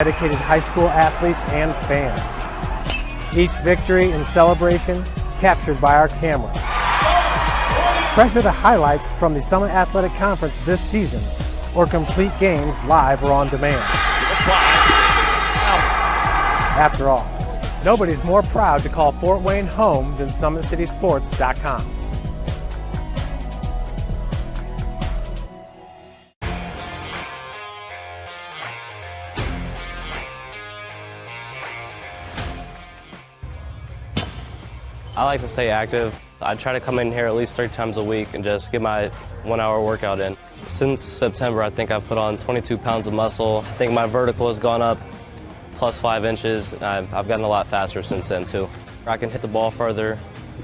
dedicated high school athletes and fans. Each victory and celebration captured by our camera. Treasure the highlights from the Summit Athletic Conference this season, or complete games live or on demand. After all, nobody's more proud to call Fort Wayne home than SummitCitySports.com. I like to stay active. I try to come in here at least 3 times a week and just get my 1-hour workout in. Since September, I think I've put on 22 pounds of muscle. I think my vertical has gone up plus 5 inches. I've gotten a lot faster since then too. I can hit the ball further.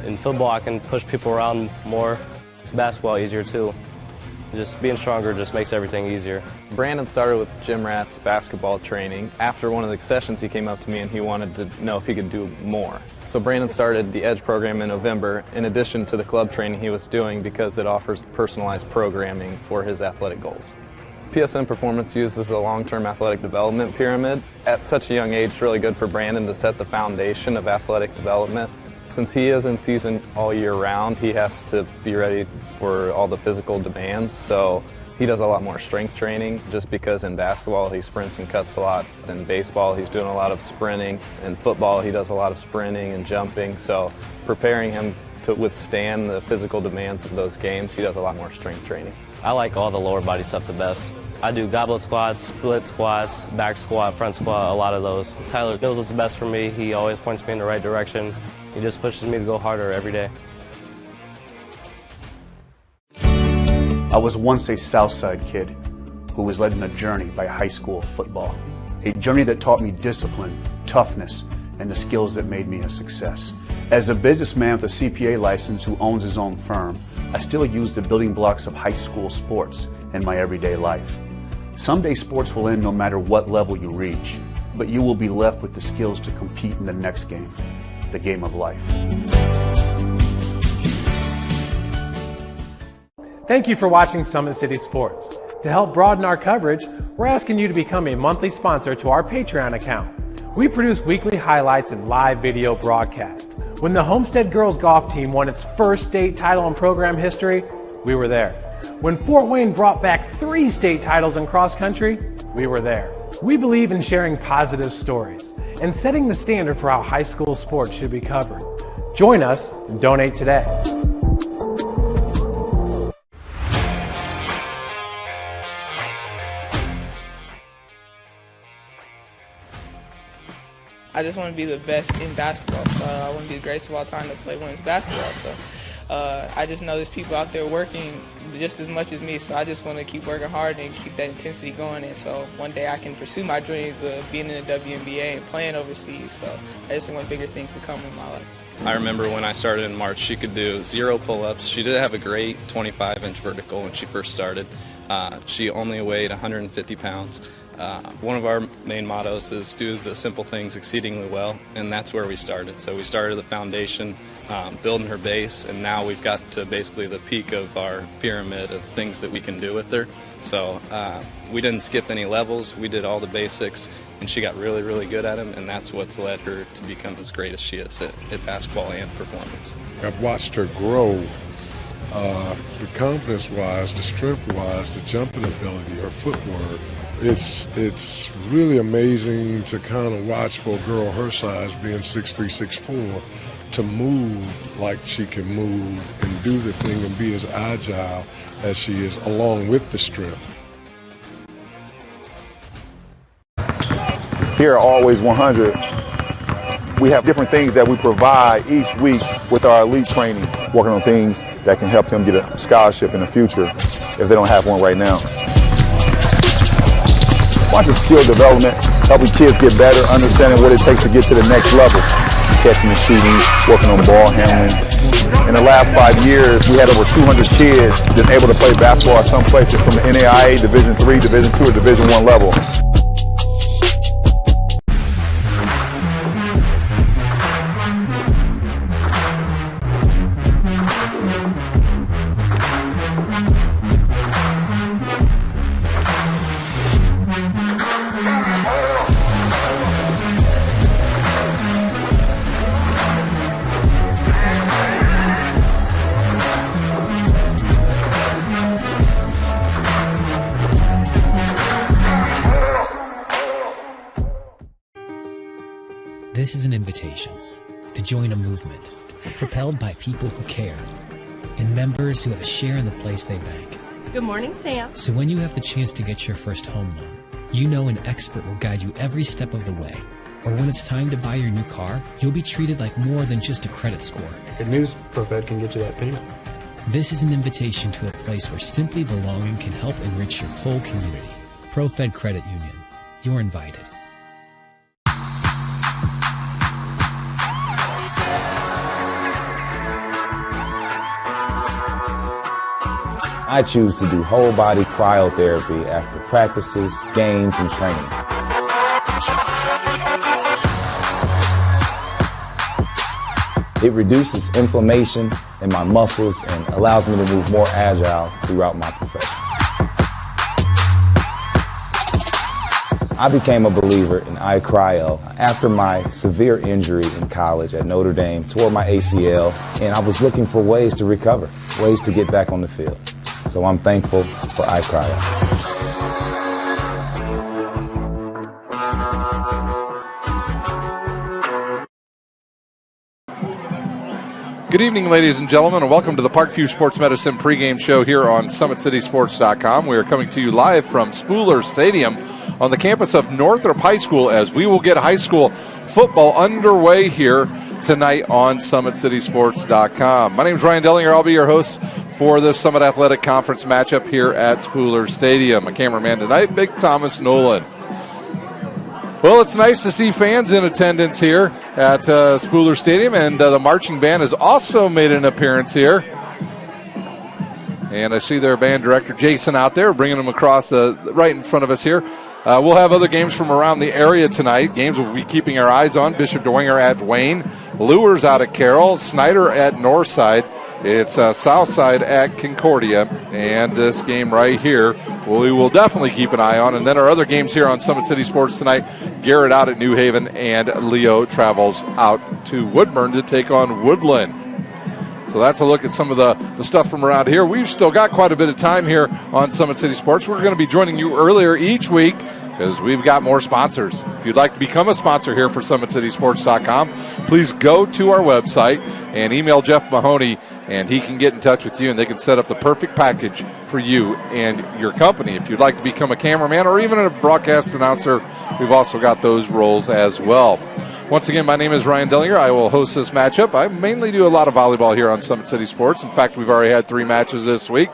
In football, I can push people around more. It's basketball easier too. Just being stronger just makes everything easier. Brandon started with gym rats basketball training. After one of the sessions, he came up to me and he wanted to know if he could do more. So Brandon started the EDGE program in November, in addition to the club training he was doing, because it offers personalized programming for his athletic goals. PSN Performance uses a long-term athletic development pyramid. At such a young age, it's really good for Brandon to set the foundation of athletic development. Since he is in season all year round, he has to be ready for all the physical demands. So he does a lot more strength training, just because in basketball he sprints and cuts a lot. In baseball he's doing a lot of sprinting. In football he does a lot of sprinting and jumping. So preparing him to withstand the physical demands of those games, he does a lot more strength training. I like all the lower body stuff the best. I do goblet squats, split squats, back squat, front squat, a lot of those. Tyler knows what's best for me. He always points me in the right direction. He just pushes me to go harder every day. I was once a Southside kid who was led on a journey by high school football. A journey that taught me discipline, toughness, and the skills that made me a success. As a businessman with a CPA license who owns his own firm, I still use the building blocks of high school sports in my everyday life. Someday sports will end no matter what level you reach, but you will be left with the skills to compete in the next game, the game of life. Thank you for watching Summit City Sports. To help broaden our coverage, we're asking you to become a monthly sponsor to our Patreon account. We produce weekly highlights and live video broadcasts. When the Homestead girls golf team won its first state title in program history, we were there. When Fort Wayne brought back 3 state titles in cross country, we were there. We believe in sharing positive stories and setting the standard for how high school sports should be covered. Join us and donate today. I just want to be the best in basketball, so I want to be the greatest of all time to play women's basketball. So I just know there's people out there working just as much as me, so I just want to keep working hard and keep that intensity going. And so one day I can pursue my dreams of being in the WNBA and playing overseas. So I just want bigger things to come in my life. I remember when I started in March, she could do 0 pull-ups. She did have a great 25-inch vertical when she first started. She only weighed 150 pounds. One of our main mottos is do the simple things exceedingly well, and that's where we started. So we started the foundation, building her base, and now we've got to basically the peak of our pyramid of things that we can do with her. So we didn't skip any levels. We did all the basics, and she got really, really good at them, and that's what's led her to become as great as she is at basketball and performance. I've watched her grow, the confidence-wise, the strength-wise, the jumping ability, her footwork. It's really amazing to kind of watch for a girl her size, being 6'3", 6'4", to move like she can move and do the thing and be as agile as she is, along with the strength. Here at Always 100, we have different things that we provide each week with our elite training, working on things that can help them get a scholarship in the future if they don't have one right now. Watching skill development, helping kids get better, understanding what it takes to get to the next level. Catching and shooting, working on ball handling. In the last 5 years, we had over 200 kids that's able to play basketball at some places from the NAIA, Division III, Division II, or Division I level. This is an invitation to join a movement propelled by people who care and members who have a share in the place they bank. Good morning, Sam. So when you have the chance to get your first home loan, you know an expert will guide you every step of the way. Or when it's time to buy your new car, you'll be treated like more than just a credit score. Good news, ProFed can get you that payment. This is an invitation to a place where simply belonging can help enrich your whole community. ProFed Credit Union. You're invited. I choose to do whole body cryotherapy after practices, games, and training. It reduces inflammation in my muscles and allows me to move more agile throughout my profession. I became a believer in iCryo after my severe injury in college at Notre Dame, tore my ACL, and I was looking for ways to recover, ways to get back on the field. So I'm thankful for iCryo. Good evening, ladies and gentlemen, and welcome to the Parkview Sports Medicine pregame show here on SummitCitySports.com. We are coming to you live from Spooler Stadium on the campus of Northrop High School as we will get high school football underway here tonight on SummitCitySports.com. My name is Ryan Dellinger. I'll be your host for the Summit Athletic Conference matchup here at Spooler Stadium. My cameraman tonight, Big Thomas Nolan. Well, it's nice to see fans in attendance here at Spooler Stadium, and the marching band has also made an appearance here. And I see their band director, Jason, out there, bringing them across right in front of us here. We'll have other games from around the area tonight. Games we'll be keeping our eyes on. Bishop Dwenger at Wayne, Lures out at Carroll, Snyder at Northside. It's Southside at Concordia, and this game right here we will definitely keep an eye on. And then our other games here on Summit City Sports tonight, Garrett out at New Haven, and Leo travels out to Woodburn to take on Woodland. So that's a look at some of the stuff from around here. We've still got quite a bit of time here on Summit City Sports. We're going to be joining you earlier each week because we've got more sponsors. If you'd like to become a sponsor here for SummitCitySports.com, please go to our website and email Jeff Mahoney, and he can get in touch with you, and they can set up the perfect package for you and your company. If you'd like to become a cameraman or even a broadcast announcer, we've also got those roles as well. Once again, my name is Ryan Dellinger. I will host this matchup. I mainly do a lot of volleyball here on Summit City Sports. In fact, we've already had 3 matches this week.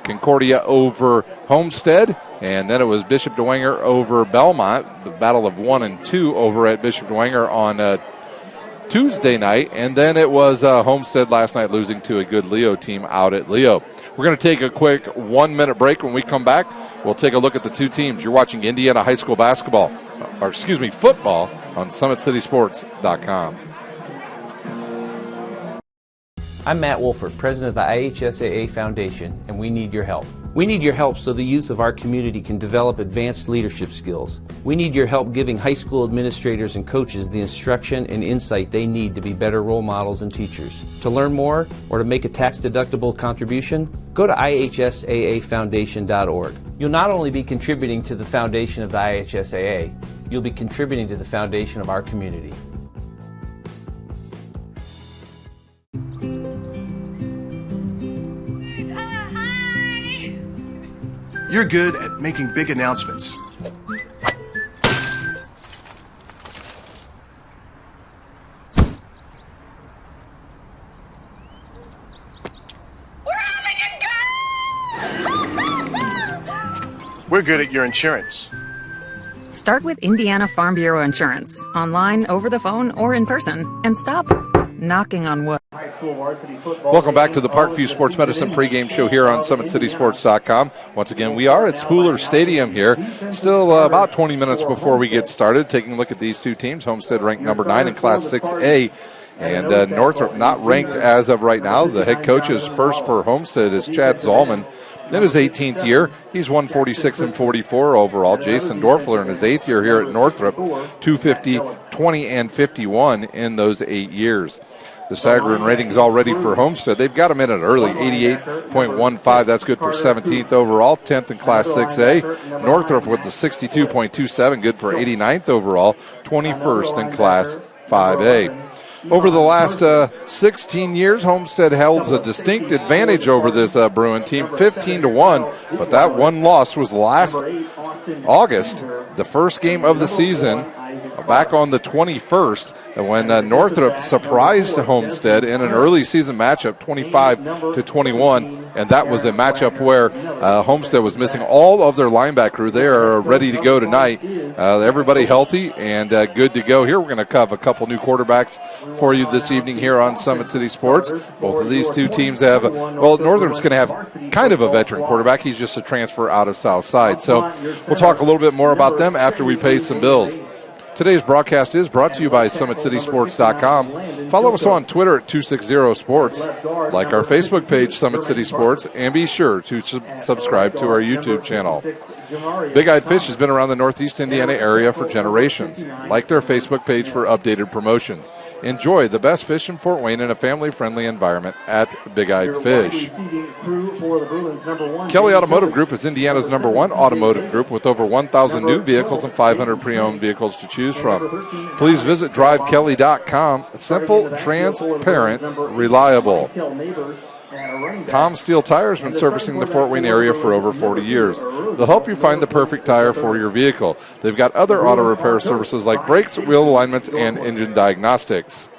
Concordia over Homestead, and then it was Bishop Dwenger over Belmont, the battle of 1 and 2 over at Bishop Dwenger on Tuesday night, and then it was Homestead last night losing to a good Leo team out at Leo. We're going to take a quick 1-minute break. When we come back, we'll take a look at the two teams. You're watching Indiana High School football on SummitCitySports.com. I'm Matt Wolford, president of the IHSAA Foundation, and we need your help. We need your help so the youth of our community can develop advanced leadership skills. We need your help giving high school administrators and coaches the instruction and insight they need to be better role models and teachers. To learn more or to make a tax-deductible contribution, go to IHSAAFoundation.org. You'll not only be contributing to the foundation of the IHSAA, you'll be contributing to the foundation of our community. You're good at making big announcements. We're good at your insurance. Start with Indiana Farm Bureau Insurance, online, over the phone, or in person, and stop knocking on wood. Welcome back to the Parkview Sports Medicine pregame show here on SummitCitySports.com. Once again, we are at Spooler Stadium here. Still about 20 minutes before we get started. Taking a look at these two teams. Homestead ranked number 9 in Class 6A. And Northrop not ranked as of right now. The head coach is first for Homestead is Chad Zalman. In his 18th year, he's 146 and 44 overall. Jason Dorfler in his 8th year here at Northrop, 250, 20 and 51 in those 8 years. The Sagarin ratings already for Homestead. They've got him in it early, 88.15. That's good for 17th overall, 10th in Class 6A. Northrop with the 62.27, good for 89th overall, 21st in Class 5A. Over the last 16 years, Homestead held a distinct advantage over this Bruin team, 15-1, but that one loss was last August, the first game of the season, back on the 21st, when Northrop surprised Homestead in an early season matchup, 25-21, and that was a matchup where Homestead was missing all of their linebacker crew. They are ready to go tonight. Everybody healthy and good to go. Here we're going to cover a couple new quarterbacks for you this evening here on Summit City Sports. Both of these two teams have, Northrop's going to have kind of a veteran quarterback. He's just a transfer out of Southside. So we'll talk a little bit more about them after we pay some bills. Today's broadcast is brought to you by SummitCitySports.com. Follow us on Twitter at 260sports. Like our Facebook page, Summit City Sports, and be sure to subscribe to our YouTube channel. Big Eyed Fish has been around the Northeast Indiana area for generations. Like their Facebook page for updated promotions. Enjoy the best fish in Fort Wayne in a family-friendly environment at Big Eyed Fish. Kelly Automotive Group is Indiana's #1 automotive group with over 1,000 new vehicles and 500 pre-owned vehicles to choose from. Please visit drivekelly.com. Simple, transparent, reliable. Tom Steel Tire has been servicing the Fort Wayne area for over 40 years. They'll help you find the perfect tire for your vehicle. They've got other auto repair services like brakes, wheel alignments, and engine diagnostics.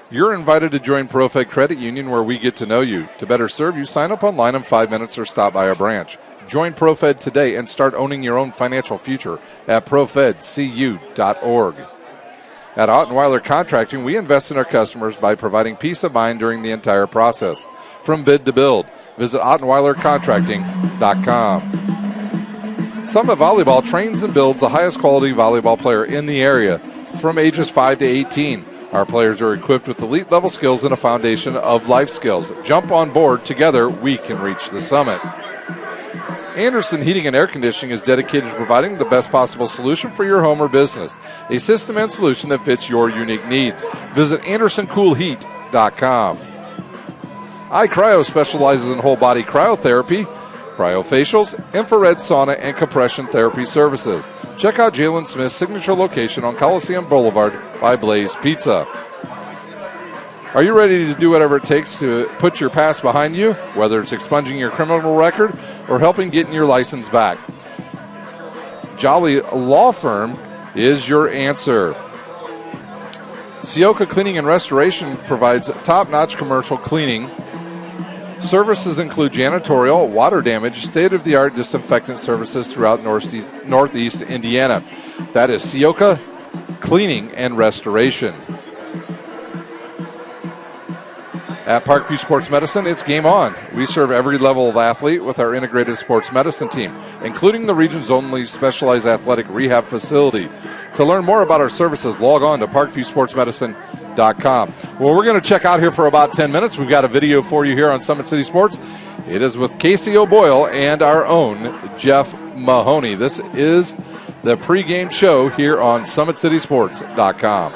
You're invited to join ProFed Credit Union, where we get to know you. To better serve you, sign up online in 5 minutes or stop by our branch. Join ProFed today and start owning your own financial future at profedcu.org. At Ottenweiler Contracting, we invest in our customers by providing peace of mind during the entire process. From bid to build, visit OttenweilerContracting.com. Summit Volleyball trains and builds the highest quality volleyball player in the area from ages 5 to 18. Our players are equipped with elite level skills and a foundation of life skills. Jump on board. Together, we can reach the summit. Anderson Heating and Air Conditioning is dedicated to providing the best possible solution for your home or business. A system and solution that fits your unique needs. Visit AndersonCoolHeat.com. iCryo specializes in whole body cryotherapy, cryofacials, infrared sauna, and compression therapy services. Check out Jalen Smith's signature location on Coliseum Boulevard by Blaze Pizza. Are you ready to do whatever it takes to put your past behind you, whether it's expunging your criminal record or helping getting your license back? Jolly Law Firm is your answer. Sioka Cleaning and Restoration provides top-notch commercial cleaning. Services include janitorial, water damage, state-of-the-art disinfectant services throughout Northeast Indiana. That is Sioka Cleaning and Restoration. At Parkview Sports Medicine, it's game on. We serve every level of athlete with our integrated sports medicine team, including the region's only specialized athletic rehab facility. To learn more about our services, log on to parkviewsportsmedicine.com. Well, we're going to check out here for about 10 minutes. We've got a video for you here on Summit City Sports. It is with Casey O'Boyle and our own Jeff Mahoney. This is the pregame show here on SummitCitySports.com.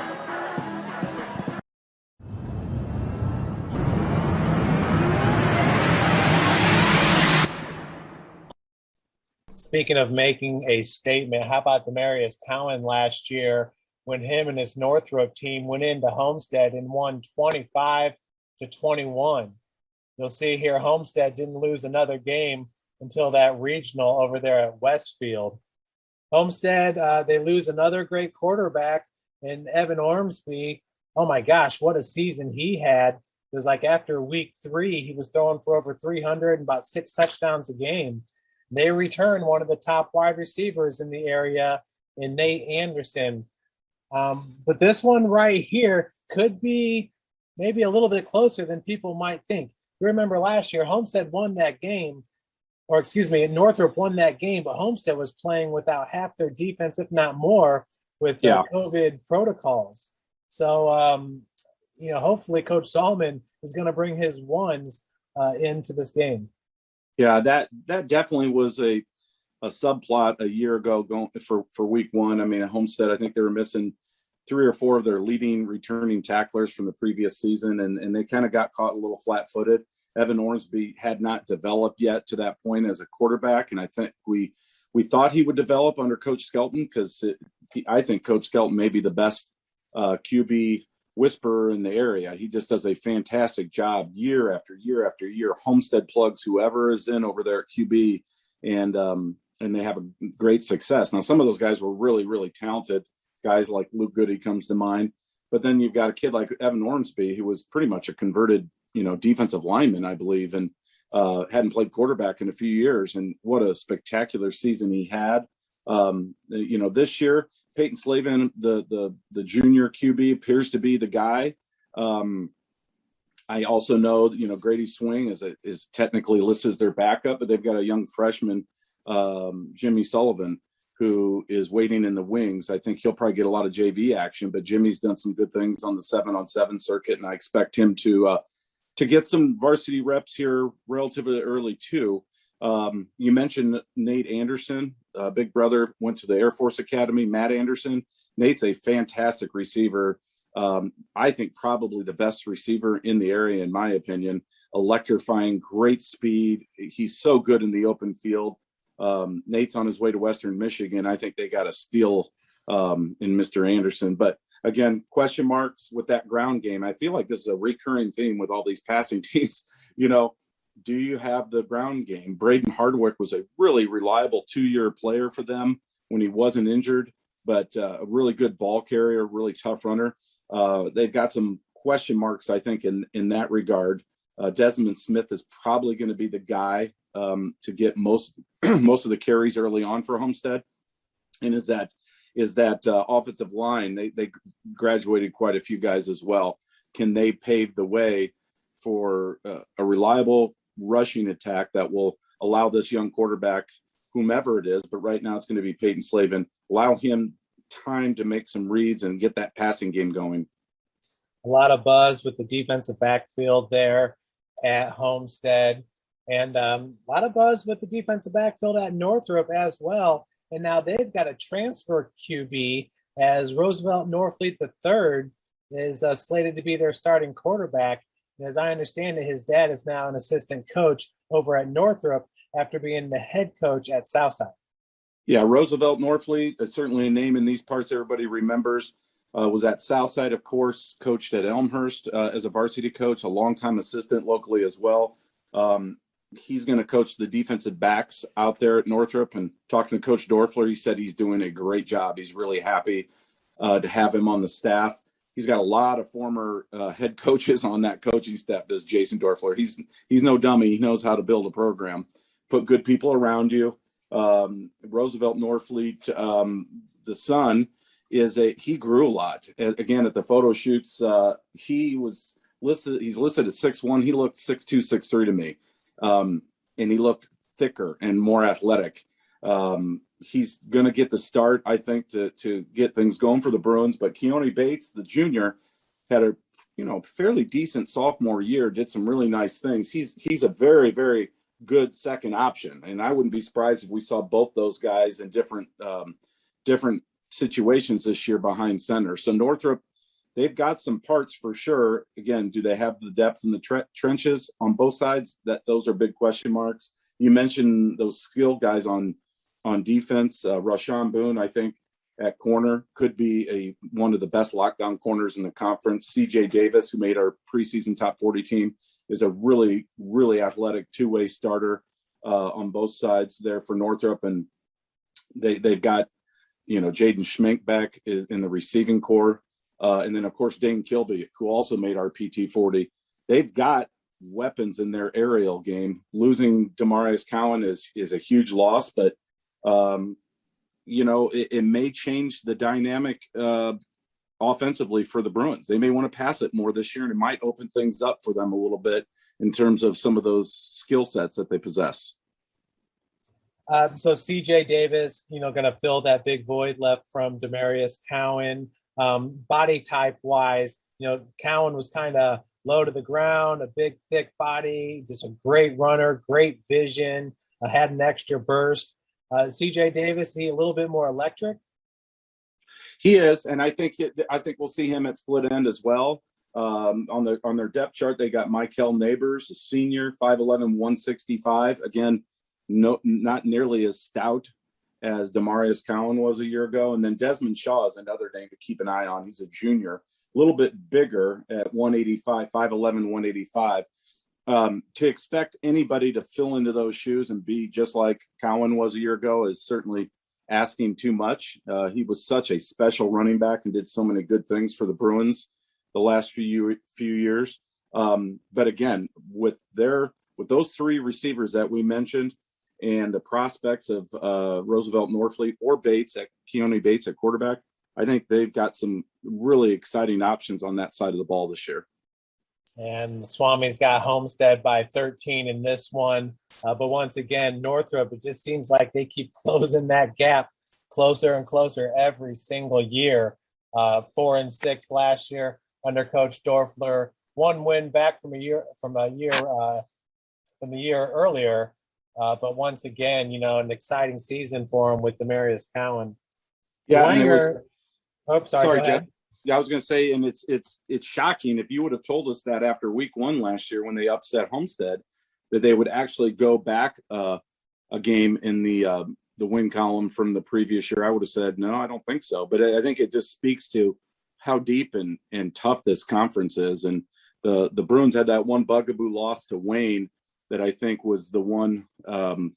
Speaking of making a statement, how about Demarius Cowan last year when him and his Northrop team went into Homestead and won 25-21? You'll see here Homestead didn't lose another game until that regional over there at Westfield. Homestead, they lose another great quarterback in Evan Ormsby. Oh my gosh, what a season he had. It was like after week 3, he was throwing for over 300 and about 6 touchdowns a game. They return one of the top wide receivers in the area in Nate Anderson. But this one right here could be maybe a little bit closer than people might think. You remember last year, Homestead won that game, Northrop won that game, but Homestead was playing without half their defense, if not more, with the COVID protocols. So, hopefully Coach Solomon is going to bring his ones into this game. Yeah, that definitely was a subplot a year ago going for week 1. I mean, at Homestead, I think they were missing 3 or 4 of their leading returning tacklers from the previous season, and they kind of got caught a little flat-footed. Evan Ormsby had not developed yet to that point as a quarterback, and I think we thought he would develop under Coach Skelton because I think Coach Skelton may be the best QB whisperer in the area. He just does a fantastic job year after year after year. Homestead plugs whoever is in over there at QB, and they have a great success. Now, some of those guys were really, really talented. Guys like Luke Goody comes to mind. But then you've got a kid like Evan Ormsby, who was pretty much a converted, defensive lineman, I believe, and hadn't played quarterback in a few years. And what a spectacular season he had. This year, Peyton Slavin, the junior QB, appears to be the guy. I also know, Grady Swing is technically listed as their backup, but they've got a young freshman, Jimmy Sullivan, who is waiting in the wings. I think he'll probably get a lot of JV action, but Jimmy's done some good things on the 7-on-7 circuit, and I expect him to get some varsity reps here relatively early too. You mentioned Nate Anderson, big brother, went to the Air Force Academy. Matt Anderson. Nate's a fantastic receiver. I think probably the best receiver in the area, in my opinion. Electrifying, great speed. He's so good in the open field. Nate's on his way to Western Michigan. I think they got a steal in Mr. Anderson. But again, question marks with that ground game. I feel like this is a recurring theme with all these passing teams. Do you have the ground game? Braden Hardwick was a really reliable 2-year player for them when he wasn't injured, but a really good ball carrier, really tough runner. They've got some question marks, I think, in that regard. Desmond Smith is probably going to be the guy to get most of the carries early on for Homestead. And is that offensive line? They graduated quite a few guys as well. Can they pave the way for a reliable rushing attack that will allow this young quarterback, whomever it is, but right now it's going to be Peyton Slavin, allow him time to make some reads and get that passing game going? A lot of buzz with the defensive backfield there at Homestead, and a lot of buzz with the defensive backfield at Northrop as well. And now they've got a transfer QB, as Roosevelt Norfleet III is slated to be their starting quarterback. And as I understand it, his dad is now an assistant coach over at Northrop after being the head coach at Southside. Yeah, Roosevelt Norfleet, certainly a name in these parts everybody remembers. Was at Southside, of course, coached at Elmhurst as a varsity coach, a longtime assistant locally as well. He's going to coach the defensive backs out there at Northrop. And talking to Coach Dorfler, he said he's doing a great job. He's really happy to have him on the staff. He's got a lot of former head coaches on that coaching staff, does Jason Dorfler. He's no dummy. He knows how to build a program. Put good people around you. Roosevelt Norfleet, the son, he grew a lot. Again, at the photo shoots, he's listed at 6'1". He looked 6'2", 6'3" to me. And he looked thicker and more athletic. He's going to get the start, I think, to get things going for the Bruins. But Keone Bates, the junior, had a fairly decent sophomore year, did some really nice things. He's a very, very good second option. And I wouldn't be surprised if we saw both those guys in different situations this year behind center. So Northrop, they've got some parts for sure. Again, do they have the depth in the trenches on both sides? Those are big question marks. You mentioned those skill guys on defense. Rashawn Boone, I think, at corner could be one of the best lockdown corners in the conference. CJ Davis, who made our preseason top 40 team, is a really, really athletic two-way starter on both sides there for Northrop. And they've got, Jaden Schmink back in the receiving core. And then, of course, Dane Kilby, who also made our PT 40. They've got weapons in their aerial game. Losing Demarius Cowan is a huge loss, but, it may change the dynamic offensively for the Bruins. They may want to pass it more this year, and it might open things up for them a little bit in terms of some of those skill sets that they possess. So CJ Davis, going to fill that big void left from Demarius Cowan. Body type wise, Cowan was kind of low to the ground, a big, thick body, just a great runner, great vision, had an extra burst. CJ Davis, he a little bit more electric. He is, and I think we'll see him at split end as well. On their depth chart, they got Michael Neighbors, a senior, 5'11", 165. Again, not nearly as stout as Demarius Cowan was a year ago. And then Desmond Shaw is another name to keep an eye on. He's a junior, a little bit bigger at 185, 5'11", 185. To expect anybody to fill into those shoes and be just like Cowan was a year ago is certainly asking too much. He was such a special running back and did so many good things for the Bruins the last few years. But again, with those three receivers that we mentioned and the prospects of Roosevelt Norfleet or Keone Bates at quarterback, I think they've got some really exciting options on that side of the ball this year. And the Swami's got Homestead by 13 in this one. But once again, Northrop, it just seems like they keep closing that gap closer and closer every single year. 4-6 last year under Coach Dorfler. One win back from a year earlier. But once again, an exciting season for him with Demarius Cowan. Yeah, sorry, Jeff. Yeah, I was going to say, and it's shocking if you would have told us that after week 1 last year when they upset Homestead, that they would actually go back a game in the win column from the previous year. I would have said, no, I don't think so. But I think it just speaks to how deep and tough this conference is. And the Bruins had that one bugaboo loss to Wayne that I think was the one, I don't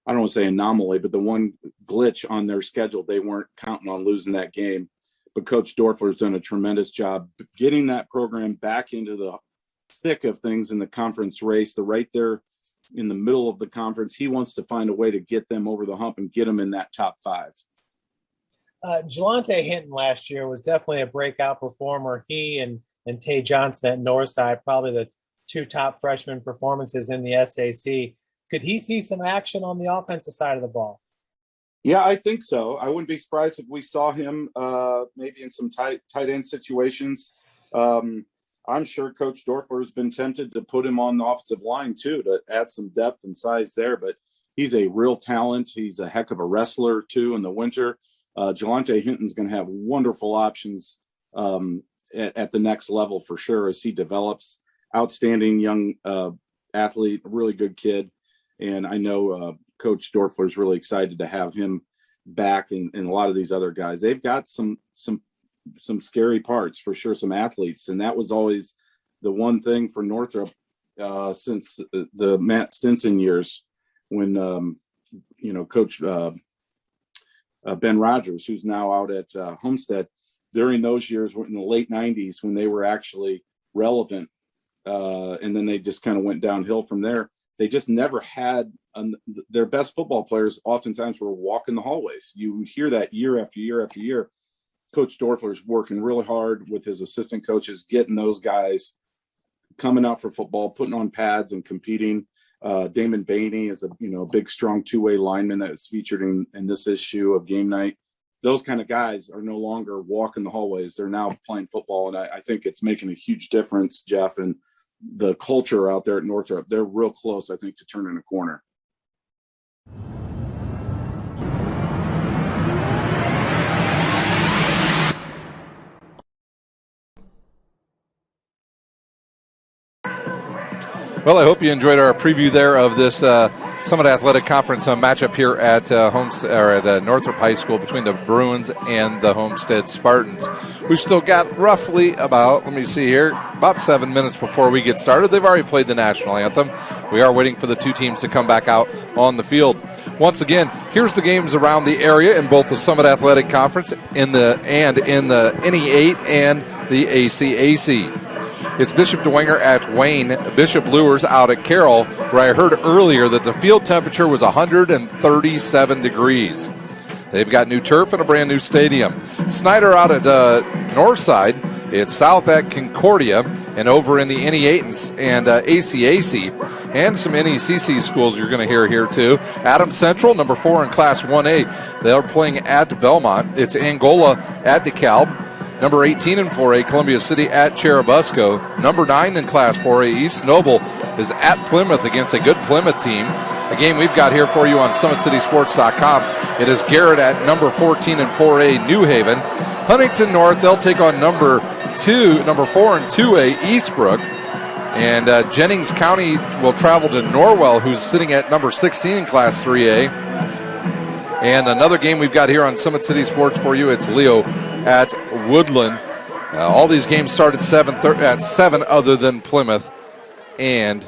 want to say anomaly, but the one glitch on their schedule. They weren't counting on losing that game. But Coach Dorfler's done a tremendous job getting that program back into the thick of things in the conference race. They're right there in the middle of the conference. He wants to find a way to get them over the hump and get them in that top 5. Jelante Hinton last year was definitely a breakout performer. He and Tay Johnson at Northside, probably the 2 top freshman performances in the SAC. Could he see some action on the offensive side of the ball? Yeah, I think so. I wouldn't be surprised if we saw him maybe in some tight end situations. I'm sure Coach Dorfler has been tempted to put him on the offensive line too, to add some depth and size there. But he's a real talent. He's a heck of a wrestler too in the winter. Jelante Hinton's going to have wonderful options at the next level for sure as he develops. Outstanding young athlete, really good kid. And I know Coach Dorfler's really excited to have him back and a lot of these other guys. They've got some scary parts for sure, some athletes. And that was always the one thing for Northrop since the Matt Stinson years when, Coach Ben Rogers, who's now out at Homestead, during those years in the late 90s when they were actually relevant. And then they just kind of went downhill from there. They just never had their best football players oftentimes were walking the hallways. You hear that year after year after year. Coach Dorfler's working really hard with his assistant coaches, getting those guys coming out for football, putting on pads and competing. Damon Bainey is a big, strong two-way lineman that is featured in this issue of Game Night. Those kind of guys are no longer walking the hallways. They're now playing football, and I think it's making a huge difference, Jeff, and the culture out there at Northrop. They're real close, I think, to turning a corner. Well, I hope you enjoyed our preview there of this Summit Athletic Conference matchup here at Northrop High School between the Bruins and the Homestead Spartans. We've still got roughly about 7 minutes before we get started. They've already played the national anthem. We are waiting for the 2 teams to come back out on the field. Once again, here's the games around the area in both the Summit Athletic Conference in the NE8 and the ACAC. It's Bishop Dwenger at Wayne, Bishop Luers out at Carroll, where I heard earlier that the field temperature was 137 degrees. They've got new turf and a brand new stadium. Snyder out at Northside. It's South at Concordia, and over in the NE8 and ACAC, and some NECC schools you're going to hear here too. Adams Central, number 4 in Class 1A. They're playing at Belmont. It's Angola at DeKalb. Number 18 in 4A, Columbia City at Cherubusco. Number 9 in Class 4A, East Noble is at Plymouth against a good Plymouth team. A game we've got here for you on SummitCitySports.com. It is Garrett at number 14 in 4A, New Haven. Huntington North, they'll take on number 4 in 2A, Eastbrook. And Jennings County will travel to Norwell, who's sitting at number 16 in Class 3A. And another game we've got here on Summit City Sports for you, it's Leo at Woodland. All these games start at 7 other than Plymouth and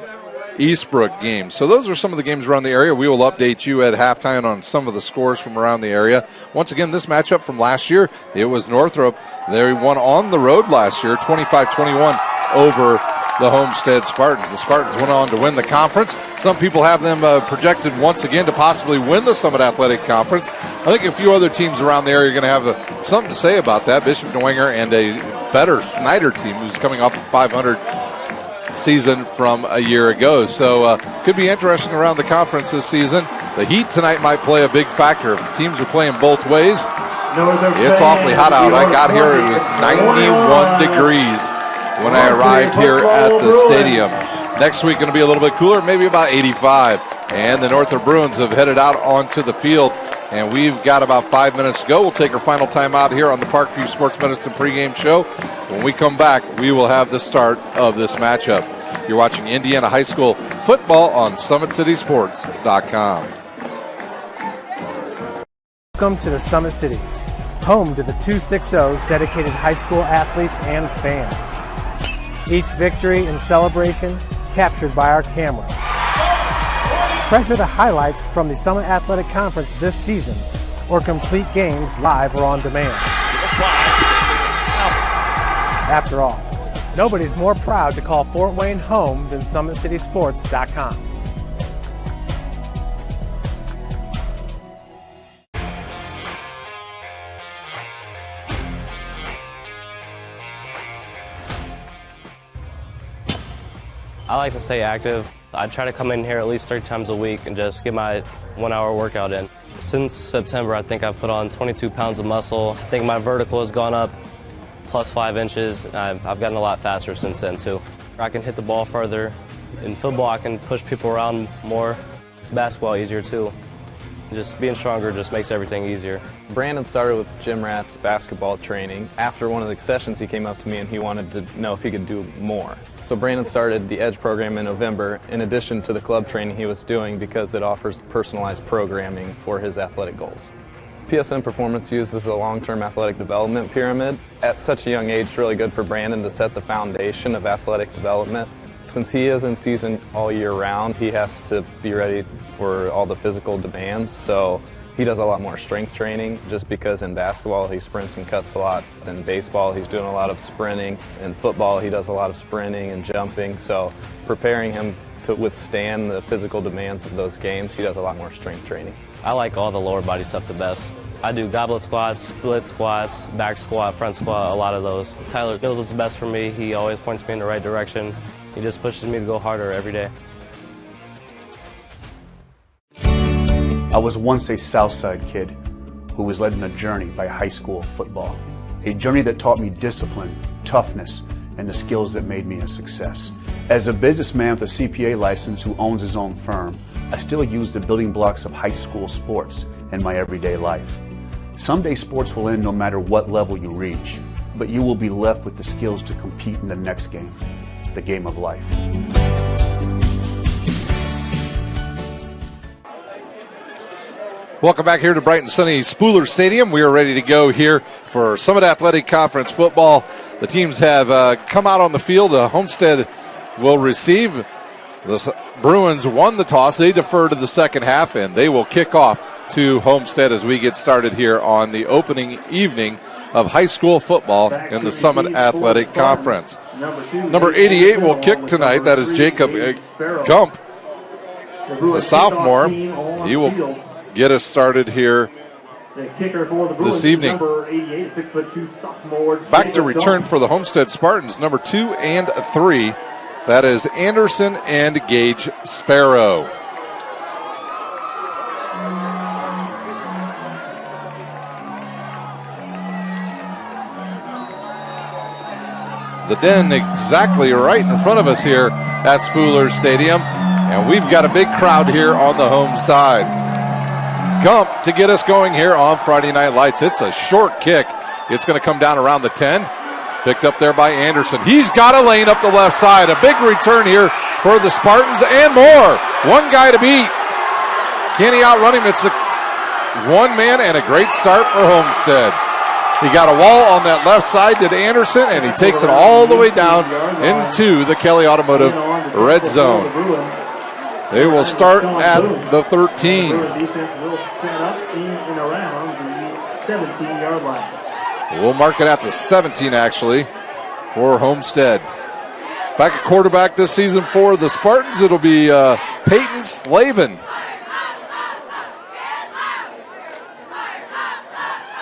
Eastbrook games. So those are some of the games around the area. We will update you at halftime on some of the scores from around the area. Once again, this matchup from last year, it was Northrop. They won on the road last year, 25-21 over the Homestead Spartans. The Spartans went on to win the conference. Some people have them projected once again to possibly win the Summit Athletic Conference. I think a few other teams around the area are going to have something to say about that. Bishop Dwenger and a better Snyder team who's coming off a 500 season from a year ago. So could be interesting around the conference this season. The heat tonight might play a big factor. If the teams are playing both ways, it's awfully hot out. I got here, it was 91 degrees when I arrived here at the stadium. Next week going to be a little bit cooler, maybe about 85. And the Northrop Bruins have headed out onto the field, and we've got about 5 minutes to go. We'll take our final time out here on the Parkview Sports Medicine pregame show. When we come back, we will have the start of this matchup. You're watching Indiana High School football on SummitCitySports.com. Welcome to the Summit City, home to the 260's dedicated high school athletes and fans. Each victory and celebration captured by our camera. Treasure the highlights from the Summit Athletic Conference this season, or complete games live or on demand. After all, nobody's more proud to call Fort Wayne home than SummitCitySports.com. I like to stay active. I try to come in here at least 3 times a week and just get my 1-hour workout in. Since September, I think I've put on 22 pounds of muscle. I think my vertical has gone up plus 5 inches. I've gotten a lot faster since then too. I can hit the ball further. In football, I can push people around more. It's basketball easier too. Just being stronger just makes everything easier. Brandon started with Jim Rath's basketball training. After one of the sessions, he came up to me and he wanted to know if he could do more. So Brandon started the EDGE program in November, in addition to the club training he was doing, because it offers personalized programming for his athletic goals. PSN Performance uses a long-term athletic development pyramid. At such a young age, it's really good for Brandon to set the foundation of athletic development. Since he is in season all year round, he has to be ready for all the physical demands. So he does a lot more strength training, just because in basketball he sprints and cuts a lot. In baseball he's doing a lot of sprinting. In football he does a lot of sprinting and jumping. So preparing him to withstand the physical demands of those games, he does a lot more strength training. I like all the lower body stuff the best. I do goblet squats, split squats, back squat, front squat, a lot of those. Tyler knows what's best for me. He always points me in the right direction. He just pushes me to go harder every day. I was once a Southside kid who was led on a journey by high school football. A journey that taught me discipline, toughness, and the skills that made me a success. As a businessman with a CPA license who owns his own firm, I still use the building blocks of high school sports in my everyday life. Someday sports will end no matter what level you reach, but you will be left with the skills to compete in the next game, the game of life. Welcome back here to bright and sunny Spooler Stadium. We are ready to go here for Summit Athletic Conference football. The teams have come out on the field. Homestead will receive. The Bruins won the toss. They defer to the second half, and they will kick off to Homestead as we get started here on the opening evening of high school football in the Summit Athletic Conference. Number 88 will kick tonight. That is Jacob Gump, the sophomore. He will get us started here this evening. Back to return for the Homestead Spartans, number 2 and 3. That is Anderson and Gage Sparrow. The den exactly right in front of us here at Spooler Stadium, and we've got a big crowd here on the home side. Gump to get us going here on Friday Night Lights. It's a short kick. It's going to come down around the 10. Picked up there by Anderson. He's got a lane up the left side. A big return here for the Spartans and more. One guy to beat. Can he outrun him? It's the one man, and a great start for Homestead. He got a wall on that left side, did Anderson, and he takes it all the way down into the Kelly Automotive red zone. They will start at the 13. We'll mark it at the 17, actually, for Homestead. Back at quarterback this season for the Spartans, it'll be Peyton Slavin.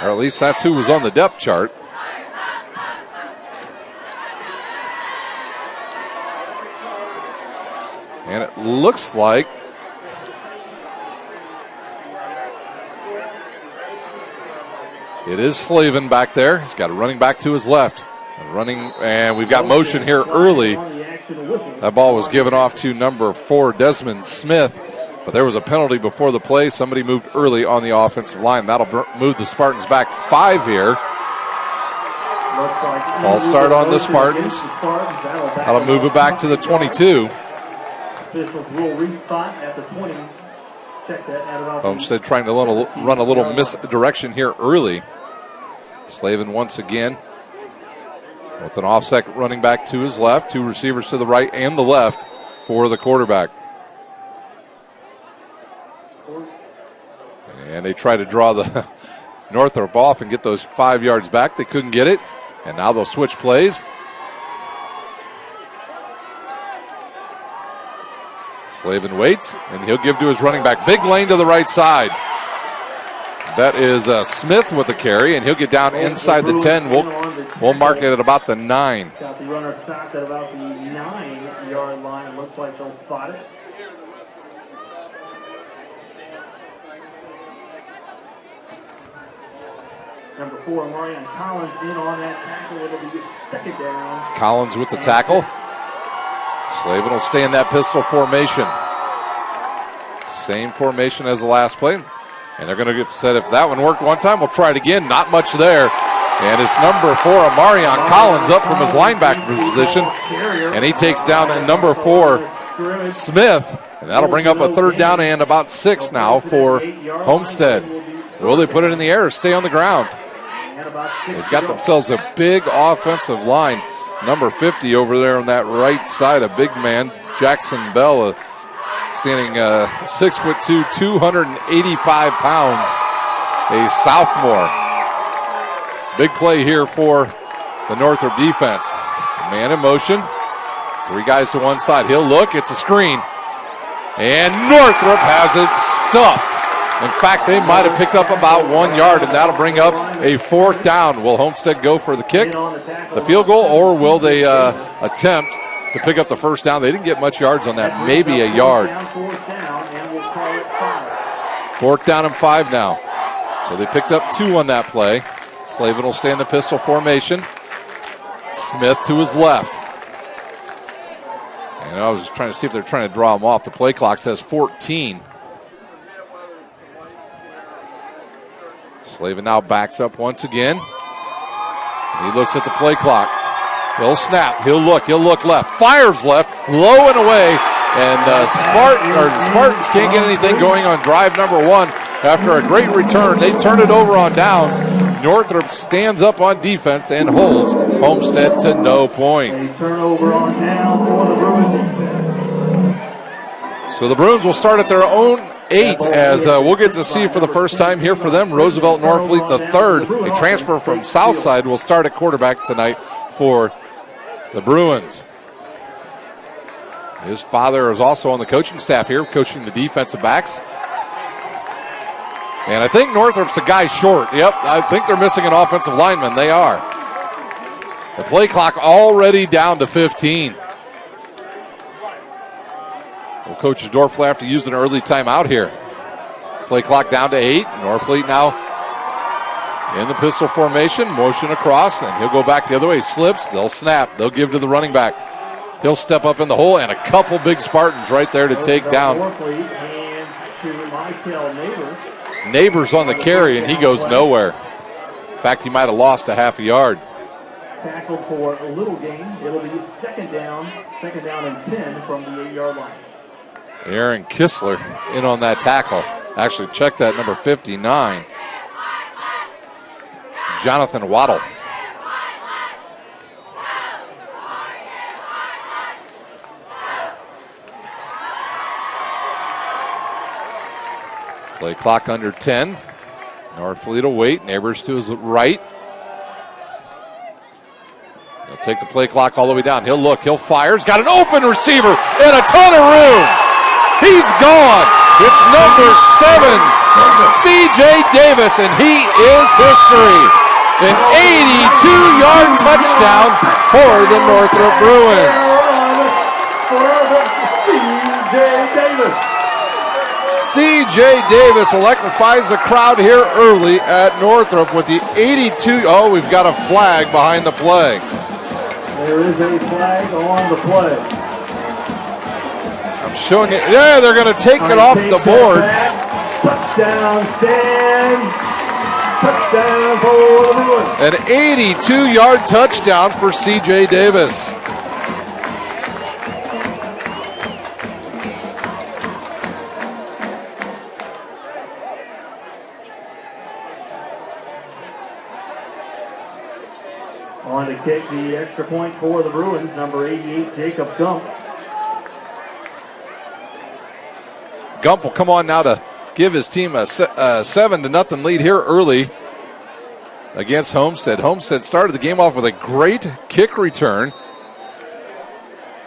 Or at least that's who was on the depth chart. And it looks like it is Slavin back there. He's got a running back to his left. And we've got motion here early. That ball was given off to number 4, Desmond Smith. But there was a penalty before the play. Somebody moved early on the offensive line. That'll move the Spartans back 5 here. False start on the Spartans. That'll move it back to the 22. Homestead trying to run a little misdirection here early. Slavin once again with an offset running back to his left. 2 receivers to the right and the left for the quarterback. And they try to draw the Northrop off and get those 5 yards back. They couldn't get it. And now they'll switch plays. Slavin waits, and he'll give to his running back. Big lane to the right side. That is Smith with the carry, and he'll get down inside the 10. We'll mark it at about the 9. Got the runner stopped at about the 9-yard line. Looks like they'll spot it. Number 4, Marion Collins in on that tackle. It'll be second down. Collins with the tackle. Slavin will stay in that pistol formation. Same formation as the last play. And they're going to get set. If that one worked one time, we'll try it again. Not much there. And it's number 4, Amarion Collins, up from his linebacker position. And he takes down number 4, Smith. And that'll bring up a third down and about 6 now for Homestead. Will they put it in the air or stay on the ground? They've got themselves a big offensive line. Number 50 over there on that right side, a big man, Jackson Bell, standing 6'2", 285 pounds, a sophomore. Big play here for the Northrop defense. Man in motion, 3 guys to one side. He'll look, it's a screen. And Northrop has it stuffed. In fact, they might have picked up about 1 yard, and that'll bring up a 4th down. Will Homestead go for the kick, the field goal, or will they attempt to pick up the first down? They didn't get much yards on that, maybe a yard. 4th down and 5 now. So they picked up 2 on that play. Slavin will stay in the pistol formation. Smith to his left. And I was trying to see if they're trying to draw him off. The play clock says 14. Slavin now backs up once again. He looks at the play clock. He'll snap. He'll look left. Fires left. Low and away. And the Spartans can't get anything going on drive number 1. After a great return, they turn it over on downs. Northrop stands up on defense and holds Homestead to no points. Turnover on down for the Bruins. So the Bruins will start at their own 8 as we'll get to see for the first time here for them. Roosevelt Norfleet III, a transfer from Southside, will start at quarterback tonight for the Bruins. His father is also on the coaching staff here, coaching the defensive backs. And I think Northrop's a guy short. Yep, I think they're missing an offensive lineman. They are. The play clock already down to 15. Well, Coach Dorf will have to use an early timeout here. Play clock down to 8. Norfleet now in the pistol formation. Motion across, and he'll go back the other way. Slips, they'll snap. They'll give to the running back. He'll step up in the hole, and a couple big Spartans right there to take down. Neighbors on the carry, and he goes nowhere. In fact, he might have lost a half a yard. Tackled for a little gain. It'll be second down and 10 from the 8-yard line. Aaron Kistler in on that tackle. Actually, check that, number 59. Jonathan Waddle. Play clock under 10. Norfleet will wait. Neighbors to his right. He'll take the play clock all the way down. He'll look. He'll fire. He's got an open receiver and a ton of room. He's gone. It's number 7, C.J. Davis, and he is history. An 82-yard touchdown for the Northrop Bruins. C.J. Davis electrifies the crowd here early at Northrop with the 82. Oh, we've got a flag behind the play. There is a flag on the play. I'm showing it. Yeah, they're going to take it off the board. Touchdown, Stan. Touchdown for the Bruins. An 82-yard touchdown for C.J. Davis. On to kick the extra point for the Bruins, number 88, Jacob Gump. Gump will come on now to give his team a 7-0 lead here early against Homestead. Homestead started the game off with a great kick return,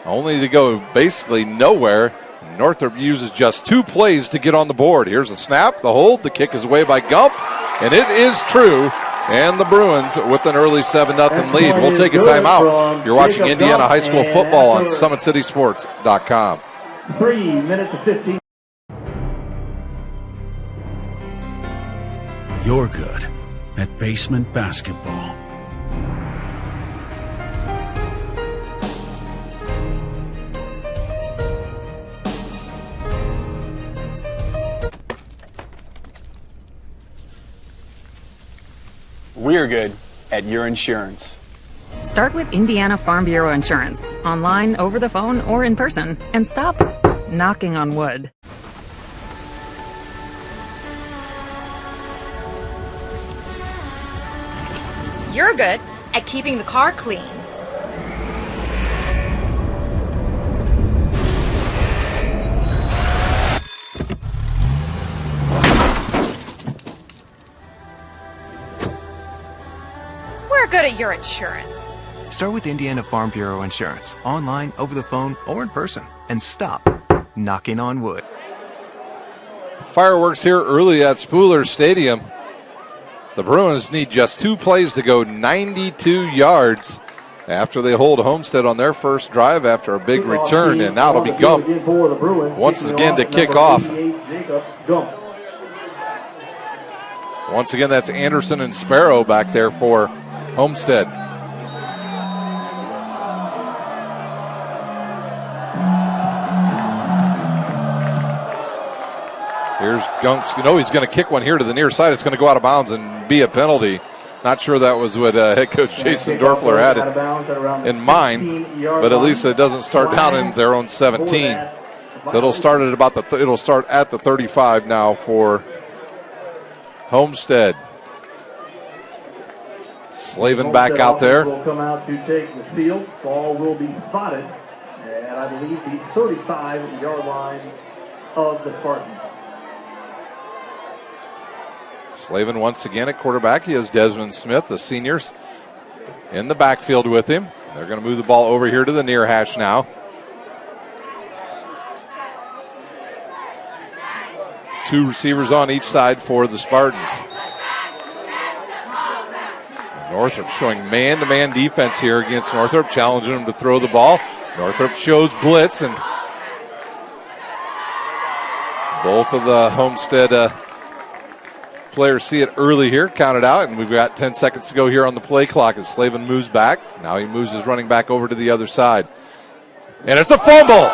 only to go basically nowhere. Northrop uses just 2 plays to get on the board. Here's the snap, the hold, the kick is away by Gump, and it is true. And the Bruins with an early 7-0 lead. We'll take a timeout. You're watching Indiana High School football on SummitCitySports.com. 3 minutes and 15. You're good at basement basketball. We're good at your insurance. Start with Indiana Farm Bureau Insurance, online, over the phone, or in person, and stop knocking on wood. You're good at keeping the car clean. We're good at your insurance. Start with Indiana Farm Bureau Insurance, online, over the phone, or in person, and stop knocking on wood. Fireworks here early at Spooler Stadium. The Bruins need just 2 plays to go 92 yards after they hold Homestead on their first drive after a big return, and now it'll be Gump once again to kick off. Once again, that's Anderson and Sparrow back there for Homestead. Here's Gump. He's going to kick one here to the near side. It's going to go out of bounds and be a penalty. Not sure that was what head coach Jason Dorfler had in mind, but at least it doesn't start down in their own 17. So it'll start at the 35 now for Homestead. Slavin back out there. Will come out to take the field. Ball will be spotted at, I believe, the 35-yard line of the Spartans. Slavin once again at quarterback. He has Desmond Smith, the seniors, in the backfield with him. They're going to move the ball over here to the near hash now. 2 receivers on each side for the Spartans. Northrop showing man-to-man defense here against Northrop, challenging them to throw the ball. Northrop shows blitz, and both of the Homestead players see it early here, count it out, and we've got 10 seconds to go here on the play clock as Slavin moves back. Now he moves his running back over to the other side. And it's a fumble.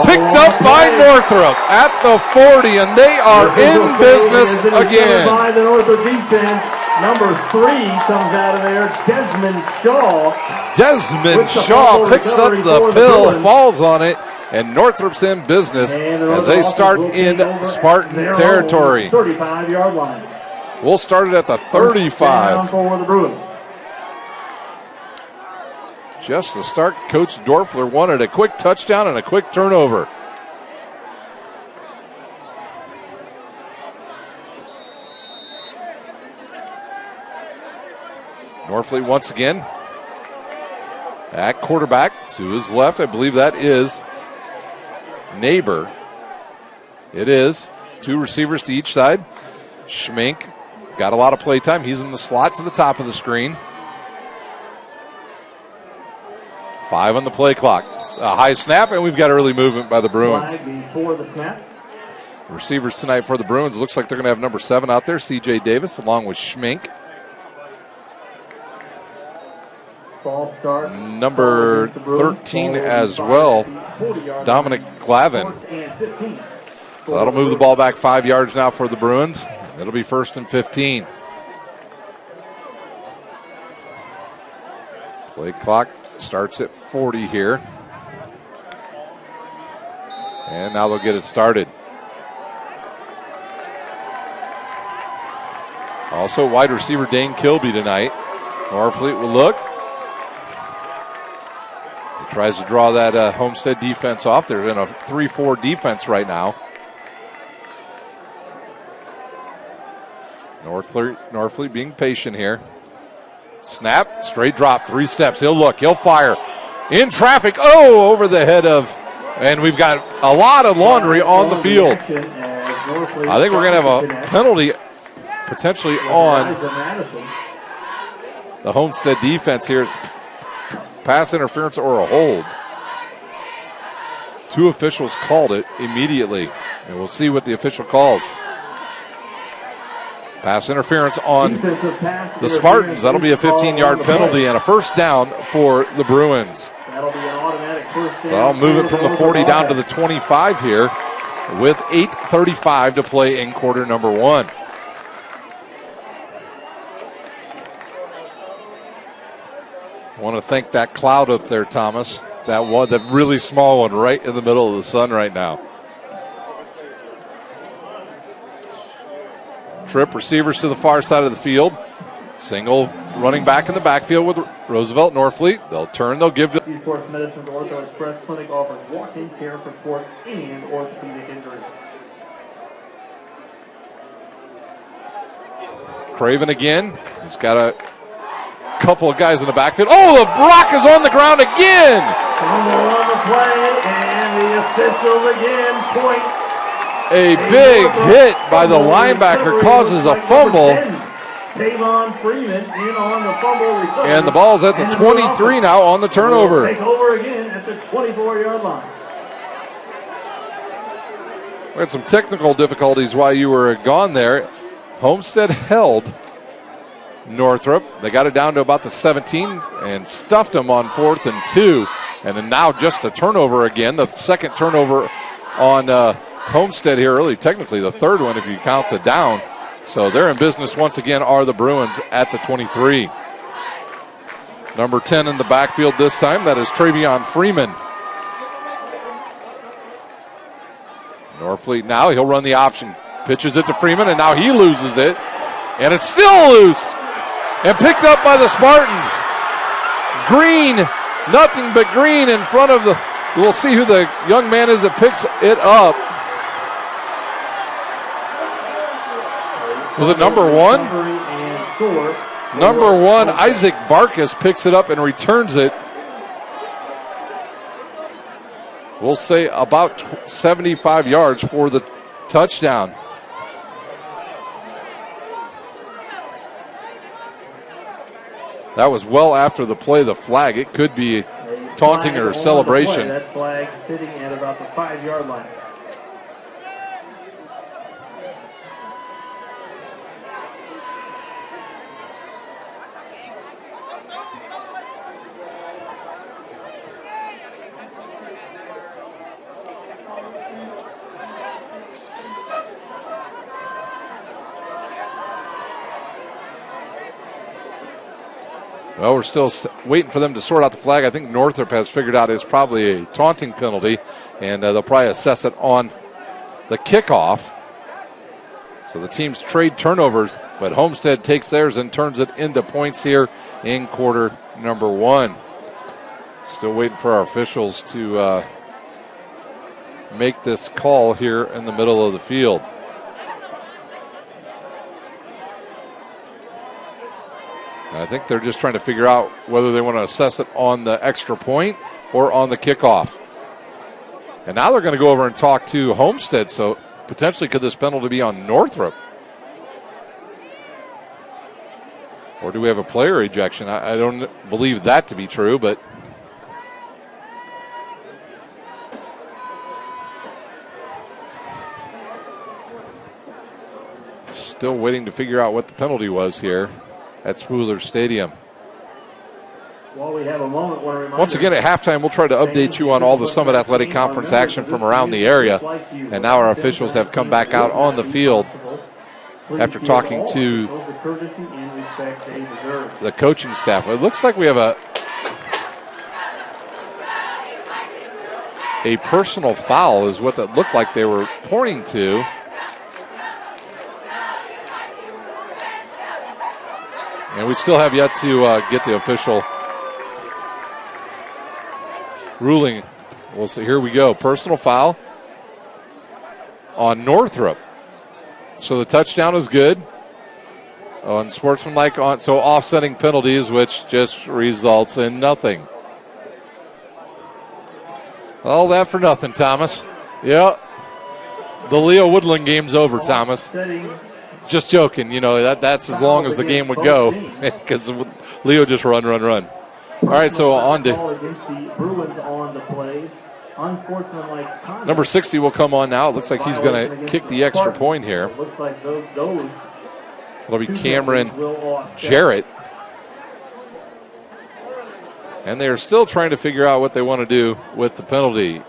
Picked up by Northrop at the 40, and they are in business again. By the Northrop defense, number 3 comes out of there, Desmond Shaw. Desmond Shaw picks up the bill, falls on it, and Northrop's in business as they start in Spartan territory. 35-yard line. We'll start it at the 35. For the Bruins. Just the start, Coach Dorfler wanted a quick touchdown and a quick turnover. Norfleet once again at quarterback to his left. I believe that is Neighbor. It is. 2 receivers to each side. Schmink got a lot of play time. He's in the slot to the top of the screen. 5 on the play clock. A high snap, and we've got early movement by the Bruins. Before the snap. Receivers tonight for the Bruins. Looks like they're going to have number 7 out there, C.J. Davis, along with Schmink. Number 13 as well, Dominic Glavin. So that'll move the ball back 5 yards now for the Bruins. It'll be 1st and 15. Play clock starts at 40 here. And now they'll get it started. Also wide receiver Dane Kilby tonight. Norfleet will look. He tries to draw that Homestead defense off. They're in a 3-4 defense right now. Norfleet being patient here. Snap, straight drop, 3 steps. He'll look, he'll fire. In traffic, over the head of, and we've got a lot of laundry on the field. I think we're going to have a penalty potentially on the Homestead defense here. It's pass interference or a hold. 2 officials called it immediately, and we'll see what the official calls. Pass interference on the Spartans. That'll be a 15-yard penalty and a 1st down for the Bruins. That'll be an automatic 1st down. So that'll move it from the 40 down to the 25 here with 8:35 to play in quarter number 1. I want to thank that cloud up there, Thomas. That really small one right in the middle of the sun right now. Trip receivers to the far side of the field. Single running back in the backfield with Roosevelt Norfleet. They'll turn, they'll give to Sports Medicine's Ortho Express Clinic offers walk-in care for sports and orthopedic injuries. Craven again. He's got a couple of guys in the backfield. The block is on the ground again. Fumble on the play, and the officials again point. A big hit by the linebacker causes a fumble. Tavon Freeman in on the fumble recovery. And the ball's at the 23 now on the turnover. Take over again at the 24-yard line. We had some technical difficulties while you were gone there. Homestead held Northrop. They got it down to about the 17 and stuffed them on 4th and 2. And then now just a turnover again. The 2nd turnover on Homestead here early. Technically the 3rd one if you count the down. So they're in business once again are the Bruins at the 23. Number 10 in the backfield this time. That is Travion Freeman. Norfleet now. He'll run the option. Pitches it to Freeman, and now he loses it. And it's still loose. And picked up by the Spartans. Green. Nothing but green in front of the... We'll see who the young man is that picks it up. Was it number 1? Number 1, Isaac Barkas picks it up and returns it. We'll say about 75 yards for the touchdown. That was well after the play, the flag. It could be taunting or celebration. That flag sitting at about the 5-yard line. Well, we're still waiting for them to sort out the flag. I think Northrop has figured out it's probably a taunting penalty, and they'll probably assess it on the kickoff. So the teams trade turnovers, but Homestead takes theirs and turns it into points here in quarter number 1. Still waiting for our officials to make this call here in the middle of the field. I think they're just trying to figure out whether they want to assess it on the extra point or on the kickoff. And now they're going to go over and talk to Homestead, so potentially could this penalty be on Northrop? Or do we have a player ejection? I don't believe that to be true, but still waiting to figure out what the penalty was here at Spooler Stadium. While we have a moment, once again, at halftime, we'll try to update you on all the Summit Athletic Conference action from around the area. And now our officials have come back out on the field after talking to the coaching staff. It looks like we have a personal foul is what that looked like they were pointing to. And we still have yet to get the official ruling. We'll see. Here we go. Personal foul on Northrop. So the touchdown is good. On sportsmanlike, so offsetting penalties, which just results in nothing. All that for nothing, Thomas. Yeah. The Leo Woodland game's over, Thomas. Just joking. You know, that's as long as the game would go because Leo just run. All right, so on to number 60 will come on now. It looks like he's going to kick the extra point here. It'll be Cameron Jarrett. And they're still trying to figure out what they want to do with the penalty.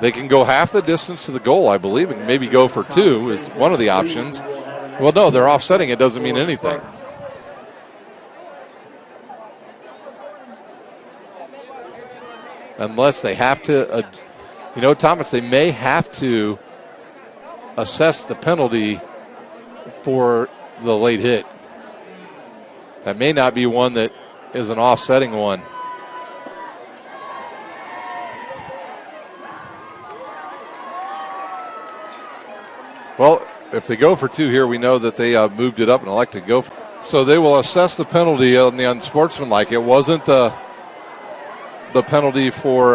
They can go half the distance to the goal, I believe, and maybe go for 2 is one of the options. Well, no, they're offsetting. It doesn't mean anything. Unless they have to, Thomas, they may have to assess the penalty for the late hit. That may not be one that is an offsetting one. Well, if they go for 2 here, we know that they moved it up and elected to go for. So they will assess the penalty on the unsportsmanlike. It wasn't the penalty for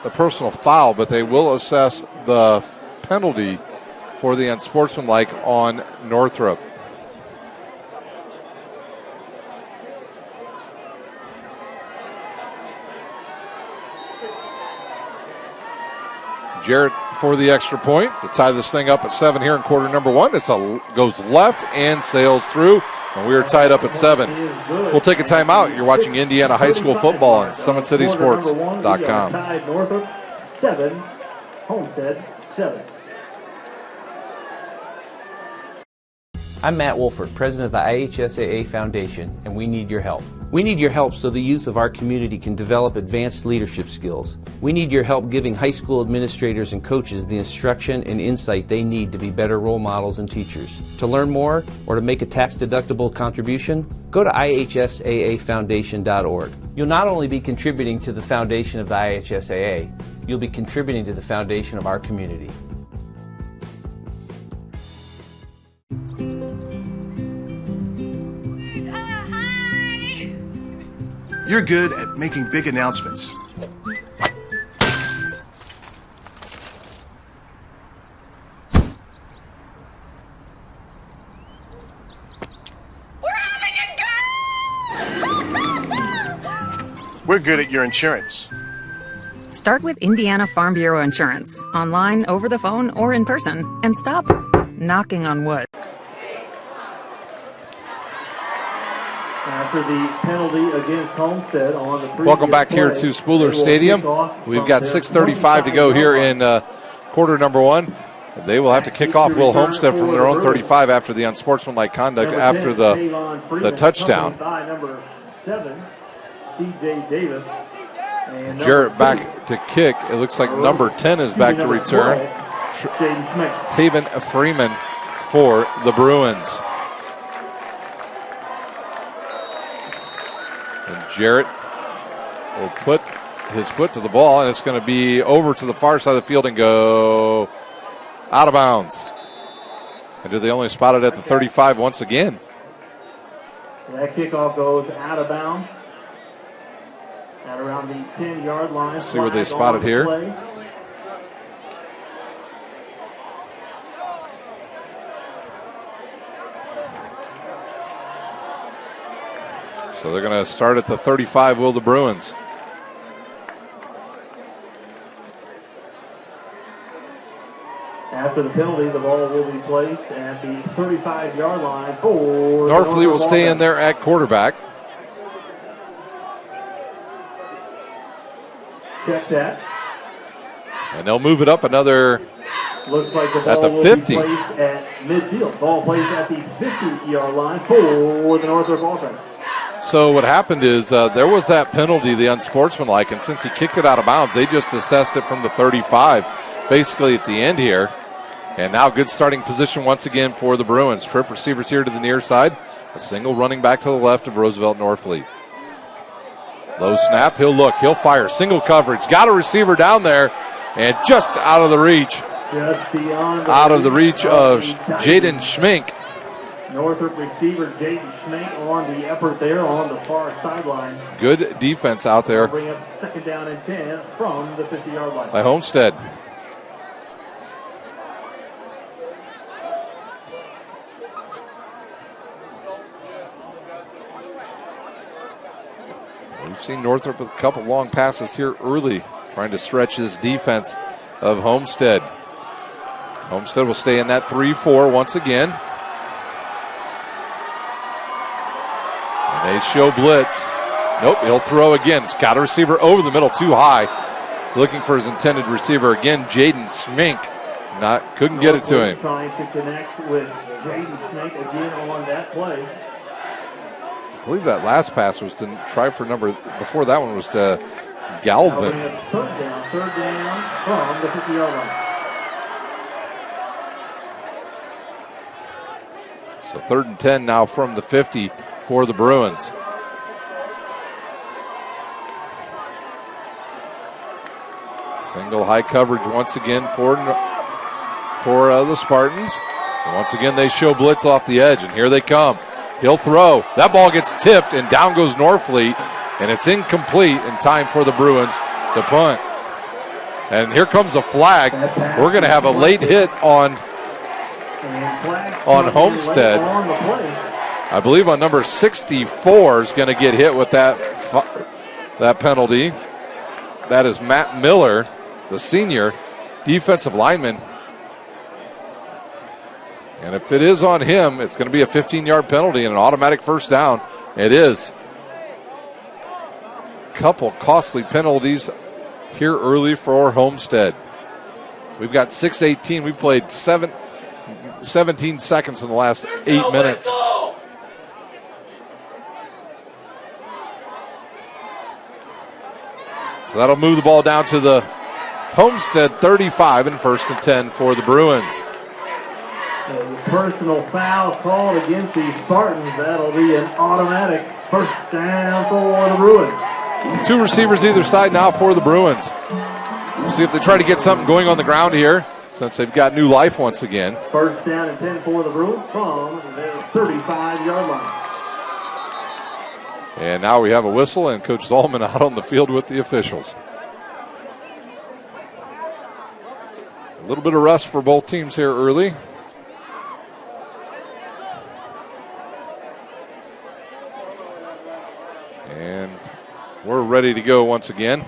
the personal foul, but they will assess the penalty for the unsportsmanlike on Northrop. Jarrett for the extra point to tie this thing up at 7 here in quarter number 1. It goes left and sails through, and we are tied up at 7. We'll take a timeout. You're watching Indiana High School football on SummitCitySports.com. Northrop 7, Homestead 7. I'm Matt Wolford, president of the IHSAA Foundation, and we need your help. We need your help so the youth of our community can develop advanced leadership skills. We need your help giving high school administrators and coaches the instruction and insight they need to be better role models and teachers. To learn more or to make a tax-deductible contribution, go to ihsaafoundation.org. You'll not only be contributing to the foundation of the IHSAA, you'll be contributing to the foundation of our community. You're good at making big announcements. We're good at your insurance. Start with Indiana Farm Bureau Insurance, online, over the phone, or in person, and stop knocking on wood. After the penalty against Homestead on the previous Welcome back here play, to Spooler Stadium. We've got 6:35 to go here in quarter number 1. They will have to kick off Will Homestead from their own 35 after the unsportsmanlike conduct after the touchdown. Number 7, C.J. Davis. Jarrett back to kick. It looks like number 10 is back to return. Taven Freeman for the Bruins. And Jarrett will put his foot to the ball, and it's going to be over to the far side of the field and go out of bounds. And do they only spot it at the 35 once again? That kickoff goes out of bounds at around the 10-yard line. See where they spot it here. So they're going to start at the 35, will the Bruins. After the penalty, the ball will be placed at the 35-yard line for Northrop will stay in there at quarterback. Check that. And they'll move it up another. Looks like the ball at the 50. Will be placed at midfield. Ball placed at the 50-yard line for the Northrop offense. So what happened is there was that penalty, the unsportsmanlike, and since he kicked it out of bounds, they just assessed it from the 35, basically at the end here. And now good starting position once again for the Bruins. Trip receivers here to the near side. A single running back to the left of Roosevelt Norfleet. Low snap, he'll look, he'll fire. Single coverage, got a receiver down there, and just out of the reach. Just beyond out of the reach of Jaden Schmink. Northrop receiver Jaden Schmink on the effort there on the far sideline. Good defense out there. Bring up second down and 10 from the 50-yard line. By Homestead. We've seen Northrop with a couple long passes here early, trying to stretch this defense of Homestead. Homestead will stay in that 3-4 once again. And they show blitz. Nope, he'll throw again. It's got a receiver over the middle, too high. Looking for his intended receiver again, Jaden Schmink. Couldn't get it to him. Trying to connect with Jaden Schmink again on that play. I believe that last pass was to try for before that one was to Galvin. Third down from the 50-yard line. So 3rd and 10 now from the 50 for the Bruins. Single high coverage once again for the Spartans. And once again they show blitz off the edge, and here they come. He'll throw. That ball gets tipped, and down goes Norfleet, and it's incomplete in time for the Bruins to punt. And here comes a flag. We're going to have a late hit on Homestead. I believe on number 64 is going to get hit with that penalty. That is Matt Miller, the senior defensive lineman. And if it is on him, it's going to be a 15-yard penalty and an automatic first down. It is. Couple costly penalties here early for Homestead. We've got 6:18. We've played 17 seconds in the last 8 minutes. So that'll move the ball down to the Homestead 35 and 1st and 10 for the Bruins. A personal foul called against the Spartans. That'll be an automatic first down for the Bruins. 2 receivers either side now for the Bruins. We'll see if they try to get something going on the ground here, since they've got new life once again. First down and 10 for the Bruins from their 35-yard line. And now we have a whistle and Coach Zolman out on the field with the officials. A little bit of rust for both teams here early. And we're ready to go once again.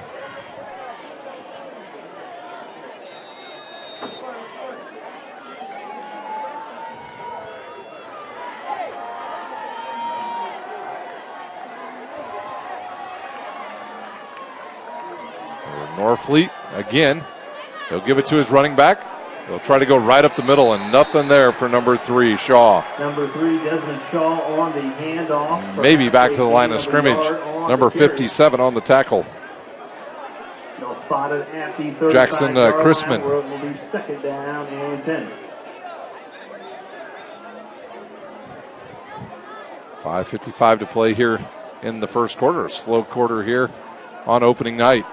Norfleet again. He'll give it to his running back. They'll try to go right up the middle, and nothing there for number 3, Shaw. Number 3, Desmond Shaw on the handoff. Maybe back to the line of scrimmage. Number 57 on the tackle. Spotted at the 35 Jackson Chrisman. Where it will be second down and 10. 5:55 to play here in the first quarter. A slow quarter here on opening night.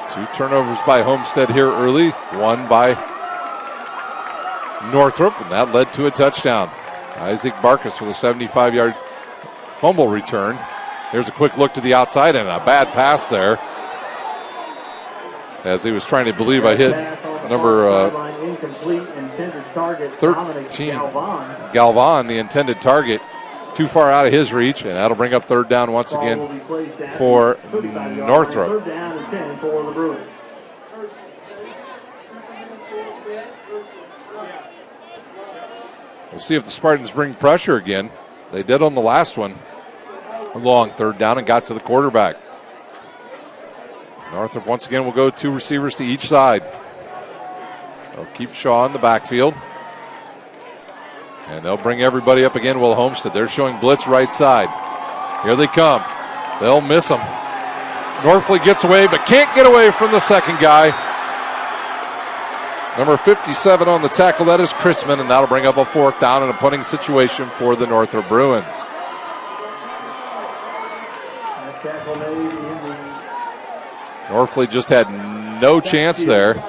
Two turnovers by Homestead here early. One by Northrop, and that led to a touchdown. Isaac Barkus with a 75-yard fumble return. Here's a quick look to the outside and a bad pass there. As he was trying to believe I hit number 13, Galvan, the intended target. Too far out of his reach, and that'll bring up third down once again for Northrop. We'll see if the Spartans bring pressure again. They did on the last one. A long third down and got to the quarterback. Northrop once again will go 2 receivers to each side. They'll keep Shaw in the backfield. And they'll bring everybody up again. Will Homestead. They're showing blitz right side. Here they come. They'll miss them. Northley gets away, but can't get away from the second guy. Number 57 on the tackle. That is Chrisman, and that'll bring up a fourth down and a punting situation for the Northrop Bruins. Northley just had no chance there.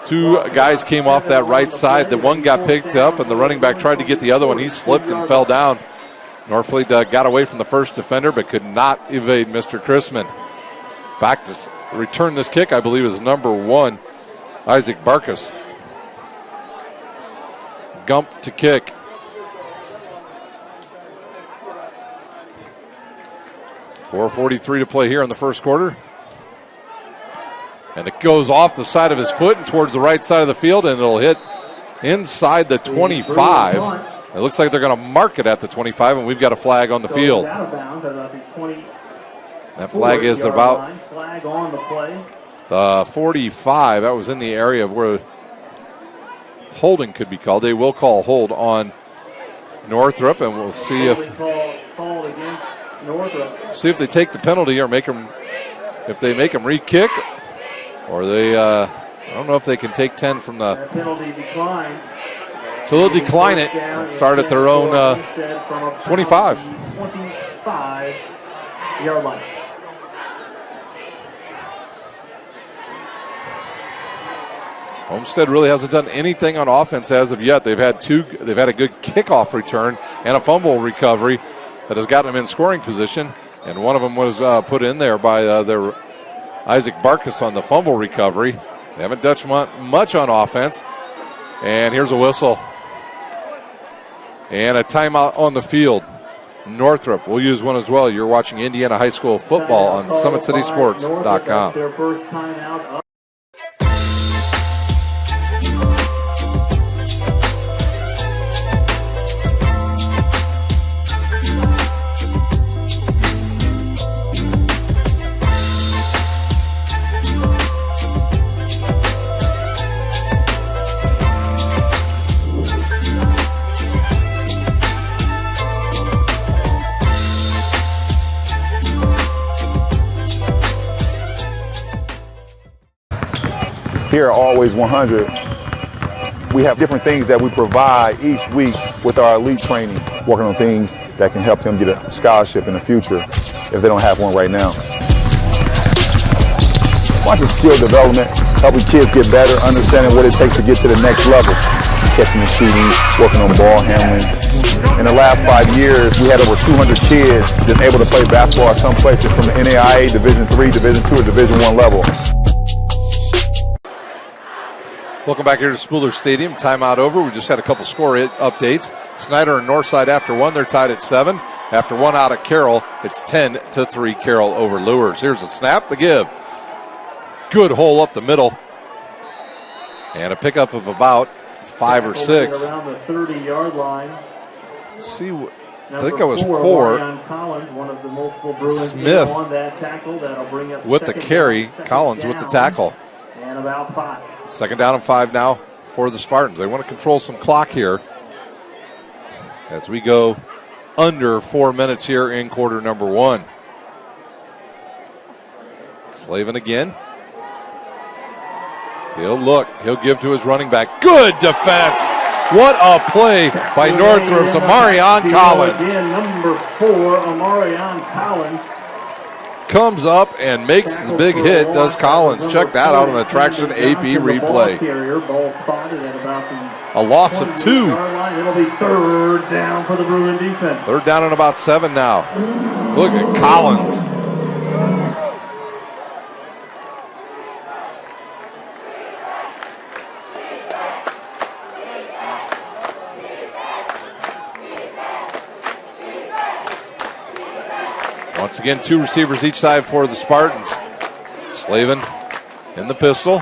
Two guys came off that right side. The one got picked up, and the running back tried to get the other one. He slipped and fell down. Northley got away from the first defender, but could not evade Mr. Chrisman. Back to return this kick, I believe, is number 1, Isaac Barkus. Gump to kick. .4:43 to play here in the first quarter. And it goes off the side of his foot and towards the right side of the field, and it'll hit inside the 25. It looks like they're going to mark it at the 25, and we've got a flag on the field. That flag is about the 45. That was in the area of where holding could be called. They will call hold on Northrop, and we'll see if they take the penalty or make them, if they make them re-kick, or they, I don't know if they can take 10 from the penalty decline. So they'll decline it and start at their own 25. 25-yard line. Homestead really hasn't done anything on offense as of yet. They've had a good kickoff return and a fumble recovery that has gotten them in scoring position, and one of them was put in there by their Isaac Barkus on the fumble recovery. They haven't done much on offense, and here's a whistle. And a timeout on the field. Northrop will use one as well. You're watching Indiana High School football on SummitCitySports.com. Their first timeout. Here at Always 100, we have different things that we provide each week with our elite training, working on things that can help them get a scholarship in the future if they don't have one right now. Watching skill development, helping kids get better, understanding what it takes to get to the next level. Catching and shooting, working on ball handling. In the last 5 years, we had over 200 kids just able to play basketball at some places from the NAIA, Division III, Division II, or Division I level. Welcome back here to Spooler Stadium. Timeout over. We just had a couple score updates. Snyder and Northside after one, they're tied at 7. After one out of Carroll, it's 10-3 Carroll over Lures. Here's a snap, the give. Good hole up the middle. And a pickup of about 5 or 6. Around the 30-yard line. See, I think it was 4. Collins, one of the multiple Bruins Smith on that tackle. That'll bring up with the carry. Collins with the tackle. And about 5. Second down and 5 now for the Spartans. They want to control some clock here as we go under 4 minutes here in quarter number 1. Slavin again. He'll look. He'll give to his running back. Good defense. What a play by Northrop's Amarion Collins. Again, number 4, Amarion Collins. Comes up and makes the big hit, does Collins. Check that out on the Traction AP replay. A loss of 2. It'll be third down for the Bruin defense. Third down and about 7 now. Look at Collins. Once again, 2 receivers each side for the Spartans. Slavin in the pistol.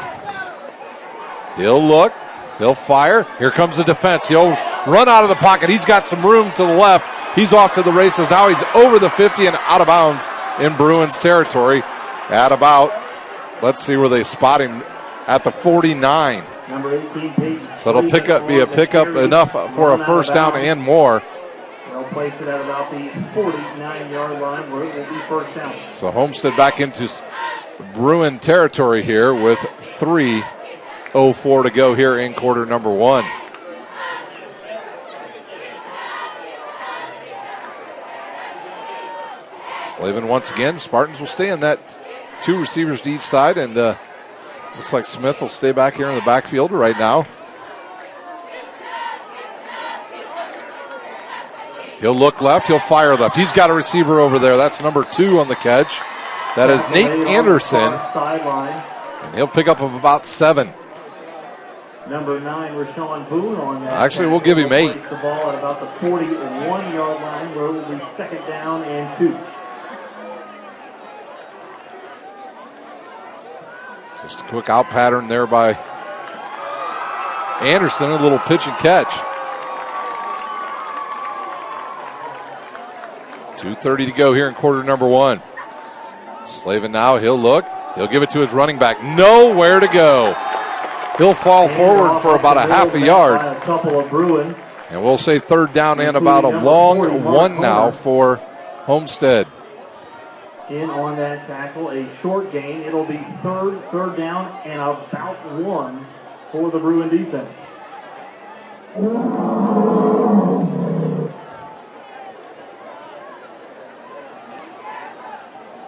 He'll look. He'll fire. Here comes the defense. He'll run out of the pocket. He's got some room to the left. He's off to the races. Now he's over the 50 and out of bounds in Bruins territory at about, let's see where they spot him, at the 49. Number 18, Peyton. So it'll be a pickup enough for a first down and more. They'll place it at about the 49-yard line where it will be first down. So Homestead back into Bruin territory here with 3:04 to go here in quarter number 1. Slavin once again. Spartans will stay in that 2 receivers to each side, and looks like Smith will stay back here in the backfield right now. He'll look left. He'll fire left. He's got a receiver over there. That's number 2 on the catch. That is Nate Anderson. And he'll pick up of about 7. Number 9, Rashawn Boone on that. Actually, we'll give him 8. The ball at about the 41-yard line where it will be second down and 2. Just a quick out pattern there by Anderson. A little pitch and catch. 2:30 to go here in quarter number 1. Slavin now, he'll look. He'll give it to his running back. Nowhere to go. He'll fall forward for about a half a yard. And we'll say third down and about a long 1 now for Homestead. In on that tackle, a short gain. It'll be third down and about 1 for the Bruin defense.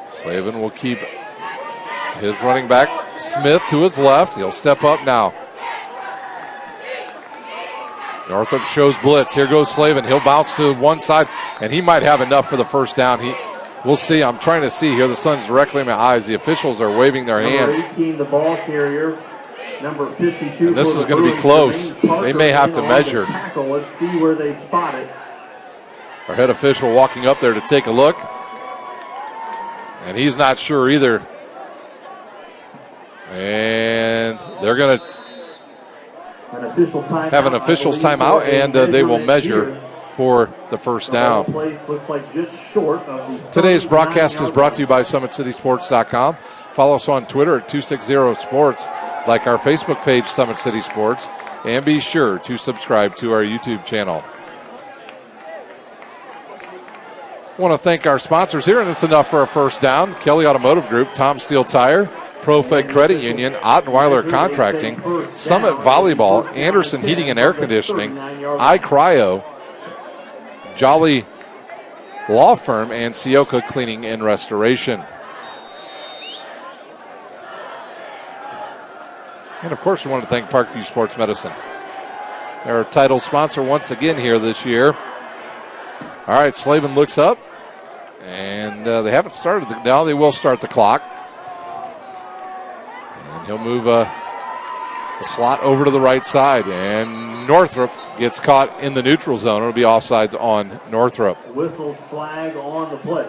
Slavin will keep his running back, Smith, to his left. He'll step up now. Northrop shows blitz. Here goes Slavin. He'll bounce to one side, and he might have enough for the first down. We'll see. I'm trying to see here. The sun's directly in my eyes. The officials are waving their hands. Number 18, the ball carrier. Number 52. And this is going to be close. They may have to measure. Let's see where they spot it. Our head official walking up there to take a look. And he's not sure either. And they're going to have an official's timeout, and they will measure for the first down. Today's broadcast is brought to you by SummitCitySports.com. Follow us on Twitter at 260sports, like our Facebook page, Summit City Sports, and be sure to subscribe to our YouTube channel. I want to thank our sponsors here, and it's enough for a first down. Kelly Automotive Group, Tom Steel Tire, ProFed Credit Union, Ottenweiler Contracting, Summit Volleyball, Anderson Heating and Air Conditioning, iCryo, Jolly Law Firm, and Sioka Cleaning and Restoration. And, of course, we want to thank Parkview Sports Medicine. They're our title sponsor once again here this year. All right, Slavin looks up, and they haven't started. Now they will start the clock. And he'll move a slot over to the right side, and Northrop gets caught in the neutral zone. It'll be offsides on Northrop. Whistles flag on the play.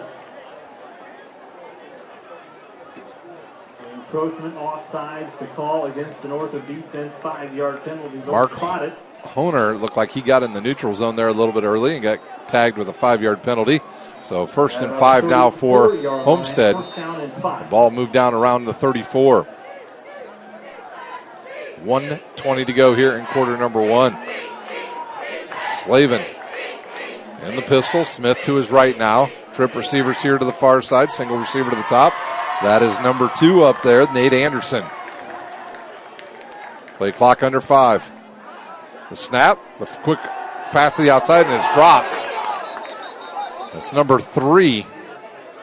Encroachment offsides to call against the Northrop defense. 5-yard penalty. Mark spotted. Honer looked like he got in the neutral zone there a little bit early and got tagged with a 5-yard penalty. So 1st and 5 now for Homestead. The ball moved down around the 34. 1:20 to go here in quarter number 1. Slavin in the pistol. Smith to his right now. Trip receivers here to the far side. Single receiver to the top. That is number 2 up there, Nate Anderson. Play clock under 5. The snap, the quick pass to the outside, and it's dropped. That's number 3,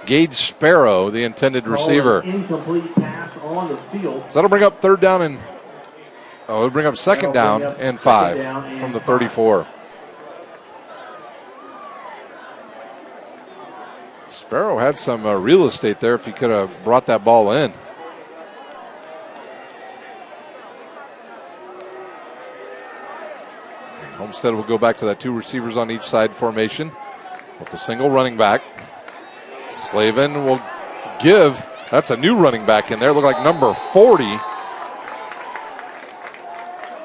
Gage Sparrow, the intended receiver. Incomplete pass on the field. So that'll bring up 3rd down and it'll bring up 2nd down and 5 from the 34. Sparrow had some real estate there if he could have brought that ball in. And Homestead will go back to that 2 receivers on each side formation with the single running back. Slavin will give. That's a new running back in there. Look like number 40.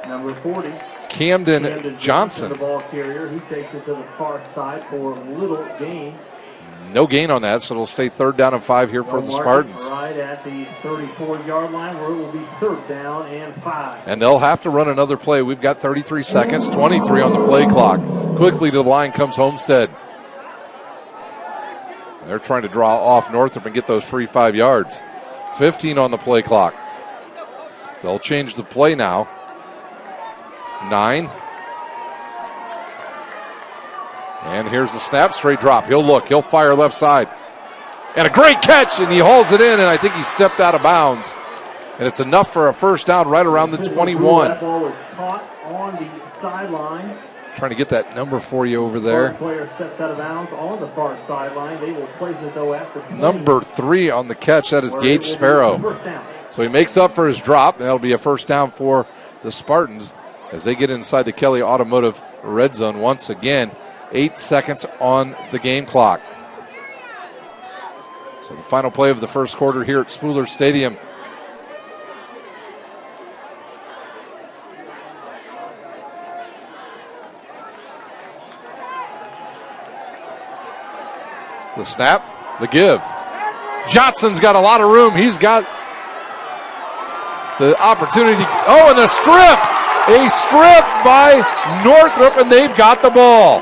Number 40. Camden Johnson. The ball carrier. He takes it to the far side for a little gain. No gain on that, so it'll stay 3rd down and 5 here for the Spartans. Right at the 34-yard line where it will be 3rd down and 5. And they'll have to run another play. We've got 33 seconds, 23 on the play clock. Quickly to the line comes Homestead. They're trying to draw off Northrop and get those free 5 yards. 15 on the play clock. They'll change the play now. 9. And here's the snap, straight drop. He'll look, he'll fire left side. And a great catch, and he hauls it in, and I think he stepped out of bounds. And it's enough for a 1st down right around the 21. That ball was caught on the sideline. Trying to get that number for you over there. Player steps out of bounds on the far sideline. They will place it though after 20. Number 3 on the catch, that is Gage Sparrow. So he makes up for his drop, and that'll be a 1st down for the Spartans as they get inside the Kelly Automotive red zone once again. 8 seconds on the game clock. So the final play of the 1st quarter here at Spooler Stadium. The snap, the give. Johnson's got a lot of room. He's got the opportunity. Oh, and the strip. A strip by Northrop, and they've got the ball.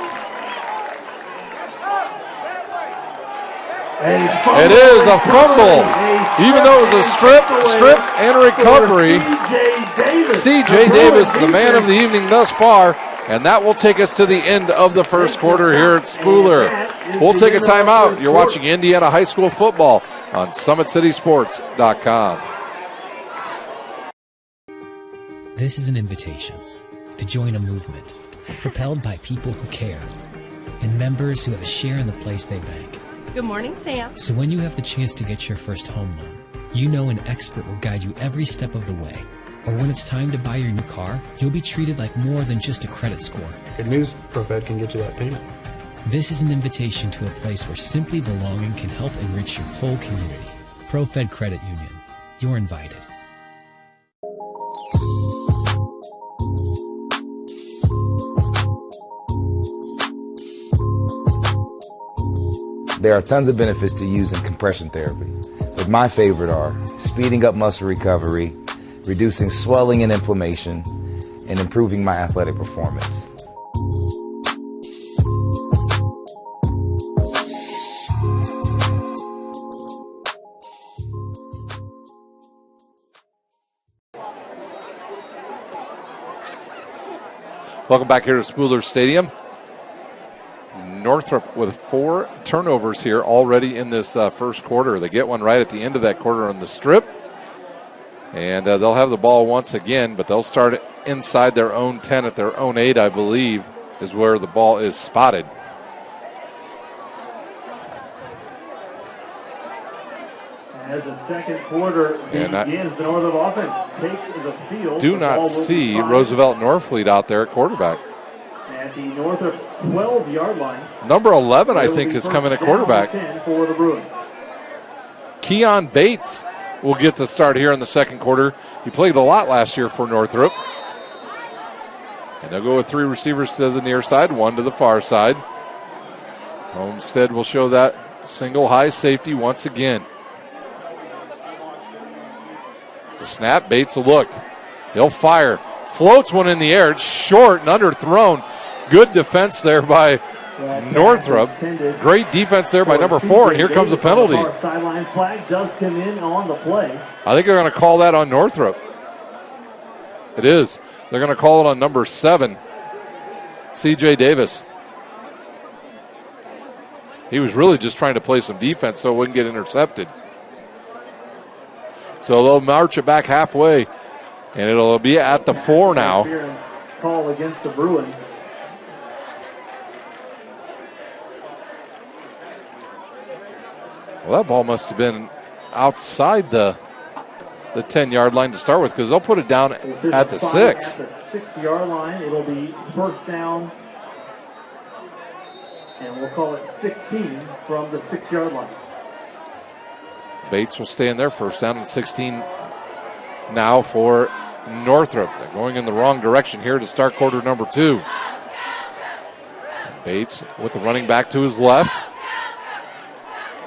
It is a fumble. Even though it was a strip and recovery. C.J. Davis, the man of the evening thus far. And that will take us to the end of the 1st quarter here at Spooler. We'll take a timeout. You're watching Indiana High School football on SummitCitySports.com. This is an invitation to join a movement propelled by people who care and members who have a share in the place they bank. Good morning, Sam. So when you have the chance to get your first home loan, you know an expert will guide you every step of the way. Or when it's time to buy your new car, you'll be treated like more than just a credit score. Good news, ProFed can get you that payment. This is an invitation to a place where simply belonging can help enrich your whole community. ProFed Credit Union. You're invited. There are tons of benefits to using compression therapy, but my favorite are speeding up muscle recovery, reducing swelling and inflammation, and improving my athletic performance. Welcome back here to Spooler Stadium. Northrop with 4 turnovers here already in this 1st quarter. They get one right at the end of that quarter on the strip. And they'll have the ball once again, but they'll start inside their own 10 at their own 8, I believe, is where the ball is spotted. As the 2nd quarter begins, the Northrop offense takes the field. Do not see Roosevelt Norfleet out there at quarterback. At the Northrop 12-yard line. Number 11, I think, is coming at quarterback. 10 for the Bruins. Keon Bates will get the start here in the 2nd quarter. He played a lot last year for Northrop. And they'll go with 3 receivers to the near side, 1 to the far side. Homestead will show that single high safety once again. The snap, Bates will look. He'll fire. Floats one in the air. It's short and underthrown. Good defense there by Northrop. Great defense there by number 4, and here comes a penalty. Sideline flag does come in on the play. I think they're going to call that on Northrop. It is. They're going to call it on number 7, C.J. Davis. He was really just trying to play some defense so it wouldn't get intercepted. So they'll march it back halfway, and it'll be at the 4 now. Call against the Bruins. Well, that ball must have been outside the 10-yard line to start with, because they'll put it down at the 6. At the 6-yard line, it'll be first down, and we'll call it 16 from the 6-yard line. Bates will stay in there, first down and 16 now for Northrop. They're going in the wrong direction here to start quarter number 2. Bates with the running back to his left.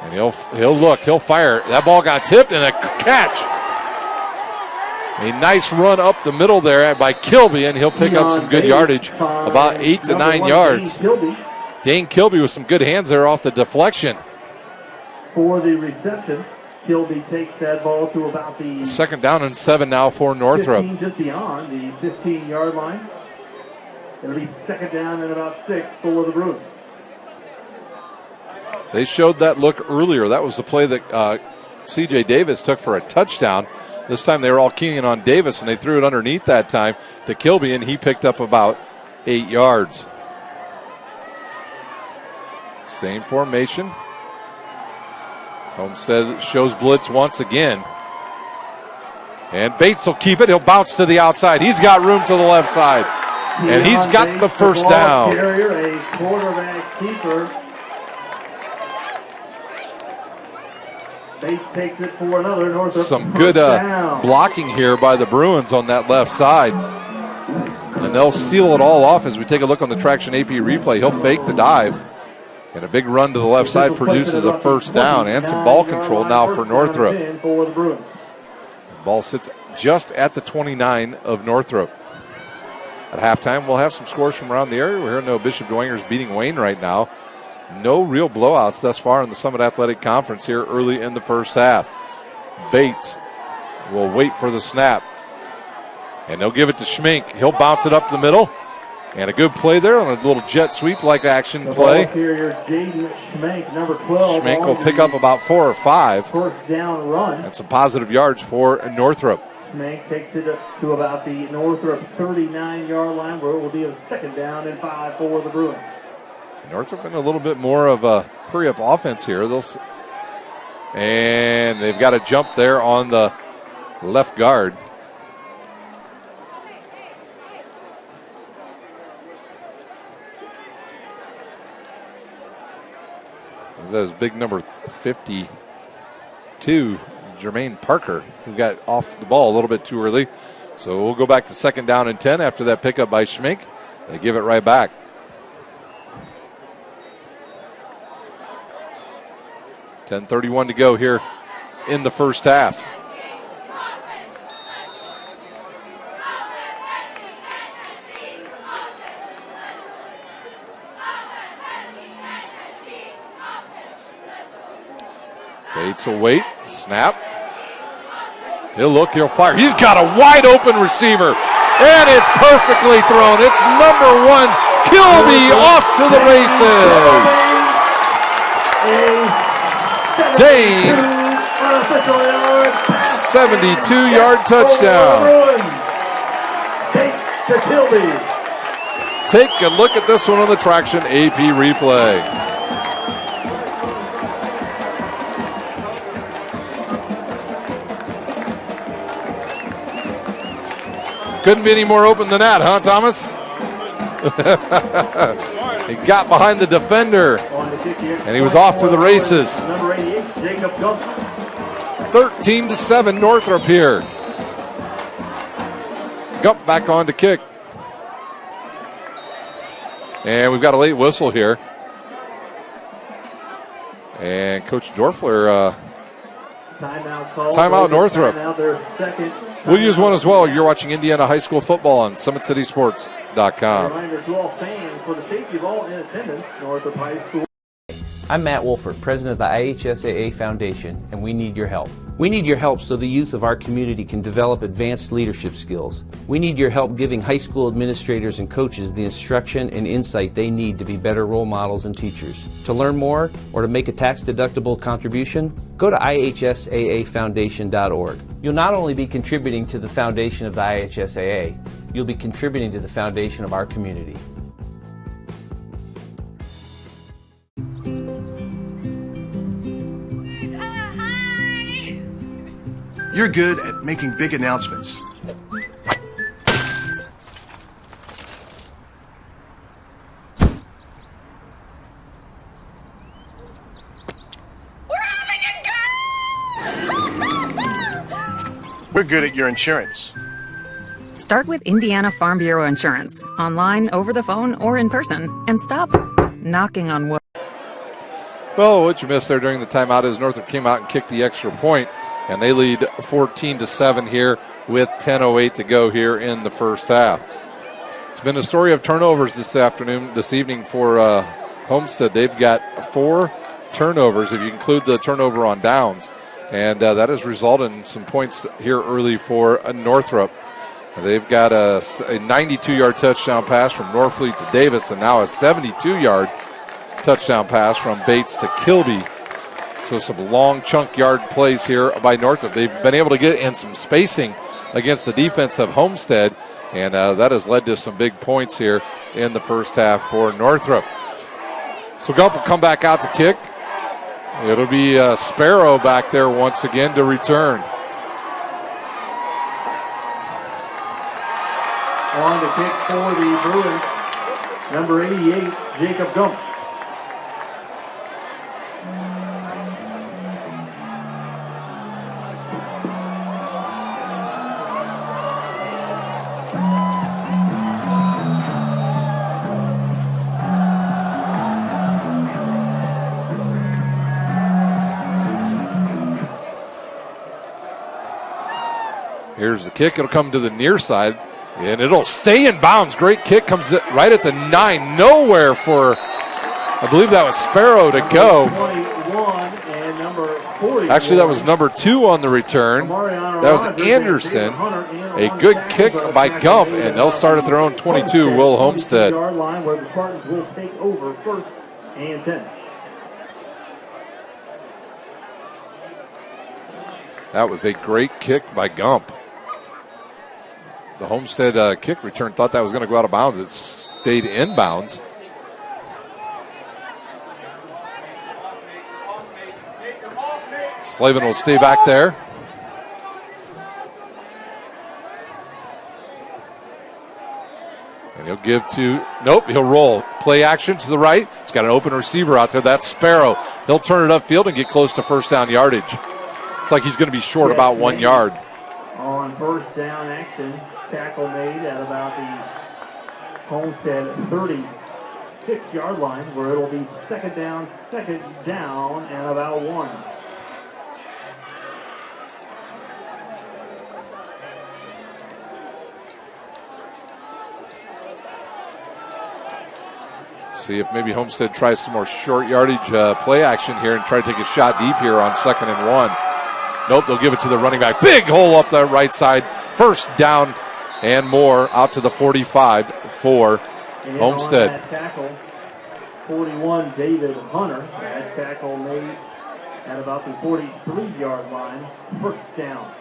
And he'll look, he'll fire. That ball got tipped and a catch. A nice run up the middle there by Kilby, and he'll pick up some good yardage, about 8 to 9 yards. Dane Kilby with some good hands there off the deflection. For the reception, Kilby takes that ball to about the second down and 7 now for Northrop. 15, just beyond the 15-yard line. It'll be second down and about 6 for the Bruins. They showed that look earlier. That was the play that C.J. Davis took for a touchdown. This time they were all keying on Davis, and they threw it underneath that time to Kilby, and he picked up about 8 yards. Same formation. Homestead shows blitz once again. And Bates will keep it. He'll bounce to the outside. He's got room to the left side. And he's got the first down. Carrier, a quarterback keeper. Bates takes it for another. Northrop. Some good blocking here by the Bruins on that left side. And they'll seal it all off as we take a look on the Traction AP replay. He'll fake the dive. And a big run to the left side produces a first down and some ball control now for Northrop. Ball sits just at the 29 of Northrop. At halftime, we'll have some scores from around the area. We're hearing Bishop Dwangers beating Wayne right now. No real blowouts thus far in the Summit Athletic Conference here early in the first half. Bates will wait for the snap. And they'll give it to Schmink. He'll bounce it up the middle. And a good play there on a little jet sweep-like action play. Schmink, number 12. Schmink will pick up about 4 or 5. First down run. And some positive yards for Northrop. Schmink takes it up to about the Northrop 39-yard line, where it will be a second down and 5 for the Bruins. Northrop in a little bit more of a hurry-up offense here. And they've got a jump there on the left guard. That was big number 52, Jermaine Parker, who got off the ball a little bit too early. So we'll go back to second down and 10 after that pickup by Schmink. They give it right back. .31 to go here in the first half. Bates will wait. Snap. He'll look. He'll fire. He's got a wide open receiver. And it's perfectly thrown. It's number 1, Kilby, off to the races. Dane, 72-yard touchdown. Take a look at this one on the Traction AP replay. Couldn't be any more open than that, huh, Thomas? He got behind the defender, and he was off to the races. 13-7 Northrop here. Gump back on to kick. And we've got a late whistle here. And Coach Dorfler, timeout Northrop. We'll use one as well. You're watching Indiana High School football on SummitCitySports.com. Reminder to all fans, for the safety of all in attendance, Northrop High School. I'm Matt Wolford, president of the IHSAA Foundation, and we need your help. We need your help so the youth of our community can develop advanced leadership skills. We need your help giving high school administrators and coaches the instruction and insight they need to be better role models and teachers. To learn more or to make a tax-deductible contribution, go to ihsaafoundation.org. You'll not only be contributing to the foundation of the IHSAA, you'll be contributing to the foundation of our community. You're good at making big announcements. We're good at your insurance. Start with Indiana Farm Bureau Insurance, online, over the phone, or in person, and stop knocking on wood. Well, what you missed there during the timeout is Northrop came out and kicked the extra point, and they lead 14-7 here with 10:08 to go here in the first half. It's been a story of turnovers this evening for Homestead. They've got 4 turnovers if you include the turnover on downs, and that has resulted in some points here early for Northrop. They've got a 92-yard touchdown pass from Norfleet to Davis, and now a 72-yard touchdown pass from Bates to Kilby. So some long chunk yard plays here by Northrop. They've been able to get in some spacing against the defense of Homestead, and that has led to some big points here in the first half for Northrop. So Gump will come back out to kick. It'll be Sparrow back there once again to return. On the kick for the Bruins, number 88, Jacob Gump. Here's the kick. It'll come to the near side, and it'll stay in bounds. Great kick. Comes right at the 9. Nowhere for, I believe that was Sparrow to go. 21 and number 40. Actually, that was number 2 on the return. That was Anderson. A good kick by Gump, and they'll start at their own 22, Will Homestead. Line where the Spartans will take over 1st and 10. That was a great kick by Gump. The Homestead kick return thought that was going to go out of bounds. It stayed in bounds. Slavin will stay back there. And he'll give to, nope, he'll roll. Play action to the right. He's got an open receiver out there. That's Sparrow. He'll turn it upfield and get close to first down yardage. It's like he's going to be short about 1 yard. On first down action, tackle made at about the Homestead 36-yard line, where it'll be second down and about 1. See if maybe Homestead tries some more short yardage play action here and try to take a shot deep here on 2nd and 1. Nope, they'll give it to the running back. Big hole up the right side. First down and more out to the 45 for Homestead. On that tackle, 41, David Hunter. That tackle made at about the 43-yard line. First down.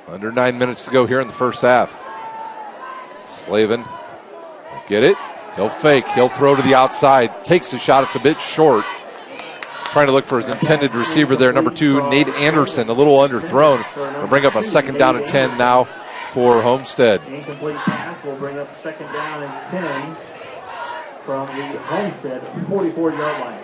Under 9 minutes to go here in the first half. Slavin will get it. He'll fake. He'll throw to the outside. Takes the shot. It's a bit short. Trying to look for his intended receiver there. Number 2, Nate Anderson. A little underthrown. Will bring up a 2nd down and 10 now for Homestead. Incomplete pass will bring up 2nd down and 10 from the Homestead 44-yard line.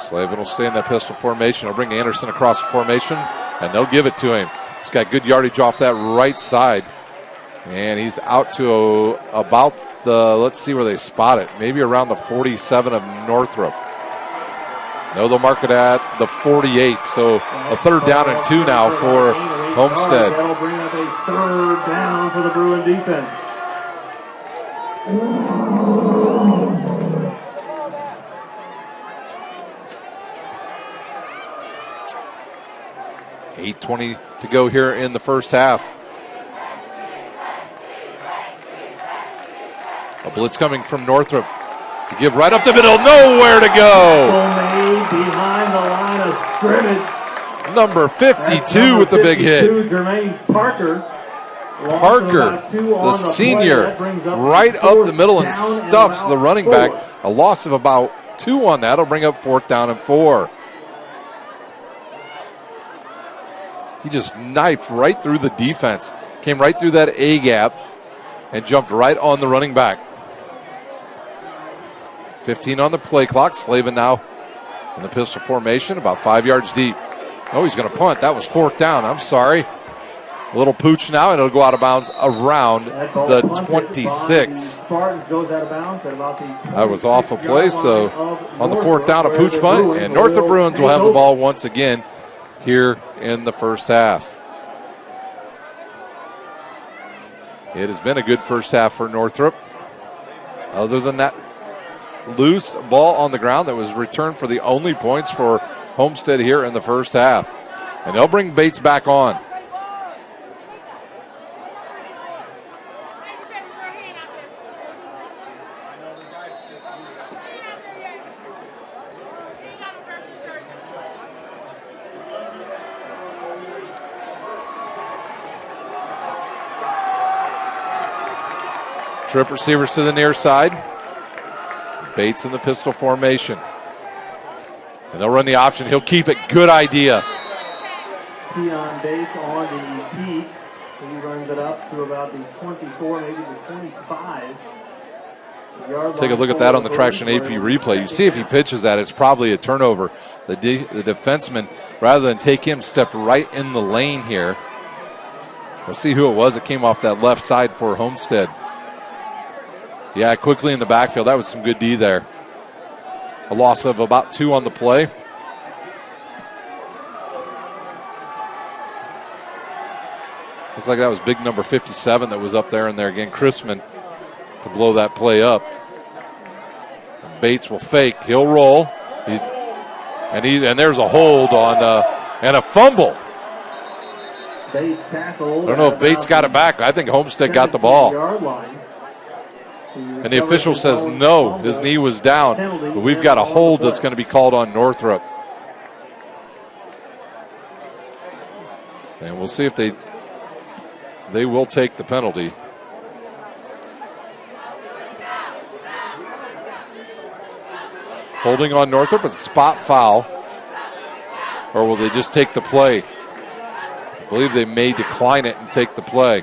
Slavin will stay in that pistol formation. He'll bring Anderson across the formation, and they'll give it to him. He's got good yardage off that right side. And he's out to about the, let's see where they spot it, maybe around the 47 of Northrop. No, they'll mark it at the 48. So a 3rd down and 2 now for Homestead. That'll bring up a 3rd down for the Bruin defense. 8:20 to go here in the first half. A blitz coming from Northrop. To give right up the middle, nowhere to go. Behind the line of scrimmage. Number 52 with the big hit. Jermaine Parker. Parker, the senior, right up the middle and stuffs the running back. A loss of about 2 on that will bring up 4th down and 4. He just knifed right through the defense, came right through that A gap, and jumped right on the running back. 15 on the play clock. Slavin now in the pistol formation, about 5 yards deep. Oh, he's going to punt. That was 4th down. I'm sorry. A little pooch now, and it'll go out of bounds around the 26. That was off a play, so on the 4th down, a pooch punt, and Northrop Bruins will have the ball once again here in the first half. It has been a good first half for Northrop. Other than that loose ball on the ground that was returned for the only points for Homestead here in the first half. And they'll bring Bates back on. Trip receivers to the near side. Bates in the pistol formation. And they'll run the option. He'll keep it. Good idea. Keon Bates on the peak. He runs it up to about the 24, maybe the 25. Take a look at that on the Traction AP replay. You see if he pitches that, it's probably a turnover. The defenseman, rather than take him, stepped right in the lane here. We'll see who it was that came off that left side for Homestead. Yeah, quickly in the backfield. That was some good D there. A loss of about 2 on the play. Looks like that was big number 57 that was up there and there again. Chrisman to blow that play up. Bates will fake. He'll roll. And there's a hold on and a fumble. Bates tackled. I don't know if Bates got it back. I think Homestead got the ball. And the official says no, his knee was down. But we've got a hold that's going to be called on Northrop. And we'll see if they will take the penalty. Holding on Northrop, it's a spot foul. Or will they just take the play? I believe they may decline it and take the play.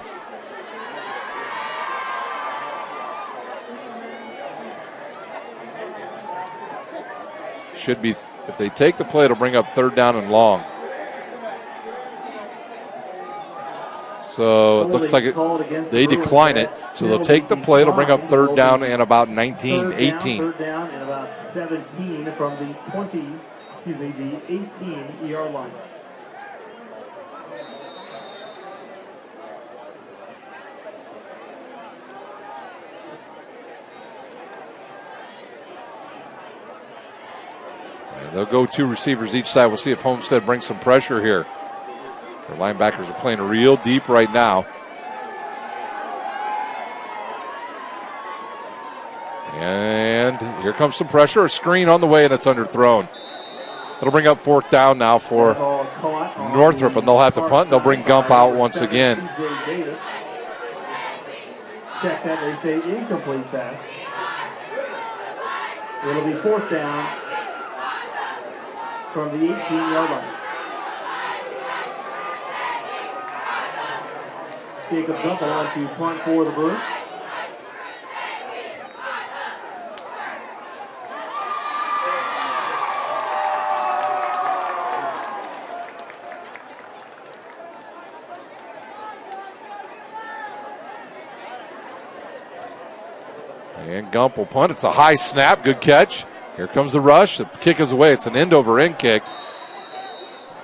Should be, if they take the play, it'll bring up 3rd down and long. So it looks like they decline it. So they'll take the play. It'll bring up 3rd down and about 18. 3rd down and about 17 from the 18-yard line. They'll go 2 receivers each side. We'll see if Homestead brings some pressure here. Their linebackers are playing real deep right now. And here comes some pressure. A screen on the way, and it's underthrown. It'll bring up 4th down now for Northrop, and they'll have to punt. And they'll bring Gump out once again. Davis. Check that, they say incomplete pass. It'll be fourth down from the 18-yard line. Jacob Gumpel on to punt for the Bruins. And Gump will punt. It's a high snap. Good catch. Here comes the rush. The kick is away. It's an end-over-end kick.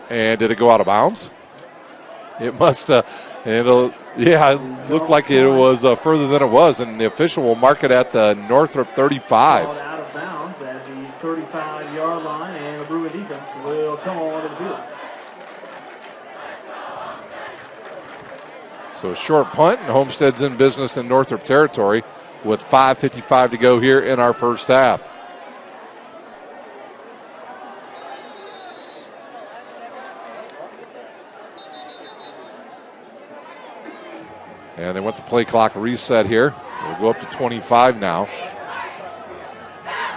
And did it go out of bounds? It must have. It looked like it was further than it was. And the official will mark it at the Northrop 35. Out of bounds at the 35-yard line, and the Bruin defense will come on to the field. So a short punt, and Homestead's in business in Northrop territory with 5:55 to go here in our first half. And they want the play clock reset here. We'll go up to 25 now.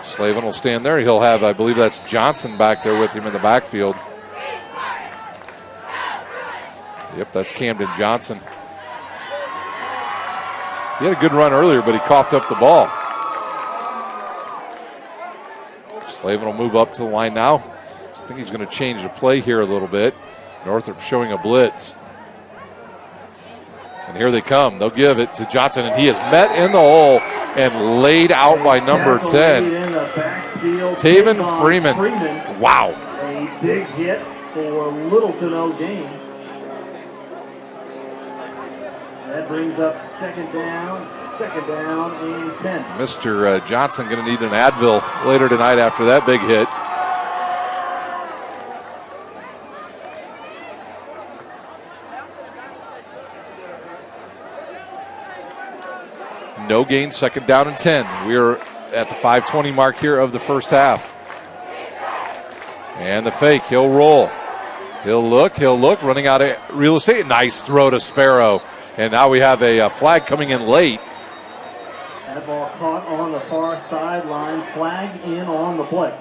Slavin will stand there. He'll have, I believe that's Johnson back there with him in the backfield. Yep, that's Camden Johnson. He had a good run earlier, but he coughed up the ball. Slavin will move up to the line now. I think he's going to change the play here a little bit. Northrop showing a blitz. And here they come. They'll give it to Johnson, and he is met in the hole and laid out by number 10. Taven Freeman. Wow. A big hit for little to no gain. That brings up second down and 10. Mr. Johnson going to need an Advil later tonight after that big hit. No gain, second down and 10. We are at the 5:20 mark here of the first half. And the fake, he'll roll. He'll look, running out of real estate. Nice throw to Sparrow. And now we have a flag coming in late. That ball caught on the far sideline, flag in on the play.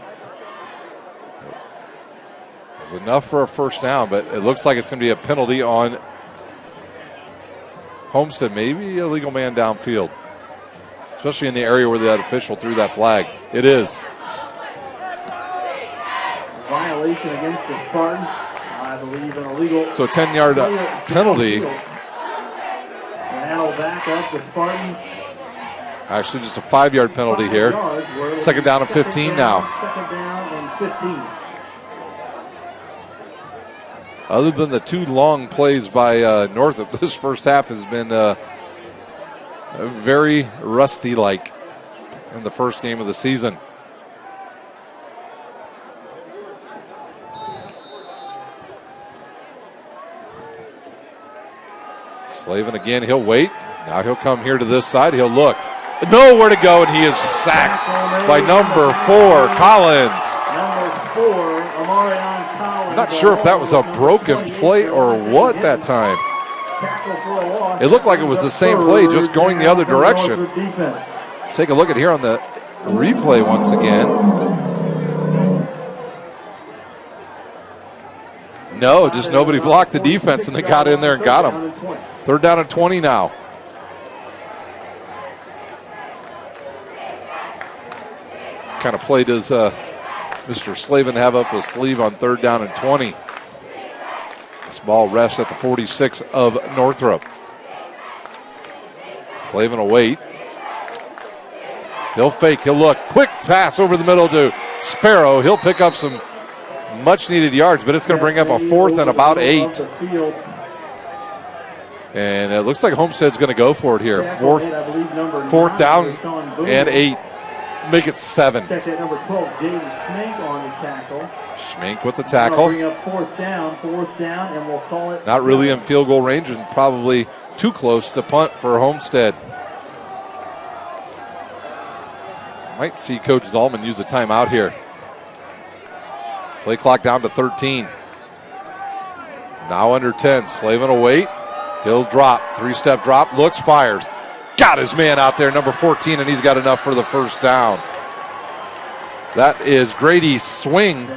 It was enough for a first down, but it looks like it's going to be a penalty on Homestead. Maybe a legal man downfield, especially in the area where that official threw that flag. It is. Violation against the Spartans. I believe an illegal. So a 10-yard penalty. Now back up the Spartans. Actually, just a 5-yard penalty here. Second down and 15 now. Second down and 15. Other than the two long plays by Northrop, this first half has been very rusty-like in the first game of the season. Slavin again, he'll wait. Now he'll come here to this side. He'll look. Nowhere to go, and he is sacked by number 4, Collins. Number 4, Amarion Collins. Not sure if that was a broken play or what that time. It looked like it was the same play, just going the other direction. Take a look at here on the replay once again. No, just nobody blocked the defense, and they got in there and got him. Third down and 20 now. What kind of play does Mr. Slavin have up his sleeve on third down and 20? This ball rests at the 46 of Northrop. Slavin will wait. He'll fake, he'll look. Quick pass over the middle to Sparrow. He'll pick up some much-needed yards, but it's going to bring up a 4th and about 8. And it looks like Homestead's going to go for it here. Fourth down and 8. Make it 7. Check that number 12, Jaden Schmink on the tackle. Schmink with the tackle. Bring up fourth down, and we'll call it. Not really in field goal range and probably too close to punt for Homestead. Might see Coach Zalman use a timeout here. Play clock down to 13. Now under 10. Slavin will wait. He'll drop, three-step drop, looks, fires. Got his man out there, number 14, and he's got enough for the first down. That is Grady's swing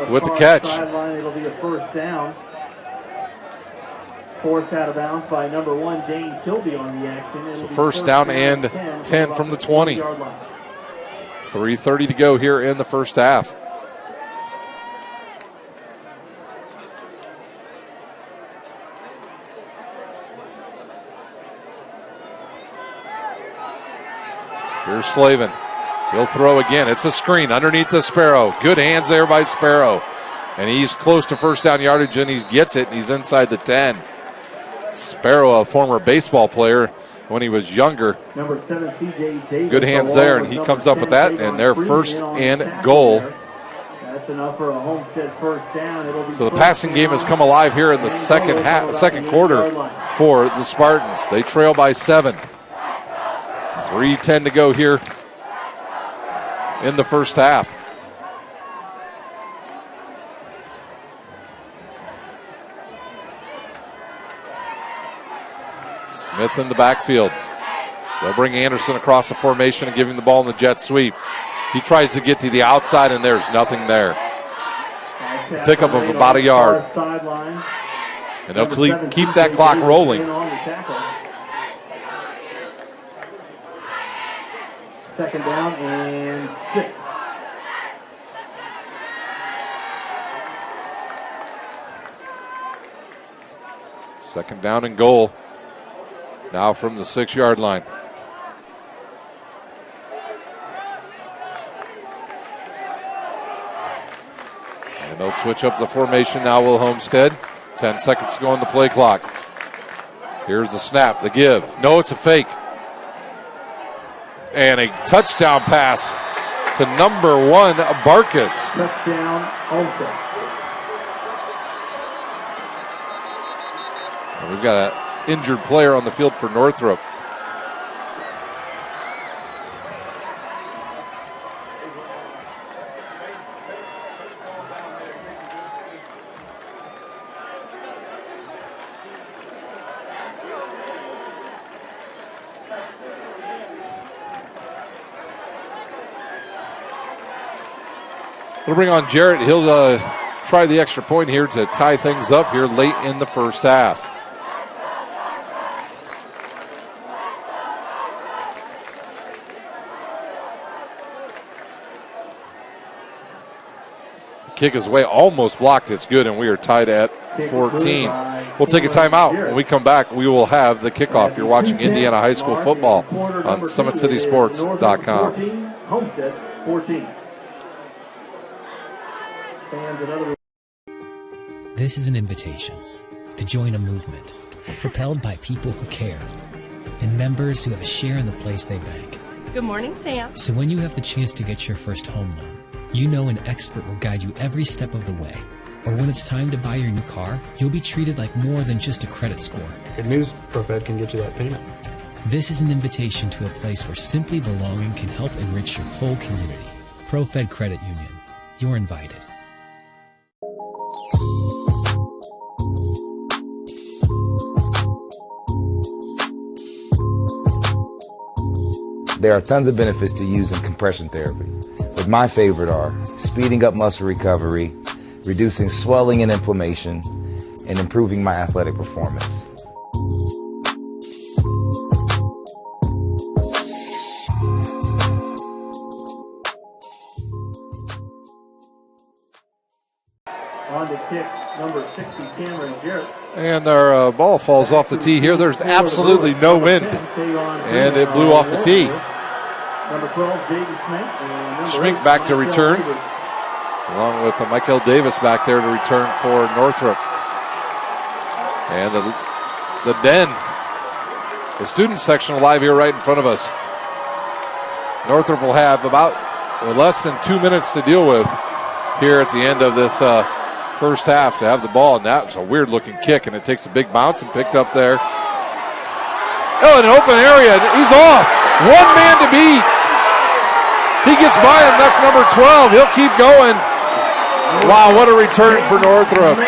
with the catch. It'll be a first down. Forced out of bounds by number 1, Dane Kilby on the action. So first down and 10 from the 20. 3:30 to go here in the first half. Here's Slavin. He'll throw again. It's a screen underneath the Sparrow. Good hands there by Sparrow. And he's close to first down yardage, and he gets it, and he's inside the 10. Sparrow, a former baseball player when he was younger. Number 7, C.J. Davis. Good hands there, and he comes up with that, and they're first and goal. That's enough for a Homestead first down. So the passing game has come alive here in the second quarter for the Spartans. They trail by 7. 3:10 to go here in the first half. Smith in the backfield. They'll bring Anderson across the formation and give him the ball in the jet sweep. He tries to get to the outside, and there's nothing there. Pickup of about a yard. And they'll keep that clock rolling. Second down and 6. Second down and goal. Now from the 6-yard line. And they'll switch up the formation now, will Homestead. 10 seconds to go on the play clock. Here's the snap, the give. No, it's a fake. And a touchdown pass to number 1, Barkus. Touchdown, Homestead. And we've got an injured player on the field for Northrop. We'll bring on Jarrett. He'll try the extra point here to tie things up here late in the first half. Kick is away, almost blocked. It's good, and we are tied at 14. We'll take a timeout. When we come back, we will have the kickoff. You're watching Indiana High School football on SummitCitySports.com. Homestead 14. This is an invitation to join a movement propelled by people who care and members who have a share in the place they bank. Good morning, Sam. So when you have the chance to get your first home loan, you know an expert will guide you every step of the way. Or when it's time to buy your new car, you'll be treated like more than just a credit score. Good news, ProFed can get you that payment. This is an invitation to a place where simply belonging can help enrich your whole community. ProFed Credit Union. You're invited. There are tons of benefits to using compression therapy, but my favorite are speeding up muscle recovery, reducing swelling and inflammation, and improving my athletic performance. On the kick, number 60, Cameron Jarrett. And our ball falls off the tee here. There's absolutely no wind, and it blew off the tee. Number 12, David Schmink. Schmink back to return, along with Michael Davis back there to return for Northrop. And the den, the student section alive here right in front of us. Northrop will have about less than 2 minutes to deal with here at the end of this first half to have the ball, and that was a weird-looking kick, and it takes a big bounce and picked up there. Oh, an open area. He's off. One man to beat. He gets by him. That's number 12. He'll keep going. Wow, what a return for Northrop.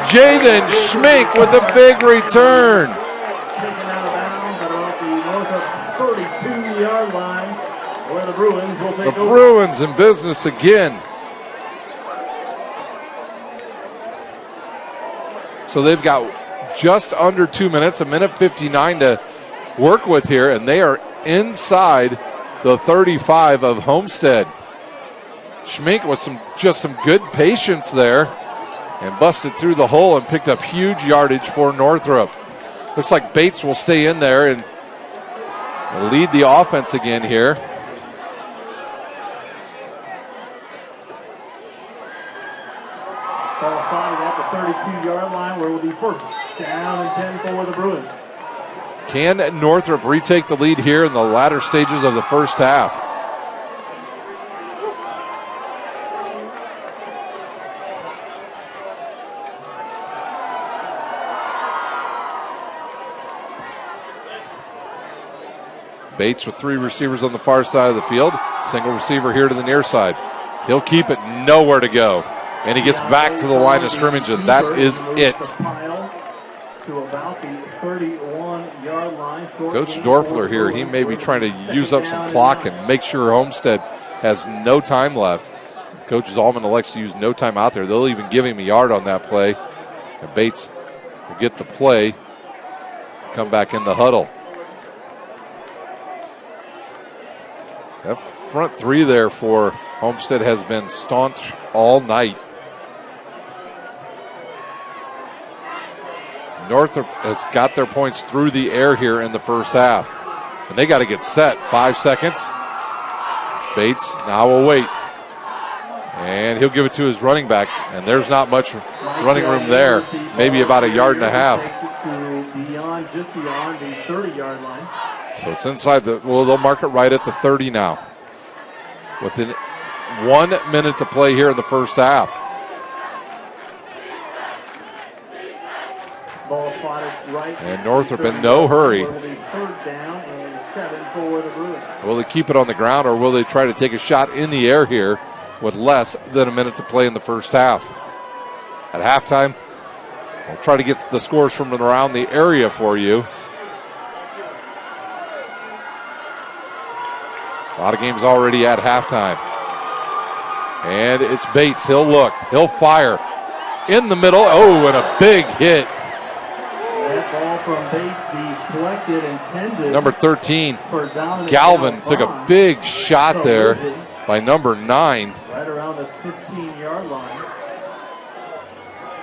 Jaden Schmink with a big return. Taken out of bounds at about the Northrop 32-yard line, where the Bruins will take The over. Bruins in business again. So they've got just under 2 minutes, a minute 59 to work with here, and they are inside the 35 of Homestead. Schmink with just some good patience there and busted through the hole and picked up huge yardage for Northrop. Looks like Bates will stay in there and lead the offense again here. Ball spotted at the 32-yard line, where it will be first down and 10 for the Bruins. Can Northrop retake the lead here in the latter stages of the first half? Bates with three receivers on the far side of the field. Single receiver here to the near side. He'll keep it, nowhere to go. And he gets back to the line of scrimmage, and that is it. To about the 31-yard line. Coach Dorfler here, he may be trying to use up some clock and make sure Homestead has no time left. Coach Zalman elects to use no time out there. They'll even give him a yard on that play. And Bates will get the play, come back in the huddle. That front three there for Homestead has been staunch all night. Northrop has got their points through the air here in the first half. And they got to get set. 5 seconds. Bates now will wait. And he'll give it to his running back. And there's not much running room there. Maybe about a yard and a half. Just beyond the 30-yard line. So it's inside they'll mark it right at the 30 now. Within 1 minute to play here in the first half. Ball spotted right. And Northrop in no hurry. Third down and 7 for the Bruins. Will they keep it on the ground, or will they try to take a shot in the air here with less than a minute to play in the first half? At halftime, we'll try to get the scores from around the area for you. A lot of games already at halftime. And it's Bates. He'll look. He'll fire. In the middle. Oh, and a big hit. That ball from Bates deflected, intended. Number 13, Galvin, took a big shot there by number 9. Right around the 15-yard line.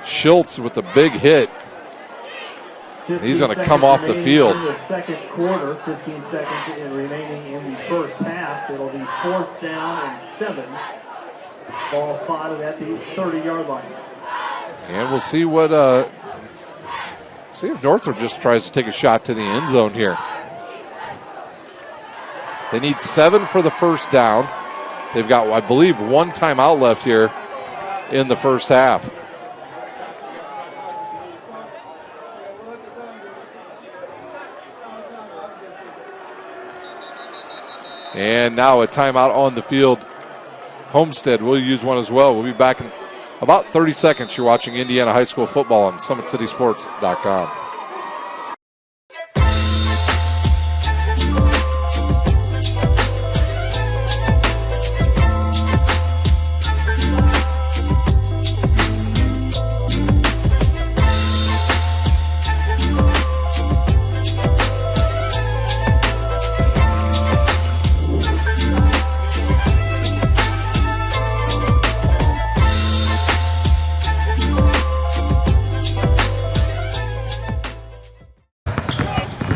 Schultz with the big hit. He's going to come off the field. In the second quarter, 15 seconds remaining in the first half. It'll be fourth down and 7. Ball spotted at the 30-yard line. And we'll see see if Northrop just tries to take a shot to the end zone here. They need 7 for the first down. They've got, I believe, 1 timeout left here in the first half. And now a timeout on the field. Homestead will use one as well. We'll be back in about 30 seconds. You're watching Indiana High School football on SummitCitySports.com.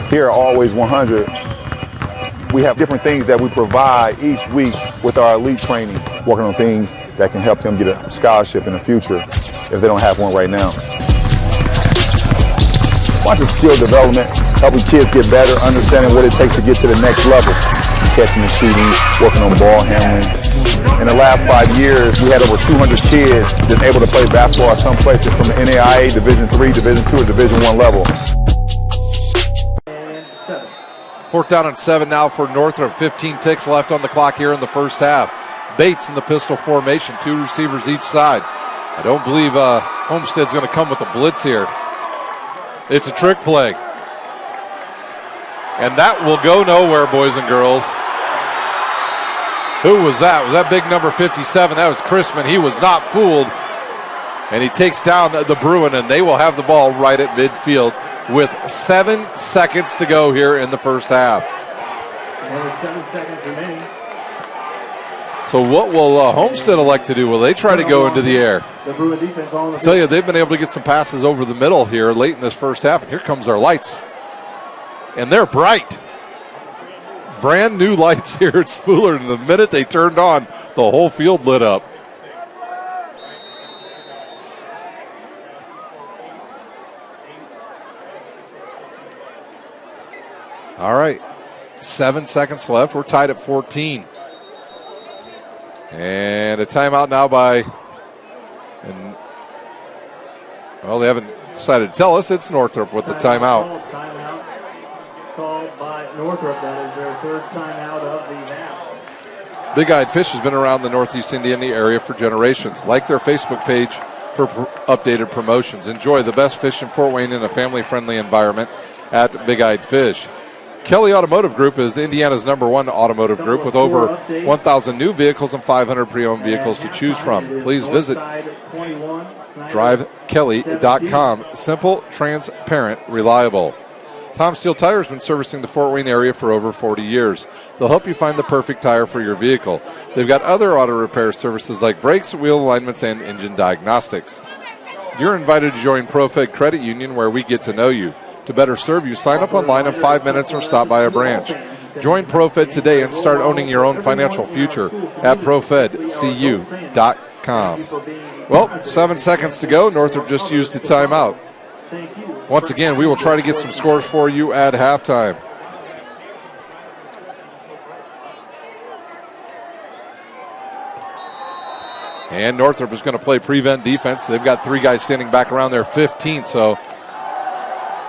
Here at Always 100, we have different things that we provide each week with our elite training, working on things that can help them get a scholarship in the future if they don't have one right now. Watching skill development, helping kids get better, understanding what it takes to get to the next level. Catching and shooting, working on ball handling. In the last 5 years, we had over 200 kids that's able to play basketball at some places from the NAIA, Division III, Division II, or Division I level. 4th down and 7 now for Northrop. 15 ticks left on the clock here in the first half. Bates in the pistol formation, 2 receivers each side. I don't believe Homestead's going to come with a blitz here. It's a trick play. And that will go nowhere, boys and girls. Who was that? Was that big number 57? That was Chrisman. He was not fooled. And he takes down the Bruin, and they will have the ball right at midfield with 7 seconds to go here in the first half. 7 seconds remaining. So what will Homestead elect to do? Will they try to go into the air? I tell you, they've been able to get some passes over the middle here late in this first half. And here comes our lights. And they're bright. Brand new lights here at Spooler. And the minute they turned on, the whole field lit up. All right, 7 seconds left. We're tied at 14. And a timeout now well, they haven't decided to tell us. It's Northrop with the timeout. Timeout called by Northrop. That is their third timeout of the half. Big Eyed Fish has been around the Northeast Indiana area for generations. Like their Facebook page for updated promotions. Enjoy the best fish in Fort Wayne in a family-friendly environment at Big Eyed Fish. Kelly Automotive Group is Indiana's #1 automotive group with over 1,000 new vehicles and 500 pre-owned vehicles to choose from. Please visit drivekelly.com. Simple, transparent, reliable. Tom Steel Tire has been servicing the Fort Wayne area for over 40 years. They'll help you find the perfect tire for your vehicle. They've got other auto repair services like brakes, wheel alignments, and engine diagnostics. You're invited to join ProFed Credit Union, where we get to know you. To better serve you, sign up online in 5 minutes or stop by a branch. Join ProFed today and start owning your own financial future at ProFedCU.com. Well, 7 seconds to go. Northrop just used a timeout. Once again, we will try to get some scores for you at halftime. And Northrop is going to play prevent defense. They've got 3 guys standing back around their 15, so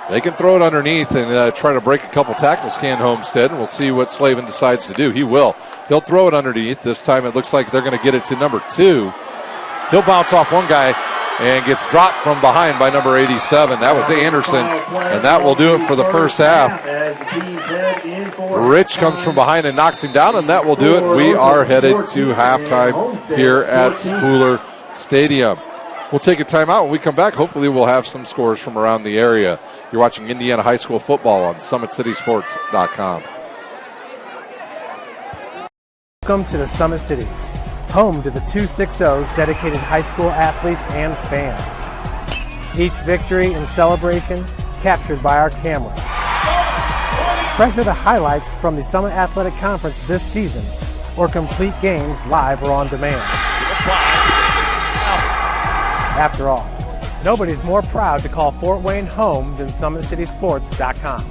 they can throw it underneath and try to break a couple tackles, can Homestead. And we'll see what Slavin decides to do. He will. He'll throw it underneath. This time it looks like they're going to get it to number 2. He'll bounce off one guy and gets dropped from behind by number 87. That was Anderson, and that will do it for the first half. Rich comes from behind and knocks him down, and that will do it. We are headed to halftime here at Spooler Stadium. We'll take a timeout. When we come back, hopefully we'll have some scores from around the area. You're watching Indiana High School football on SummitCitySports.com. Welcome to the Summit City, home to the 260's dedicated high school athletes and fans. Each victory and celebration captured by our cameras. Treasure the highlights from the Summit Athletic Conference this season, or complete games live or on demand. After all, nobody's more proud to call Fort Wayne home than SummitCitySports.com.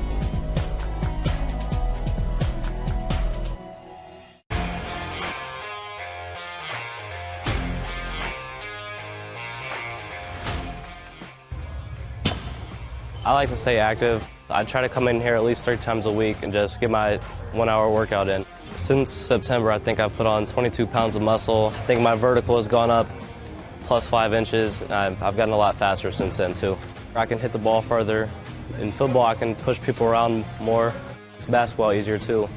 I like to stay active. I try to come in here at least 3 times a week and just get my 1-hour workout in. Since September, I think I've put on 22 pounds of muscle. I think my vertical has gone up plus 5 inches. I've gotten a lot faster since then too. I can hit the ball further. In football, I can push people around more. It's basketball easier too.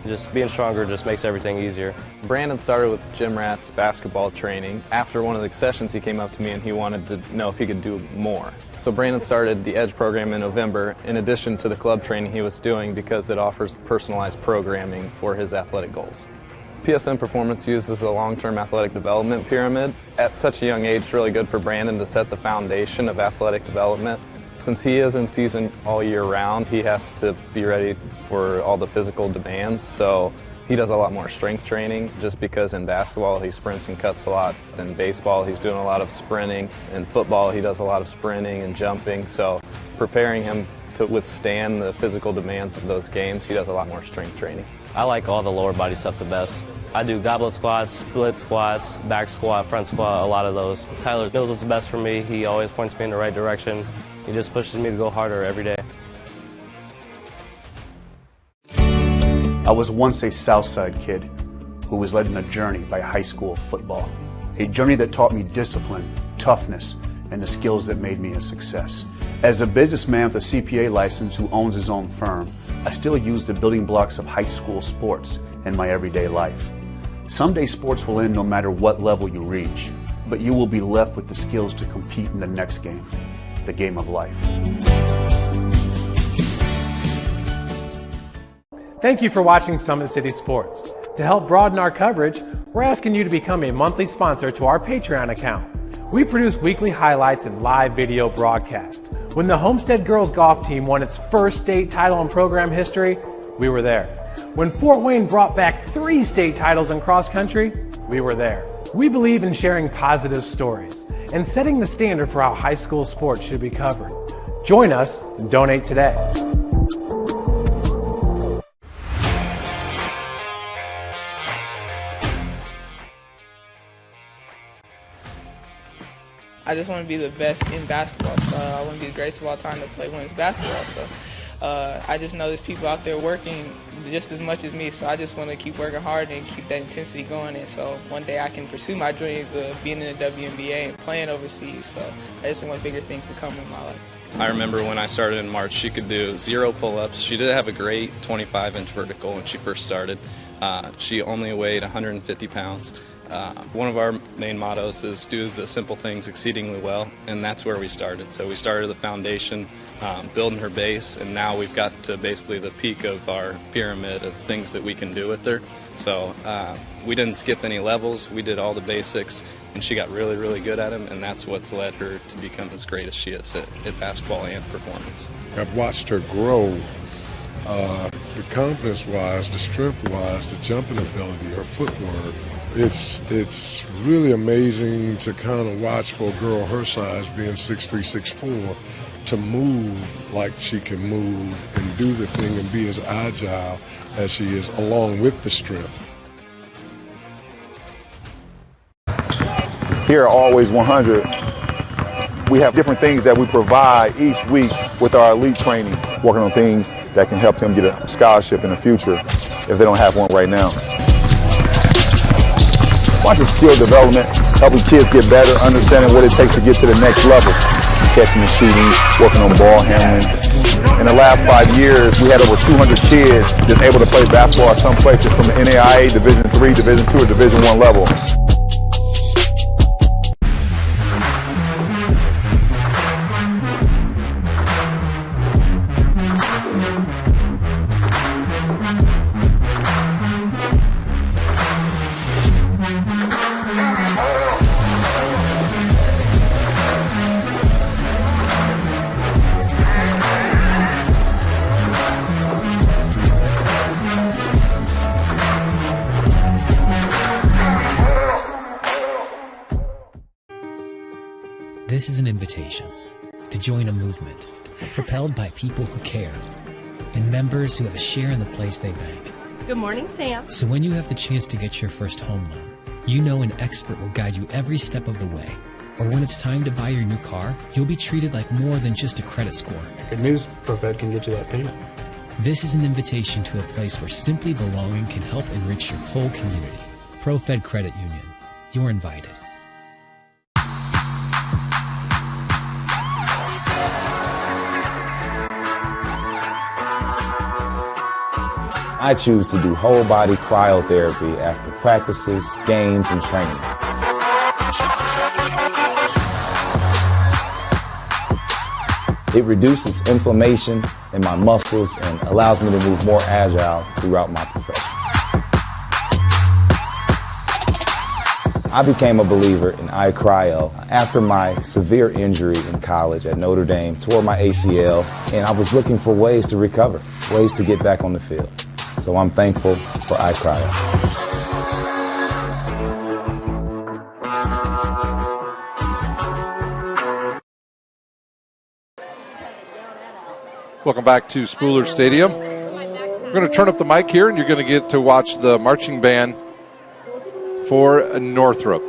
Just being stronger just makes everything easier. Brandon started with gym rats basketball training. After one of the sessions, he came up to me and he wanted to know if he could do more. So Brandon started the EDGE program in November, in addition to the club training he was doing, because it offers personalized programming for his athletic goals. PSN Performance uses a long-term athletic development pyramid. At such a young age, it's really good for Brandon to set the foundation of athletic development. Since he is in season all year round, he has to be ready for all the physical demands. So he does a lot more strength training, just because in basketball he sprints and cuts a lot. In baseball he's doing a lot of sprinting. In football he does a lot of sprinting and jumping. So preparing him to withstand the physical demands of those games, he does a lot more strength training. I like all the lower body stuff the best. I do goblet squats, split squats, back squat, front squat, a lot of those. Tyler knows what's best for me. He always points me in the right direction. He just pushes me to go harder every day. I was once a Southside kid who was led on a journey by high school football. A journey that taught me discipline, toughness, and the skills that made me a success. As a businessman with a CPA license who owns his own firm, I still use the building blocks of high school sports in my everyday life. Someday sports will end no matter what level you reach, but you will be left with the skills to compete in the next game, the game of life. Thank you for watching Summit City Sports. To help broaden our coverage, we're asking you to become a monthly sponsor to our Patreon account. We produce weekly highlights and live video broadcasts. When the Homestead girls golf team won its first state title in program history, we were there. When Fort Wayne brought back 3 state titles in cross country, we were there. We believe in sharing positive stories and setting the standard for how high school sports should be covered. Join us and donate today. I just want to be the best in basketball. So I want to be the greatest of all time to play women's basketball. So I just know there's people out there working just as much as me. So I just want to keep working hard and keep that intensity going. And so one day I can pursue my dreams of being in the WNBA and playing overseas. So I just want bigger things to come in my life. I remember when I started in March, she could do 0 pull-ups. She did have a great 25-inch vertical when she first started. She only weighed 150 pounds. One of our main mottos is do the simple things exceedingly well, and that's where we started. So we started the foundation, building her base, and now we've got to basically the peak of our pyramid of things that we can do with her. So we didn't skip any levels. We did all the basics, and she got really, really good at them, and that's what's led her to become as great as she is at basketball and performance. I've watched her grow, the confidence-wise, the strength-wise, the jumping ability, her footwork. It's really amazing to kind of watch for a girl her size, being 6'3", 6'4", to move like she can move and do the thing and be as agile as she is, along with the strength. Here at Always 100, we have different things that we provide each week with our elite training, working on things that can help them get a scholarship in the future if they don't have one right now. Watching skill development, helping kids get better, understanding what it takes to get to the next level. Catching and shooting, working on ball handling. In the last 5 years, we had over 200 kids just able to play basketball at some places from the NAIA, Division III, Division II, or Division I level. This is an invitation to join a movement propelled by people who care and members who have a share in the place they bank. Good morning, Sam. So when you have the chance to get your first home loan, you know an expert will guide you every step of the way. Or when it's time to buy your new car, you'll be treated like more than just a credit score. Good news, ProFed can get you that payment. This is an invitation to a place where simply belonging can help enrich your whole community. ProFed Credit Union. You're invited. I choose to do whole body cryotherapy after practices, games, and training. It reduces inflammation in my muscles and allows me to move more agile throughout my profession. I became a believer in iCryo after my severe injury in college at Notre Dame, tore my ACL, and I was looking for ways to recover, ways to get back on the field. So I'm thankful for iCryo. Welcome back to Spooler Stadium. We're going to turn up the mic here, and you're going to get to watch the marching band for Northrop.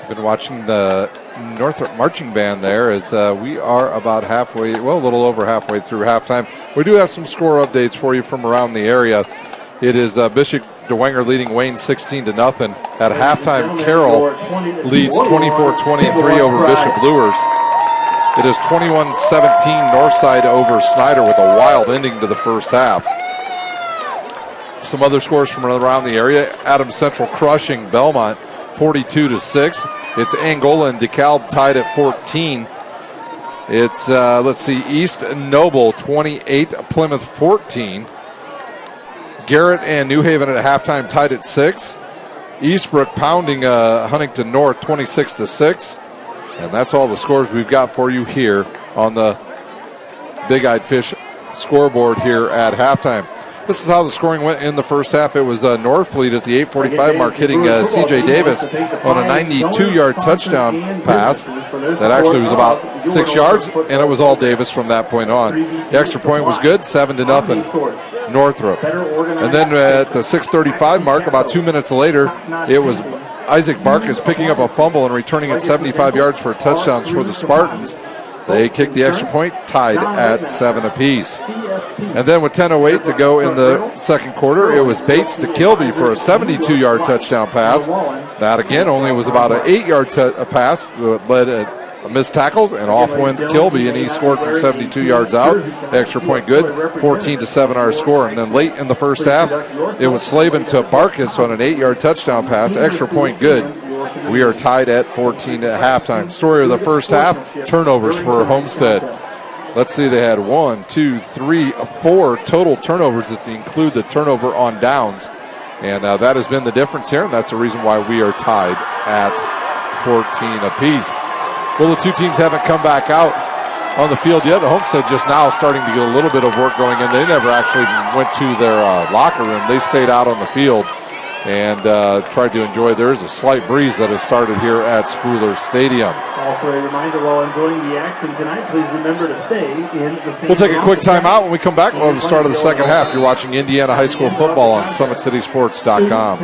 Been watching the Northrop marching band there as we are about halfway, well, a little over halfway through halftime. We do have some score updates for you from around the area. It is Bishop DeWenger leading Wayne 16-0. At halftime, Carroll leads 24-23 over Bishop Luers. It is 21-17 Northside over Snyder with a wild ending to the first half. Some other scores from around the area. Adams Central crushing Belmont 42-6. It's Angola and DeKalb tied at 14. It's, East Noble 28, Plymouth 14. Garrett and New Haven at halftime tied at 6. Eastbrook pounding Huntington North 26-6. And that's all the scores we've got for you here on the Big Eyed Fish scoreboard here at halftime. This is how the scoring went in the first half. It was Northfleet at the 8:45 mark hitting C.J. Davis on a 92-yard touchdown pass. That actually was about 6 yards, and it was all Davis from that point on. The extra point was good, 7-0 Northrop. And then at the 6:35 mark, about 2 minutes later, it was Isaac Barkas picking up a fumble and returning it 75 yards for touchdowns for the Spartans. They kicked the extra point, tied at 7 apiece. And then with 10:08 to go in the second quarter, it was Bates to Kilby for a 72-yard touchdown pass. That, again, only was about an 8-yard pass that led missed tackles, and off went Kilby, and he scored from 72 yards out. Extra point good, 14-7 our score. And then late in the first half, it was Slavin to Barkus on an 8-yard touchdown pass. Extra point good. We are tied at 14 at halftime. Story of the first half, turnovers for Homestead. Let's see, they had 1, 2, 3, 4 total turnovers if you include the turnover on downs. And that has been the difference here, and that's the reason why we are tied at 14 apiece. Well, the two teams haven't come back out on the field yet. Homestead just now starting to get a little bit of work going in. They never actually went to their locker room. They stayed out on the field and tried to enjoy. There is a slight breeze that has started here at Spruiler Stadium. Also a reminder, while enjoying the action tonight, please remember to stay in the We'll take a quick timeout. When we come back, we'll have the start of the second half. You're watching Indiana High School football on SummitCitySports.com.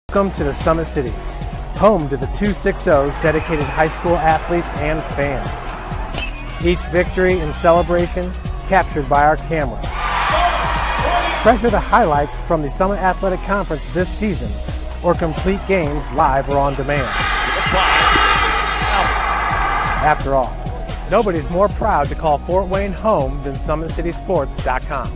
Welcome to the Summit City, home to the 260's dedicated high school athletes and fans. Each victory and celebration captured by our cameras. Treasure the highlights from the Summit Athletic Conference this season, or complete games live or on demand. After all, nobody's more proud to call Fort Wayne home than SummitCitySports.com.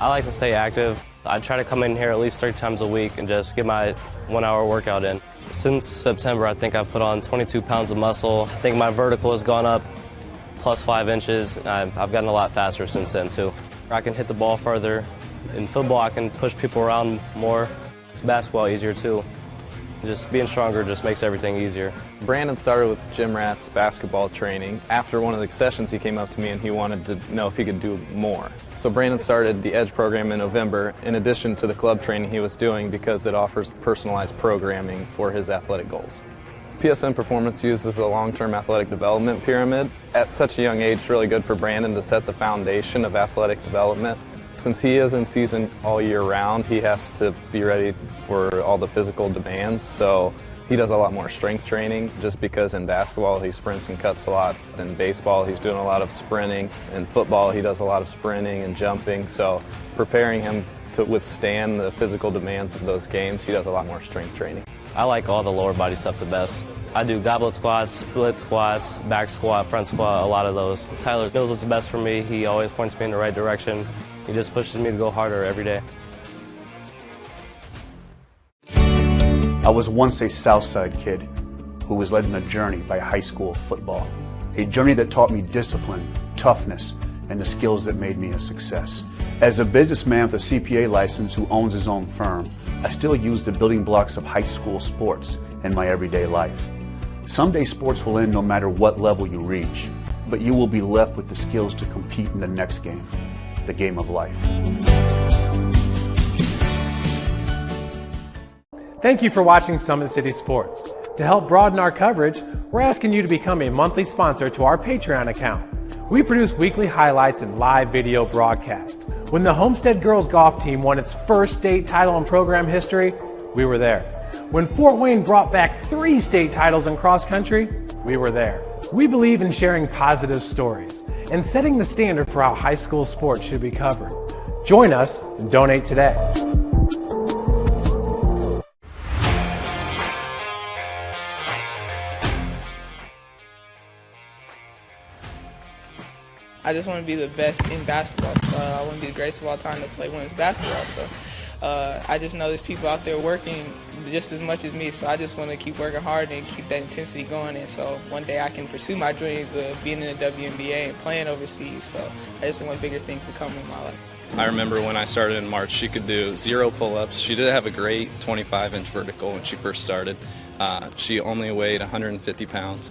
I like to stay active. I try to come in here at least 3 times a week and just get my 1-hour workout in. Since September, I think I've put on 22 pounds of muscle. I think my vertical has gone up plus 5 inches. I've gotten a lot faster since then, too. I can hit the ball further. In football, I can push people around more. It's basketball easier, too. Just being stronger just makes everything easier. Brandon started with gym rats basketball training. After one of the sessions, he came up to me and he wanted to know if he could do more. So Brandon started the EDGE program in November, in addition to the club training he was doing, because it offers personalized programming for his athletic goals. PSN Performance uses the long-term athletic development pyramid. At such a young age, it's really good for Brandon to set the foundation of athletic development. Since he is in season all year round, he has to be ready for all the physical demands. So he does a lot more strength training, just because in basketball he sprints and cuts a lot. In baseball he's doing a lot of sprinting. In football he does a lot of sprinting and jumping. So preparing him to withstand the physical demands of those games, he does a lot more strength training. I like all the lower body stuff the best. I do goblet squats, split squats, back squat, front squat, a lot of those. Tyler knows what's best for me. He always points me in the right direction. He just pushes me to go harder every day. I was once a Southside kid who was led on a journey by high school football. A journey that taught me discipline, toughness, and the skills that made me a success. As a businessman with a CPA license who owns his own firm, I still use the building blocks of high school sports in my everyday life. Someday sports will end no matter what level you reach, but you will be left with the skills to compete in the next game, the game of life. Thank you for watching Summit City Sports. To help broaden our coverage, we're asking you to become a monthly sponsor to our Patreon account. We produce weekly highlights and live video broadcast. When the Homestead girls golf team won its first state title in program history, we were there. When Fort Wayne brought back 3 state titles in cross country, we were there. We believe in sharing positive stories and setting the standard for how high school sports should be covered. Join us and donate today. I just want to be the best in basketball. I want to be the greatest of all time to play women's basketball. So I just know there's people out there working just as much as me. So I just want to keep working hard and keep that intensity going. And so one day I can pursue my dreams of being in the WNBA and playing overseas. So I just want bigger things to come in my life. I remember when I started in March, she could do 0 pull-ups. She did have a great 25-inch vertical when she first started. She only weighed 150 pounds.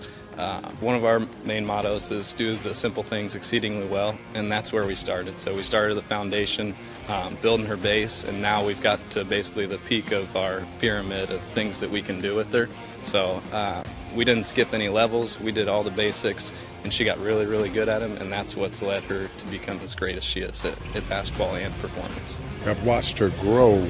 One of our main mottos is do the simple things exceedingly well, and that's where we started. So we started the foundation, building her base, and now we've got to basically the peak of our pyramid of things that we can do with her. So we didn't skip any levels. We did all the basics, and she got really, really good at them, and that's what's led her to become as great as she is at basketball and performance. I've watched her grow,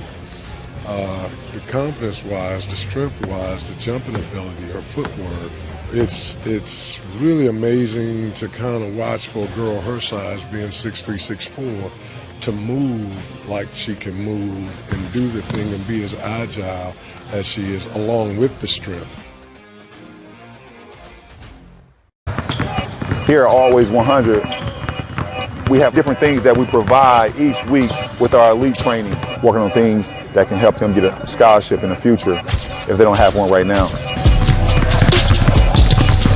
the confidence-wise, the strength-wise, the jumping ability, her footwork. It's really amazing to kind of watch for a girl her size, being 6'3", 6'4", to move like she can move and do the thing and be as agile as she is, along with the strength. Here at Always 100, we have different things that we provide each week with our elite training, working on things that can help them get a scholarship in the future if they don't have one right now.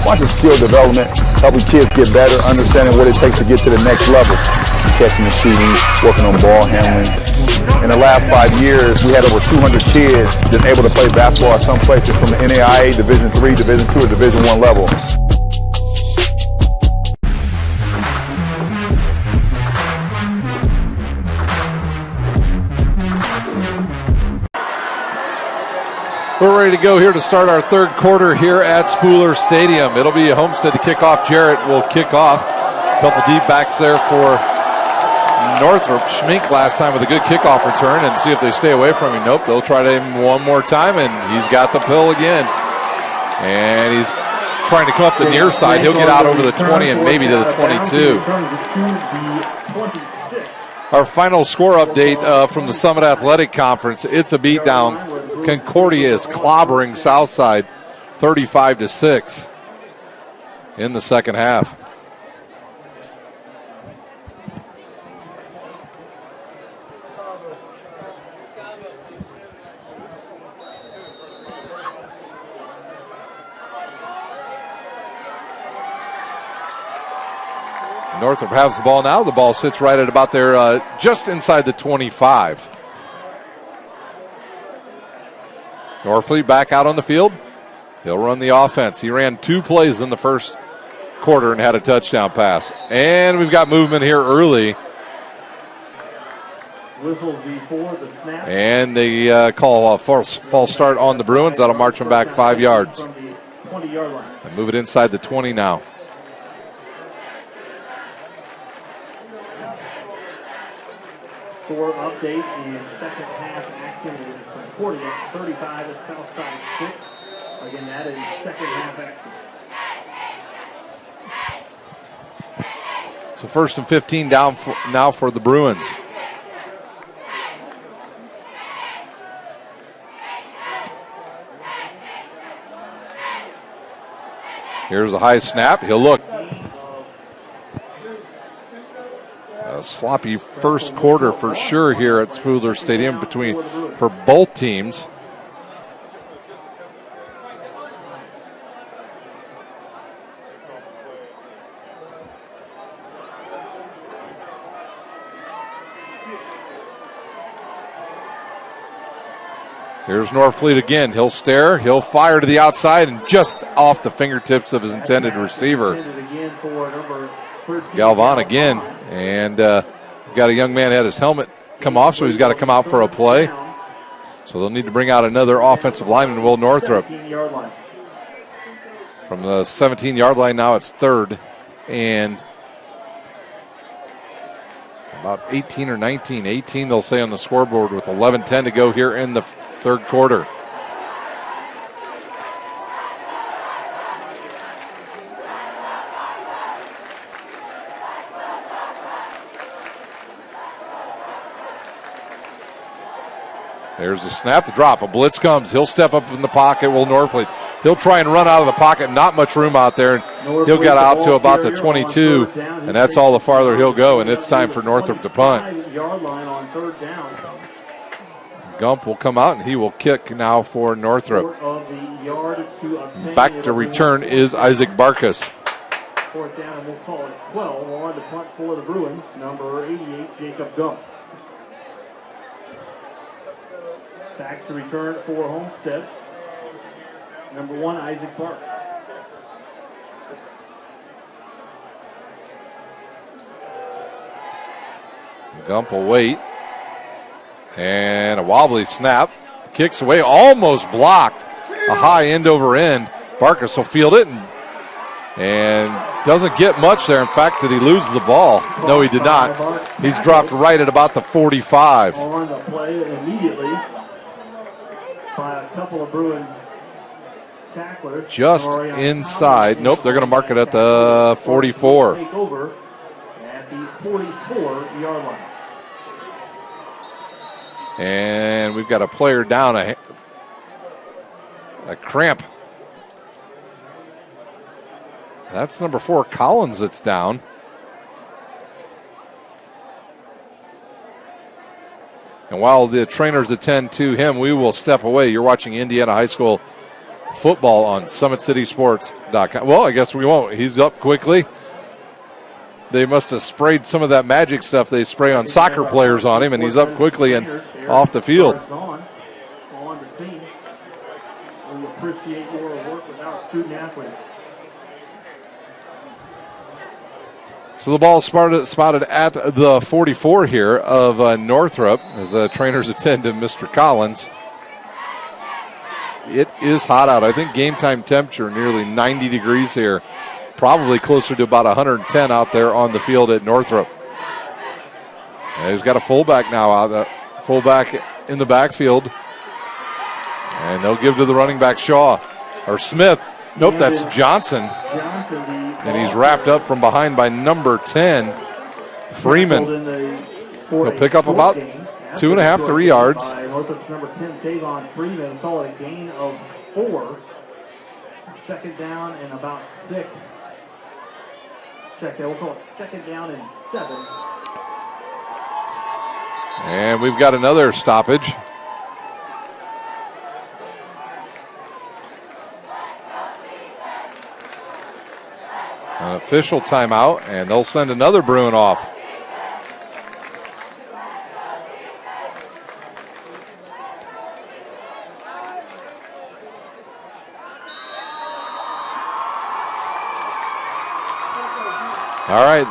Watching skill development, helping kids get better, understanding what it takes to get to the next level. Catching and shooting, working on ball handling. In the last 5 years, we had over 200 kids that's able to play basketball at some places from the NAIA, Division III, Division II, or Division I level. We're ready to go here to start our third quarter here at Spooler Stadium. It'll be a Homestead to kick off. Jarrett will kick off. A couple deep backs there for Northrop. Schmink last time with a good kickoff return, and see if they stay away from him. Nope, they'll try to him one more time, and he's got the pill again. And he's trying to come up the near side. He'll get out over the 20 and maybe to the 22. Our final score update from the Summit Athletic Conference. It's a beatdown. Concordia is clobbering Southside 35-6 in the second half. Northrop has the ball now. The ball sits right at about there, just inside the 25. Norfleet back out on the field. He'll run the offense. He ran 2 plays in the first quarter and had a touchdown pass. And we've got movement here early. And they call a false start on the Bruins. That'll march them back 5 yards. And move it inside the 20 now. Score update in second half action is Concordia 35 at Southside 6. Again, that is second half action. So 1st and 15 down now for the Bruins. Here's a high snap. He'll look. A sloppy first quarter for sure here at Spooler Stadium for both teams. Here's Norfleet again. He'll stare. He'll fire to the outside and just off the fingertips of his intended receiver. Galvan again. And we've got a young man had his helmet come off, so he's got to come out for a play. So they'll need to bring out another offensive lineman, Will Northrop. From the 17-yard line now, it's 3rd and about 18 or 19. 18, they'll say on the scoreboard with 11:10 to go here in the third quarter. There's the snap, the drop. A blitz comes. He'll step up in the pocket, Will Norfleet. He'll try and run out of the pocket. Not much room out there. And he'll get out to about the 22, and that's all the farther he'll go, and it's time for Northrop to punt. Gump will come out, and he will kick now for Northrop. Back to return is Isaac Barkas. 4th down, and we'll call it 12. On the punt for the Bruins, number 88, Jacob Gump. Back to return for Homestead. Number 1, Isaac Park. Gump will wait. And a wobbly snap. Kicks away, almost blocked. A high end over end. Barkas will field it and doesn't get much there. In fact, did he lose the ball? No, he did not. He's dropped right at about the 45. On the play immediately by a couple of Bruins just inside. Nope, they're going to mark it at the 44. Take over at the 44-yard line. And we've got a player down, a cramp. That's number 4, Collins, that's down. And while the trainers attend to him, we will step away. You're watching Indiana High School football on SummitCitySports.com. Well, I guess we won't. He's up quickly. They must have sprayed some of that magic stuff they spray on soccer players on him, and he's up quickly and off the field. On the scene. We appreciate your work with our student athletes. So the ball spotted at the 44 here of Northrop as the trainers attend to Mr. Collins. It is hot out. I think game time temperature nearly 90 degrees here. Probably closer to about 110 out there on the field at Northrop. And he's got a fullback now out. Fullback in the backfield. And they'll give to the running back Shaw. Or Smith. Nope, that's Johnson. And he's wrapped up from behind by number 10, Freeman. He'll pick up about 2.5, 3 yards. Number 10, Davon Freeman, call it a gain of 4. Second down and about 6. We'll call it second down and 7. And we've got another stoppage. An official timeout, and they'll send another Bruin off. All right.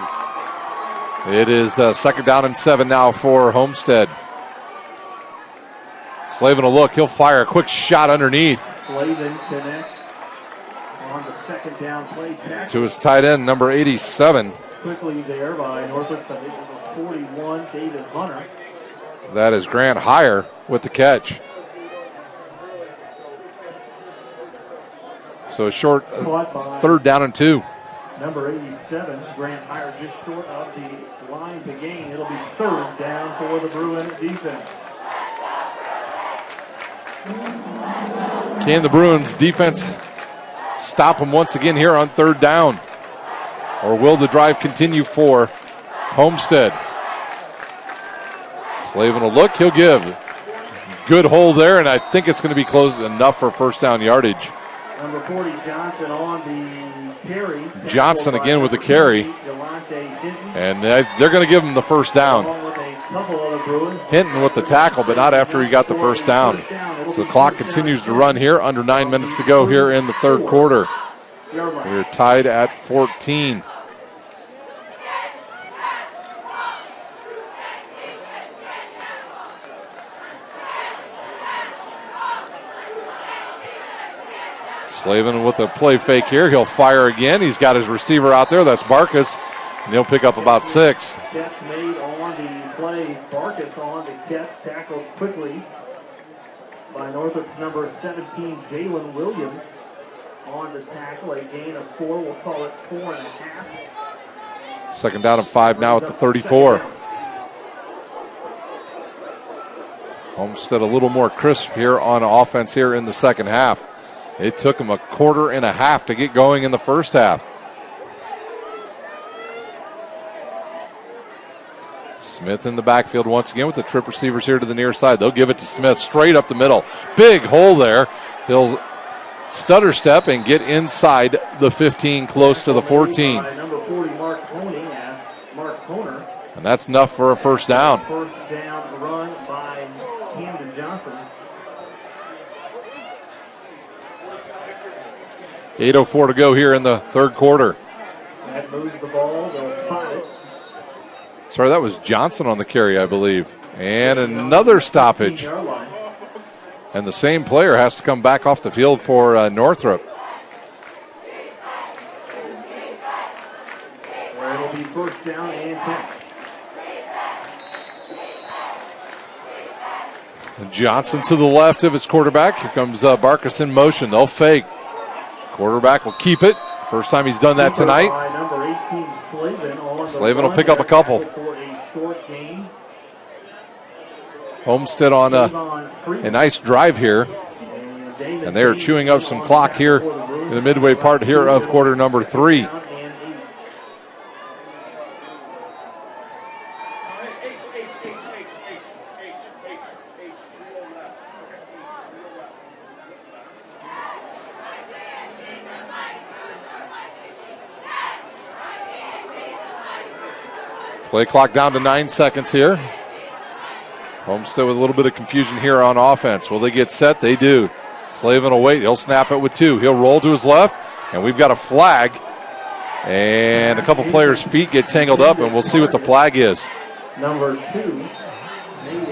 It is second down and 7 now for Homestead. Slavin a look. He'll fire a quick shot underneath. Slavin connects on the second down play. To his tight end, number 87. Quickly there by Northrop, 41, David Hunter. That is Grant Heyer with the catch. So a short third down and 2. Number 87, Grant Heyer just short of the line to gain. It'll be third down for the Bruin defense. Can the Bruins defense stop them once again here on third down? Or will the drive continue for Homestead? Slavin will look, he'll give. Good hole there, and I think it's going to be close enough for first down yardage. Number 40, Johnson on the carry. Johnson again with the carry. And they're going to give him the first down. Hinton with the tackle, but not after he got the first down. So the clock continues to run here. Under 9 minutes to go here in the third quarter. We're tied at 14. Slavin with a play fake here. He'll fire again. He's got his receiver out there. That's Barkus. And he'll pick up about 6. Catch made on the play. Barkus on the catch. Tackled quickly by Northrop's number 17, Jalen Williams. On the tackle. A gain of 4. We'll call it 4.5. Second down and 5 now at the 34. Homestead a little more crisp here on offense here in the second half. It took him a quarter and a half to get going in the first half. Smith in the backfield once again with the trip receivers here to the near side. They'll give it to Smith straight up the middle. Big hole there. He'll stutter step and get inside the 15, close to the 14. Number 40, Mark Mahoney, Mark Toner. And that's enough for a first down. First down run by Camden Johnson. 8:04 to go here in the third quarter. That moves the ball. They'll spot it. Sorry, that was Johnson on the carry, I believe. And another stoppage. And the same player has to come back off the field for Northrop. Where it'll be first down and 10. Johnson to the left of his quarterback. Here comes Barkus in motion. They'll fake. Quarterback will keep it. First time he's done that tonight. Slavin will pick up a couple. Homestead on a nice drive here. And they are chewing up some clock here in the midway part here of quarter number 3. Play clock down to 9 seconds here. Homestead with a little bit of confusion here on offense. Will they get set? They do. Slavin will wait. He'll snap it with 2. He'll roll to his left, and we've got a flag. And a couple players' feet get tangled up, and we'll see what the flag is. Number 2.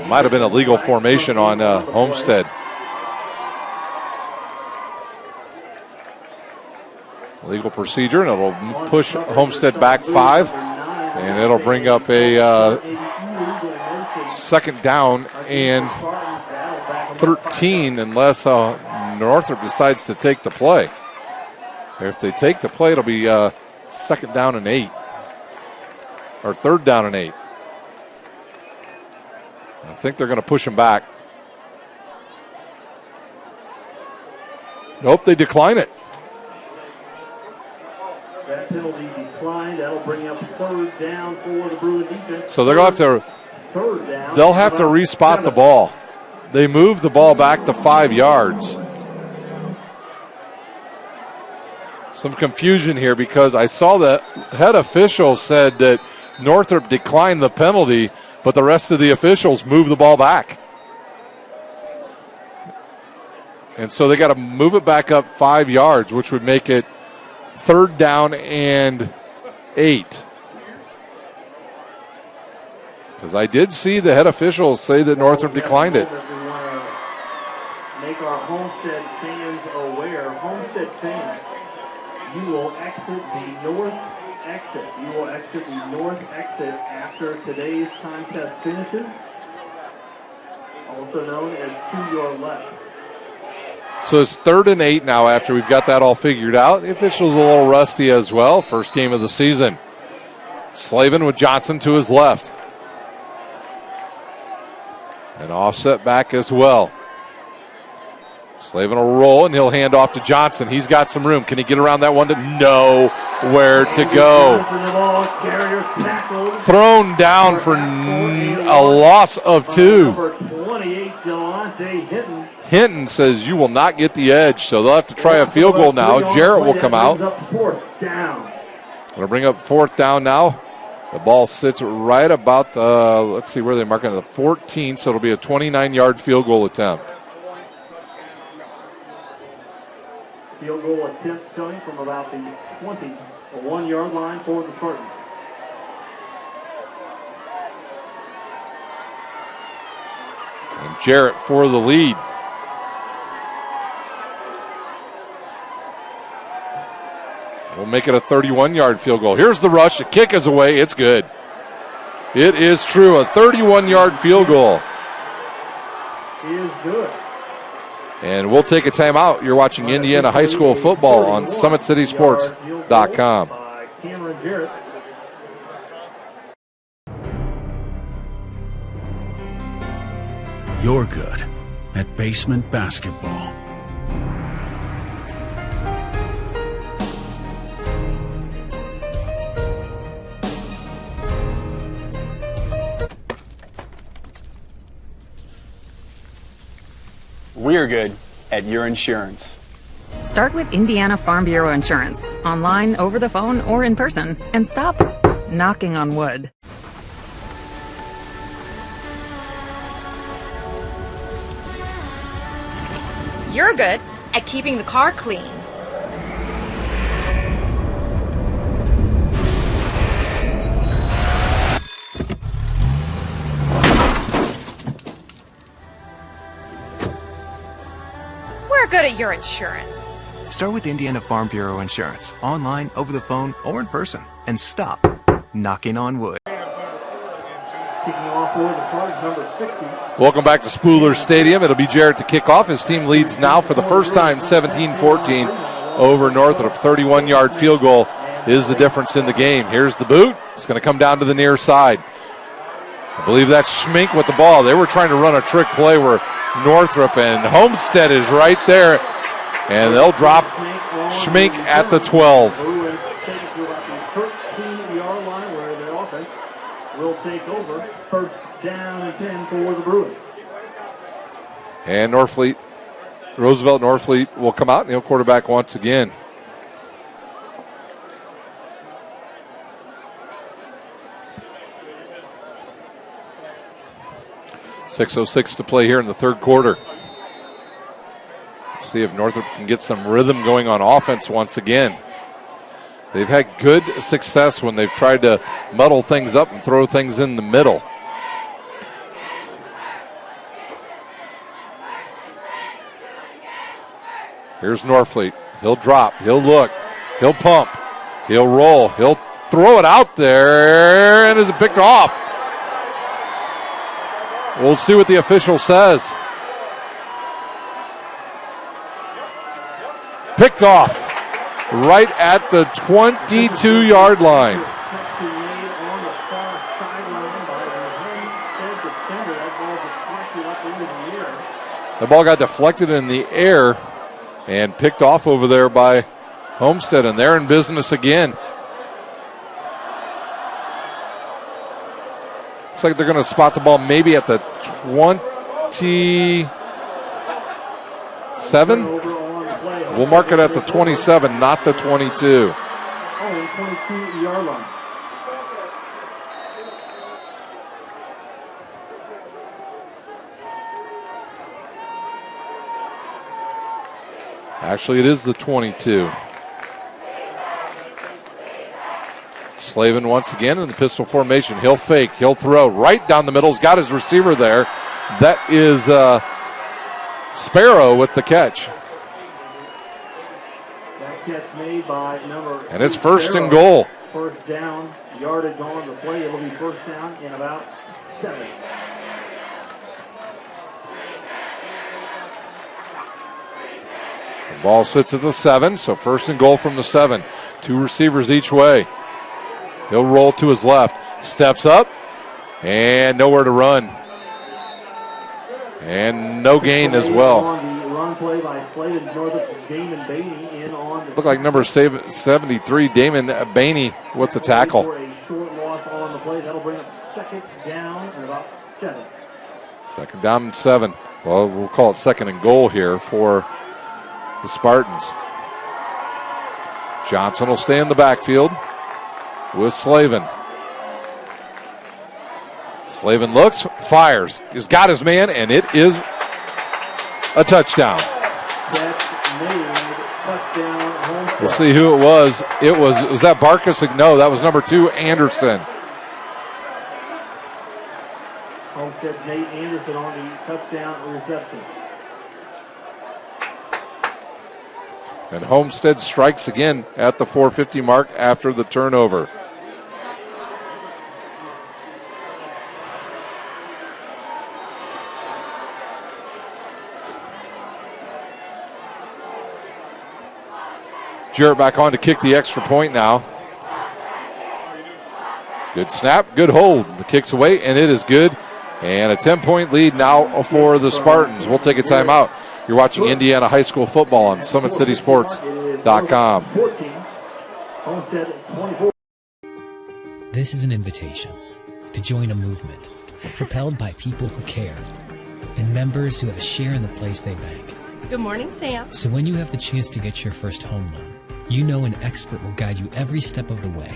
Might have been a legal formation on Homestead. Legal procedure, and it'll push Homestead back 5. And it'll bring up a second down and 13 unless Northrop decides to take the play. If they take the play, it'll be second down and 8. Or third down and 8. I think they're going to push him back. Nope, they decline it. That penalty declined. That'll bring up third down for the Bruin defense. So they're going to they'll have to respot the ball. They move the ball back to 5 yards. Some confusion here because I saw the head official said that Northrop declined the penalty, but the rest of the officials moved the ball back. And so they got to move it back up 5 yards, which would make it third down and 8. Because I did see the head officials say that Northrop declined it. We want to make our Homestead fans aware. Homestead fans, you will exit the north exit. You will exit the north exit after today's contest finishes, also known as to your left. So it's third and 8 now after we've got that all figured out. The official's a little rusty as well. First game of the season. Slavin with Johnson to his left. And offset back as well. Slavin will roll, and he'll hand off to Johnson. He's got some room. Can he get around that one? Nowhere to go. Thrown down for a loss of 2. Hinton says you will not get the edge, so they'll have to try a field goal now. Jarrett will come out. It'll bring up fourth down now. The ball sits right about the, let's see where they mark it, the 14, so it'll be a 29-yard field goal attempt. Field goal attempt coming from about the 21-yard line for the Spartans. And Jarrett for the lead. We'll make it a 31-yard field goal. Here's the rush. The kick is away. It's good. It is true. A 31-yard field goal. Is good. And we'll take a timeout. You're watching Indiana High School football on SummitCitySports.com. Cameron Jarrett. You're good at basement basketball. We're good at your insurance. Start with Indiana Farm Bureau Insurance, online, over the phone, or in person, and stop knocking on wood. You're good at keeping the car clean. We're good at your insurance. Start with Indiana Farm Bureau Insurance, online, over the phone, or in person, and stop knocking on wood. Kicking off for the Spartans, number 60. Welcome back to Spooler Stadium. It'll be Jarrett to kick off. His team leads now for the first time 17-14 over Northrop. 31-yard field goal is the difference in the game. Here's the boot. It's going to come down to the near side. I believe that's Schmink with the ball. They were trying to run a trick play where Northrop and Homestead is right there, and they'll drop Schmink at the 12. Bruins take it to about the 13-yard line where the offense will take over. First down and 10 for the Bruins. And Roosevelt Norfleet will come out and he'll quarterback once again. .606 to play here in the third quarter. See if Northrop can get some rhythm going on offense once again. They've had good success when they've tried to muddle things up and throw things in the middle. Here's Norfleet. He'll drop. He'll look. He'll pump. He'll roll. He'll throw it out there. And is it picked off? We'll see what the official says. Picked off right at the 22-yard line. The ball got deflected in the air and picked off over there by Homestead, and they're in business again. Looks like they're going to spot the ball maybe at the 27. We'll mark it at the 27, not the 22. 22-yard line. Actually, it is the 22. Slavin once again in the pistol formation. He'll fake. He'll throw right down the middle. He's got his receiver there. That is Sparrow with the catch. That catch made by number And it's first and goal. First down, yardage on the play. It'll be first down in about 7. The ball sits at the 7, so first and goal from the 7. 2 receivers each way. He'll roll to his left. Steps up, and nowhere to run. And no gain as well. On the run play by Slavin, Northrop, Damon Baney in on the Looked like number 73, Damon Baney, with the tackle. For a short loss on the play. That'll bring up second down and about 7. Second down and 7. Well, we'll call it second and goal here for the Spartans. Johnson will stay in the backfield with Slavin. Slavin looks, fires. He's got his man, and it is a touchdown. We'll see who it was. Was that Barkus? No, that was number 2, Anderson. Homestead's Nate Anderson on the touchdown reception. And Homestead strikes again at the 450 mark after the turnover. Jarrett back on to kick the extra point now. Good snap, good hold. The kick's away, and it is good. And a 10-point lead now for the Spartans. We'll take a timeout. You're watching Indiana high school football on SummitCitySports.com. This is an invitation to join a movement propelled by people who care and members who have a share in the place they bank. Good morning, Sam. So when you have the chance to get your first home loan, you know an expert will guide you every step of the way.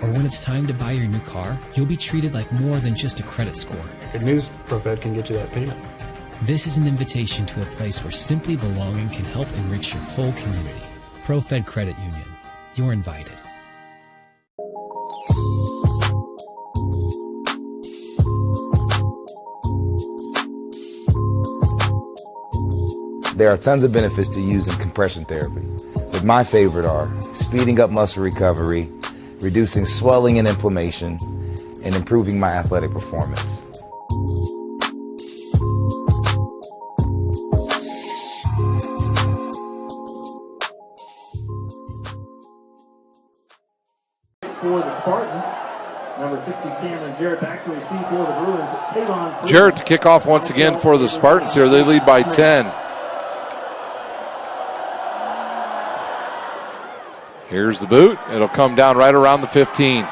Or when it's time to buy your new car, you'll be treated like more than just a credit score. Good news, ProFed can get you that payment. This is an invitation to a place where simply belonging can help enrich your whole community. ProFed Credit Union. You're invited. There are tons of benefits to using compression therapy, but my favorite are speeding up muscle recovery, reducing swelling and inflammation, and improving my athletic performance. for the Spartans. Number 60, Cameron Jarrett, back to receive for the Bruins. Tavon Jarrett to kick off once again for the Spartans here. They lead by 10. Here's the boot. It'll come down right around the 15.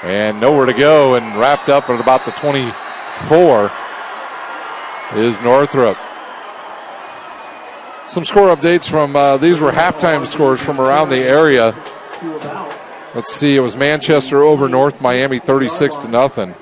And nowhere to go, and wrapped up at about the 24 is Northrop. Some score updates from, these were halftime scores from around the area. Let's see, it was Manchester over North Miami 36-0.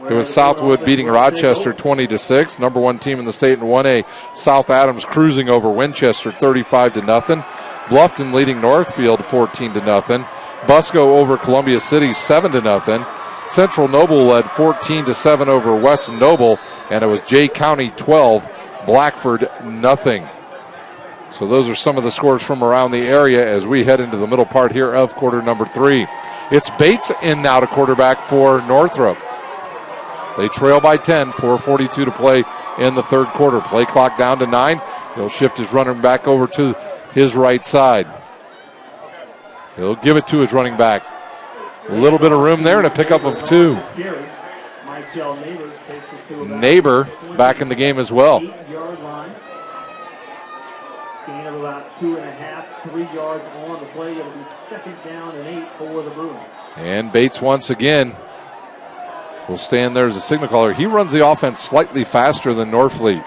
It was Southwood beating Rochester 20-6, number one team in the state in 1A. South Adams cruising over Winchester 35-0. Bluffton leading Northfield 14-0. Busco over Columbia City 7-0. Central Noble led 14-7 over Weston Noble, and it was Jay County 12, Blackford nothing. So those are some of the scores from around the area as we head into the middle part here of quarter number 3. It's Bates in now to quarterback for Northrop. They trail by 10, 4:42 to play in the third quarter. Play clock down to 9. He'll shift his running back over to his right side. He'll give it to his running back. A little bit of room there and a pickup of 2. Neighbor back in the game as well. Gain of about 2.5, 3 yards on the play. It'll be second down and 8 for the Bruins. And Bates once again will stand there as a signal caller. He runs the offense slightly faster than Norfleet.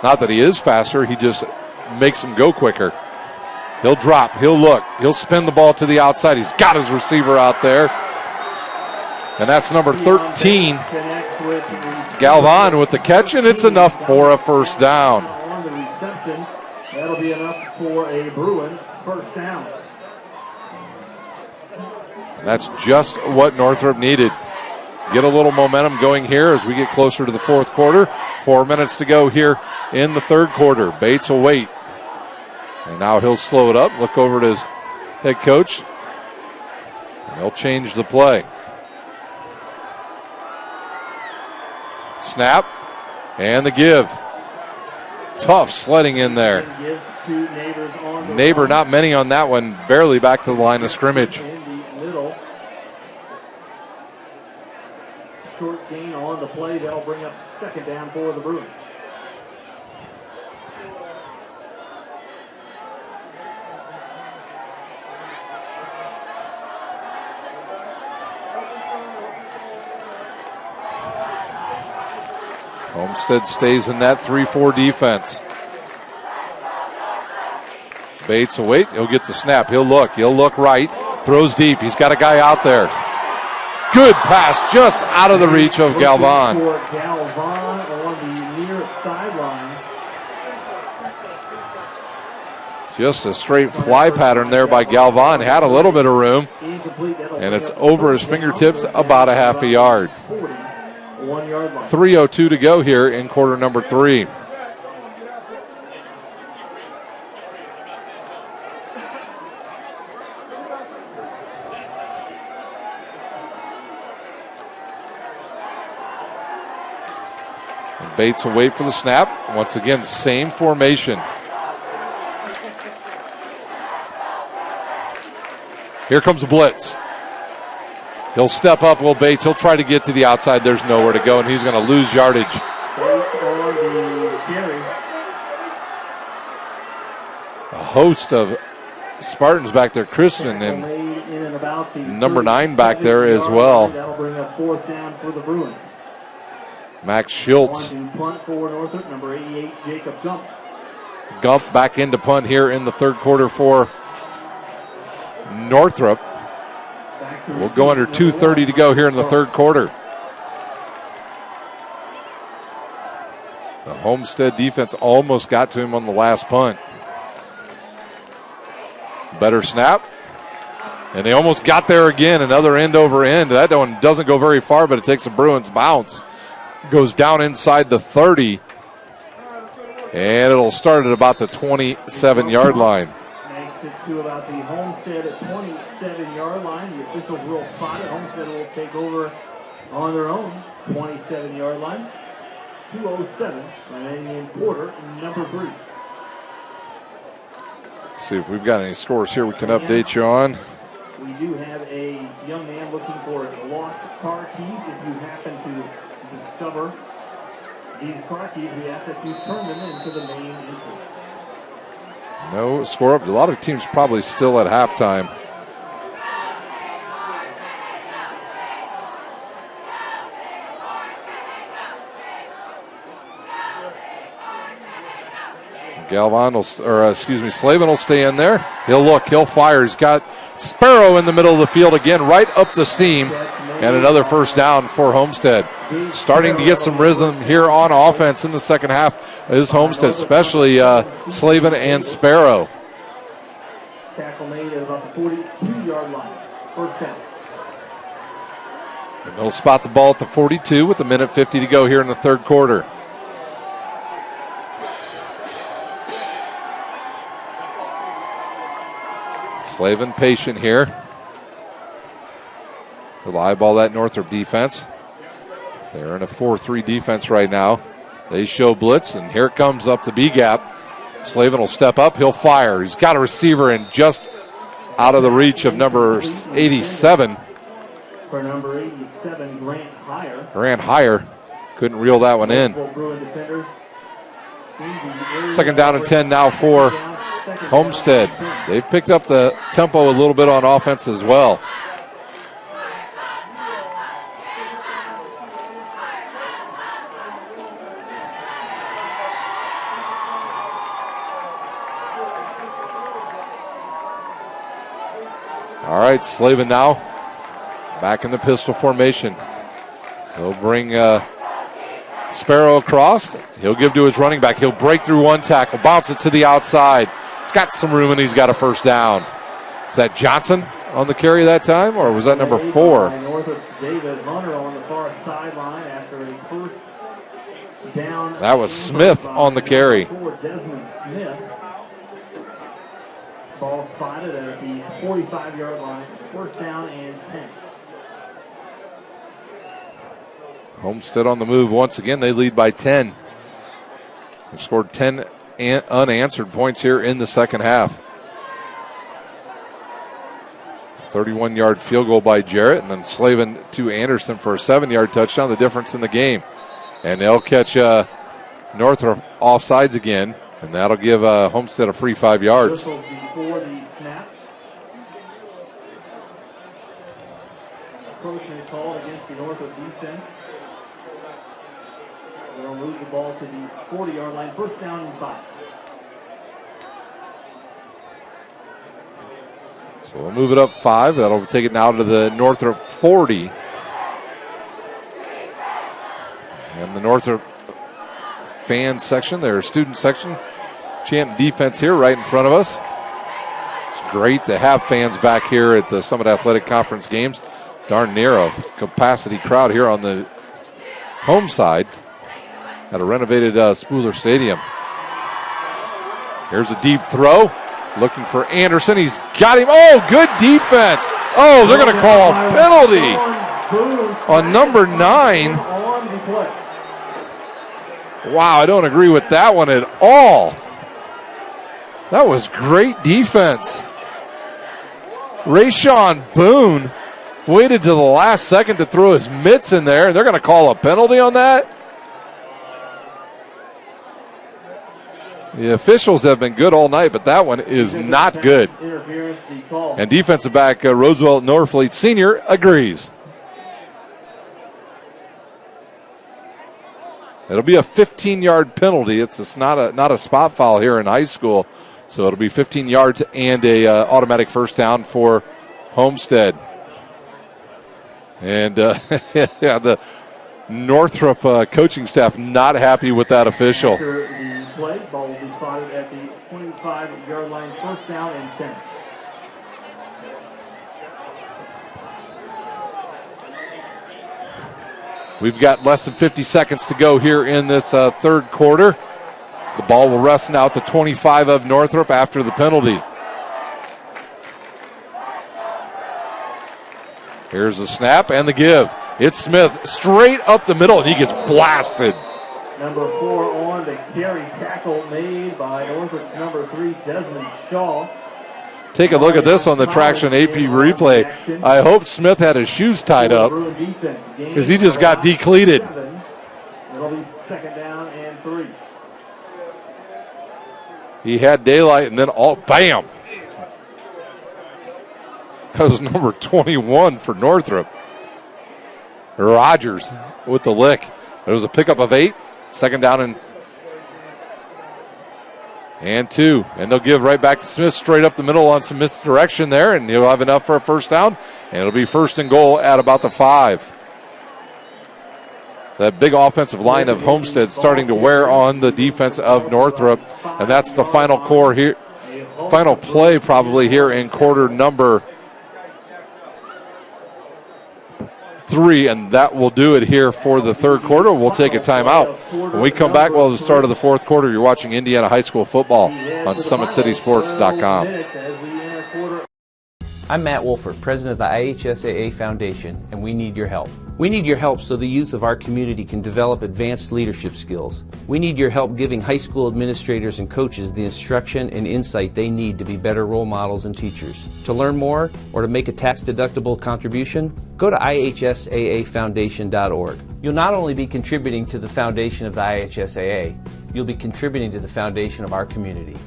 Not that he is faster, he just makes them go quicker. He'll drop, he'll look, he'll spin the ball to the outside. He's got his receiver out there. And that's number 13, Galvan with the catch, and it's enough for a first down. On the reception, that'll be enough for a Bruin first down. And that's just what Northrop needed. Get a little momentum going here as we get closer to the fourth quarter. 4 minutes to go here in the third quarter. Bates will wait. And now he'll slow it up, look over at his head coach, and he'll change the play. Snap, and the give. Tough sledding in there. Neighbor, not many on that one, barely back to the line of scrimmage. Short gain on the play. That'll bring up second down for the Bruins. Homestead stays in that 3-4 defense. Bates will wait. He'll get the snap. He'll look right. Throws deep. He's got a guy out there. Good pass just out of the reach of Galvan. Galvan on the near sideline. Just a straight fly pattern there by Galvan. Had a little bit of room. And it's over his fingertips about a half a yard. 3:02 to go here in quarter number 3. And Bates will wait for the snap. Once again, same formation. Here comes the blitz. He'll step up, Will Bates. He'll try to get to the outside. There's nowhere to go, and he's going to lose yardage. A host of Spartans back there. Crispin and number 9 back there as well. That'll bring up fourth down for the Bruins. Max Schultz. Punt for Northrop, number 88, Jacob Gump. Gump back into punt here in the third quarter for Northrop. We'll go under 2:30 to go here in the third quarter. The Homestead defense almost got to him on the last punt. Better snap. And they almost got there again. Another end over end. That one doesn't go very far, but it takes a Bruins bounce. Goes down inside the 30. And it'll start at about the 27-yard line. Makes it to about the Homestead at 27-yard line. The officials will spot it. Homestead will take over on their own 27-yard line. 2:07 remaining in quarter number 3. Let's see if we've got any scores here we can update you on. keys. If you happen to discover these car keys, we ask that you turn them into the main entrance. No score up. A lot of teams probably still at halftime. Slavin will stay in there. He'll fire. He's got Sparrow in the middle of the field again, right up the seam, and another first down for Homestead. Starting to get some rhythm here on offense in the second half is Homestead, especially Slavin and Sparrow. Tackle made at about the 42-yard line. First down. And they'll spot the ball at the 42 with a minute 50 to go here in the third quarter. Slavin patient here. He'll eyeball that Northrop defense. They're in a 4-3 defense right now. They show blitz, and here comes up the B gap. Slavin will step up. He'll fire. He's got a receiver in just out of the reach of number 87. For number 87, Grant Hire. Couldn't reel that one in. Second down and 10 now for Homestead. They've picked up the tempo a little bit on offense as well. All right, Slavin now back in the pistol formation. He'll bring Sparrow across. He'll give to his running back. He'll break through one tackle, bounce it to the outside. He's got some room and he's got a first down. Is that Johnson on the carry that time, or was that number 4? David Hunter on the far sideline after a first down. That was Smith on the carry. Desmond Smith. Ball spotted at the 45-yard line. First down and 10. Homestead on the move once again. They lead by 10. They scored 10 unanswered points here in the second half. 31-yard field goal by Jarrett, and then Slavin to Anderson for a 7-yard touchdown, the difference in the game. And they'll catch Northrop offsides again, and that'll give Homestead a free 5 yards. Before the snap. Approach is called against the Northrop defense. They'll move the ball to the 40-yard line. First down and 5. So we'll move it up 5. That'll take it now to the Northrop 40. And the Northrop fan section, their student section, chanting defense here right in front of us. It's great to have fans back here at the Summit Athletic Conference games. Darn near a capacity crowd here on the home side at a renovated Spooler Stadium. Here's a deep throw. Looking for Anderson. He's got him. Oh, good defense. Oh, they're going to call a penalty on number 9. Wow, I don't agree with that one at all. That was great defense. Rayshawn Boone waited to the last second to throw his mitts in there. They're going to call a penalty on that. The officials have been good all night, but that one is not good. And defensive back Roosevelt Norfleet Sr. agrees. It'll be a 15-yard penalty. It's not a spot foul here in high school, so it'll be 15 yards and a automatic first down for Homestead. And yeah, the Northrop coaching staff not happy with that official. After the play, ball will be spotted at the 25-yard line, first down and 10. We've got less than 50 seconds to go here in this third quarter. The ball will rest now at the 25 of Northrop after the penalty. Here's the snap and the give. It's Smith straight up the middle, and he gets blasted. Number 4 on the carry, tackle made by Northrop's number 3, Desmond Shaw. take a look at this on the Traction AP replay. I hope Smith had his shoes tied up because he just got decleated. It'll be second down and 3. He had daylight and then bam. That was number 21 for Northrop. Rogers with the lick. It was a pickup of 8. Second down and 2. And they'll give right back to Smith straight up the middle on some misdirection there, and he'll have enough for a first down. And it'll be first and goal at about the 5. That big offensive line of Homestead starting to wear on the defense of Northrop. And that's the final core here. Final play probably here in quarter number 3, and that will do it here for the third quarter. We'll take a timeout. When we come back, well, the start of the fourth quarter, you're watching Indiana High School football on SummitCitySports.com. I'm Matt Wolford, president of the IHSAA Foundation, and we need your help. We need your help so the youth of our community can develop advanced leadership skills. We need your help giving high school administrators and coaches the instruction and insight they need to be better role models and teachers. To learn more or to make a tax-deductible contribution, go to ihsaafoundation.org. You'll not only be contributing to the foundation of the IHSAA, you'll be contributing to the foundation of our community.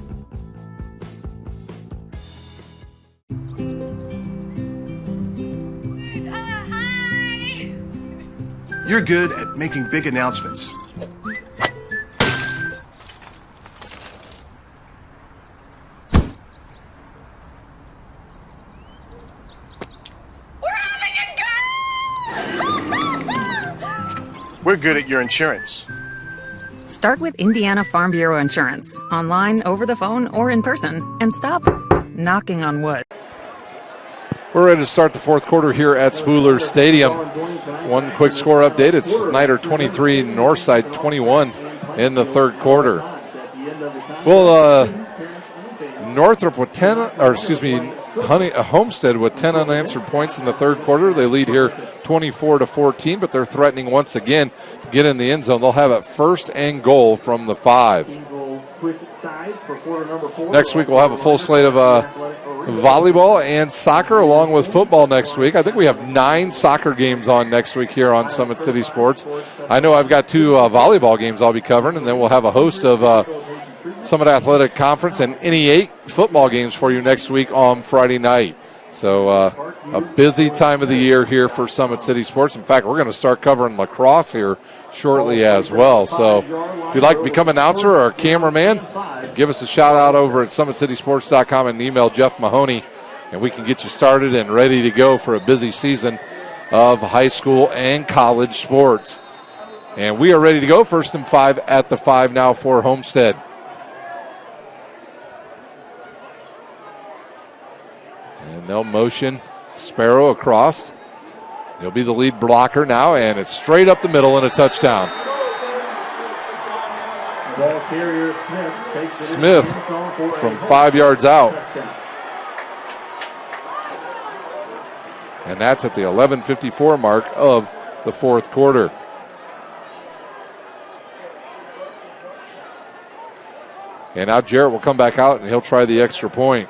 You're good at making big announcements. We're good at your insurance. Start with Indiana Farm Bureau Insurance, online, over the phone, or in person, and stop knocking on wood. We're ready to start the fourth quarter here at Spooler Stadium. One quick score update. It's Snyder 23, Northside 21 in the third quarter. Well, Northrop with Homestead with 10 unanswered points in the third quarter. They lead here 24-14, but they're threatening once again to get in the end zone. They'll have it first and goal from the 5. Next week we'll have a full slate of volleyball and soccer along with football next week. I think we have 9 soccer games on next week here on Summit City Sports. I know I've got 2 volleyball games I'll be covering, and then we'll have a host of Summit Athletic Conference and NE8 football games for you next week on Friday night. So a busy time of the year here for Summit City Sports. In fact, we're going to start covering lacrosse here shortly as well. So if you'd like to become an announcer or a cameraman, give us a shout out over at SummitCitySports.com and email Jeff Mahoney, and we can get you started and ready to go for a busy season of high school and college sports. And we are ready to go. First and 5 at the 5 now for Homestead. And they'll motion Sparrow across. He'll be the lead blocker now, and it's straight up the middle and a touchdown. Smith from 5 yards out. And that's at the 11:54 mark of the fourth quarter. And now Jarrett will come back out and he'll try the extra point.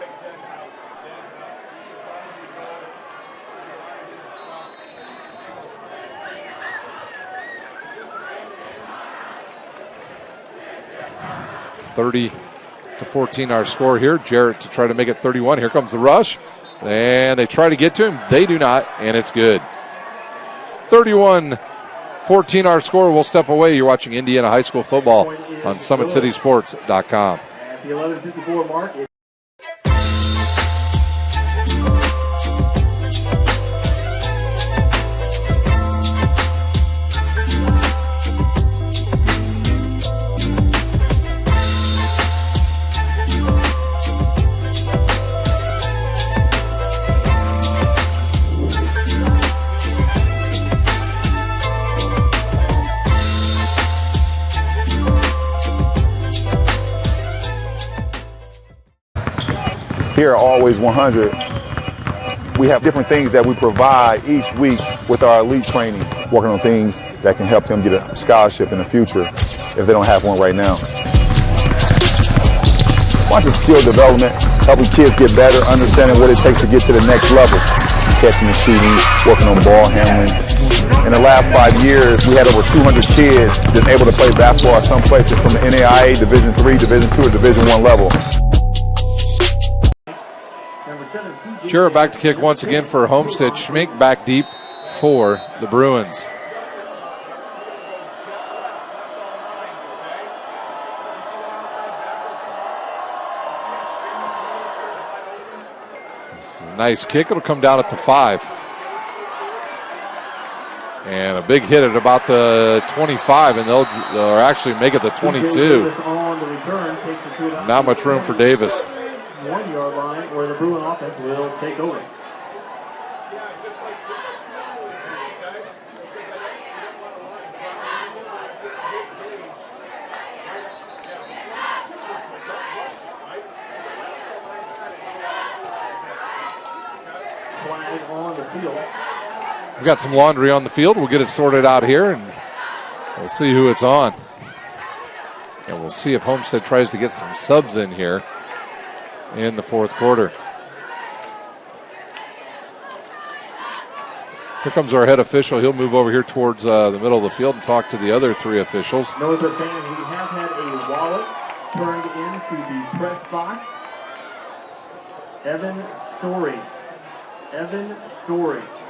(30-14) our score here. Jarrett to try to make it 31. Here comes the rush. And they try to get to him. They do not, and it's good. 31-14 our score. We'll step away. You're watching Indiana High School football on SummitCitySports.com. At the 11:54 mark. Here at Always 100, we have different things that we provide each week with our elite training, working on things that can help them get a scholarship in the future if they don't have one right now. Watch the skill development helping kids get better, understanding what it takes to get to the next level. Catching and shooting, working on ball handling. In the last 5 years, we had over 200 kids that's able to play basketball at some places from the NAIA, Division III, Division II, or Division I level. Sure, back to kick once again for Homestead. Schmink back deep for the Bruins. This is a nice kick. It'll come down at the 5. And a big hit at about the 25, and they'll actually make it the 22. Not much room for Davis. 1 yard line where the Bruin offense will take over. Flag on the field. We've got some laundry on the field. We'll get it sorted out here, and we'll see who it's on. And we'll see if Homestead tries to get some subs in here in the fourth quarter. Here comes our head official. He'll move over here towards the middle of the field and talk to the other 3 officials. Northrop fans, we have had a wallet turned into the press box. Evan Story.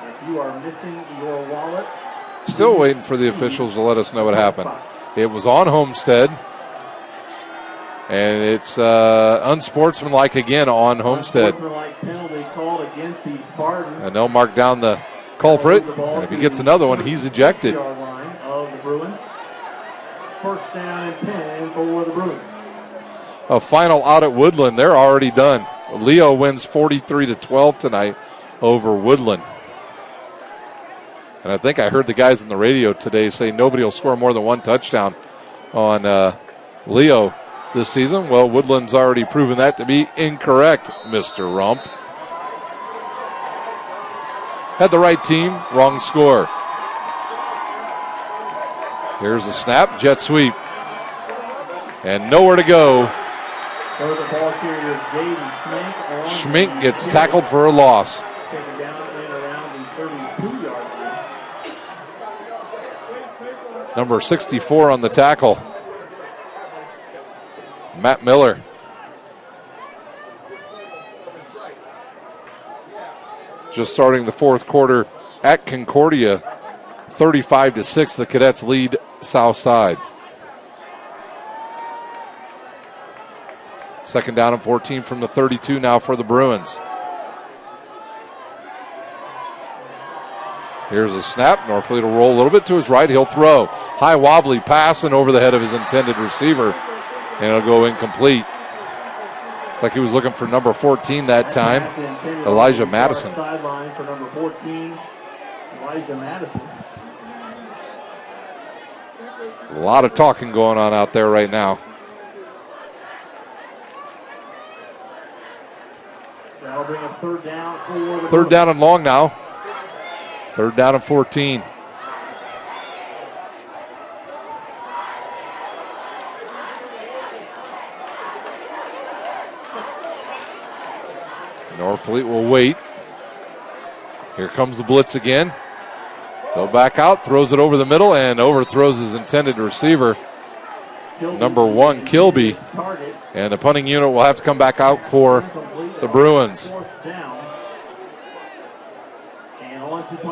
If you are missing your wallet. Still waiting for the officials to let us know what happened. It was on Homestead. And it's unsportsmanlike again on Homestead. Unsportsmanlike penalty called against the Spartans. And they'll mark down the culprit. And if he gets another one, he's ejected. First down and 10 for the Bruins. A final out at Woodland. They're already done. Leo wins 43-12 tonight over Woodland. And I think I heard the guys on the radio today say nobody will score more than 1 touchdown on Leo this season. Well, Woodland's already proven that to be incorrect, Mr. Rump. Had the right team, wrong score. Here's the snap, jet sweep. And nowhere to go. Schmink gets tackled for a loss. Taken down in around the 32-yard line. Number 64 on the tackle. Matt Miller. Just starting the fourth quarter at Concordia. 35-6, the Cadets lead Southside. Second down and 14 from the 32 now for the Bruins. Here's a snap. Norfleet will roll a little bit to his right. He'll throw. High wobbly pass and over the head of his intended receiver. And it'll go incomplete. Looks like he was looking for number 14 that time, Elijah Madison. Sideline for number 14, Elijah Madison. A lot of talking going on out there right now. That'll bring a third down for the Third down and long now. Third down and 14. Norfleet will wait. Here comes the blitz again. They'll back out, throws it over the middle, and overthrows his intended receiver, number 1, Kilby. And the punting unit will have to come back out for the Bruins.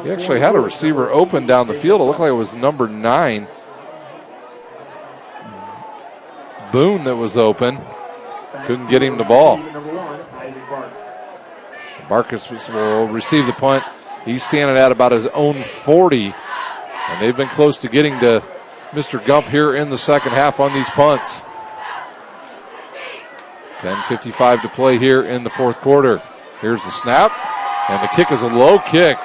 He actually had a receiver open down the field. It looked like it was number 9, Boone, that was open. Couldn't get him the ball. Marcus will receive the punt. He's standing at about his own 40. And they've been close to getting to Mr. Gump here in the second half on these punts. 10:55 to play here in the fourth quarter. Here's the snap. And the kick is a low kick.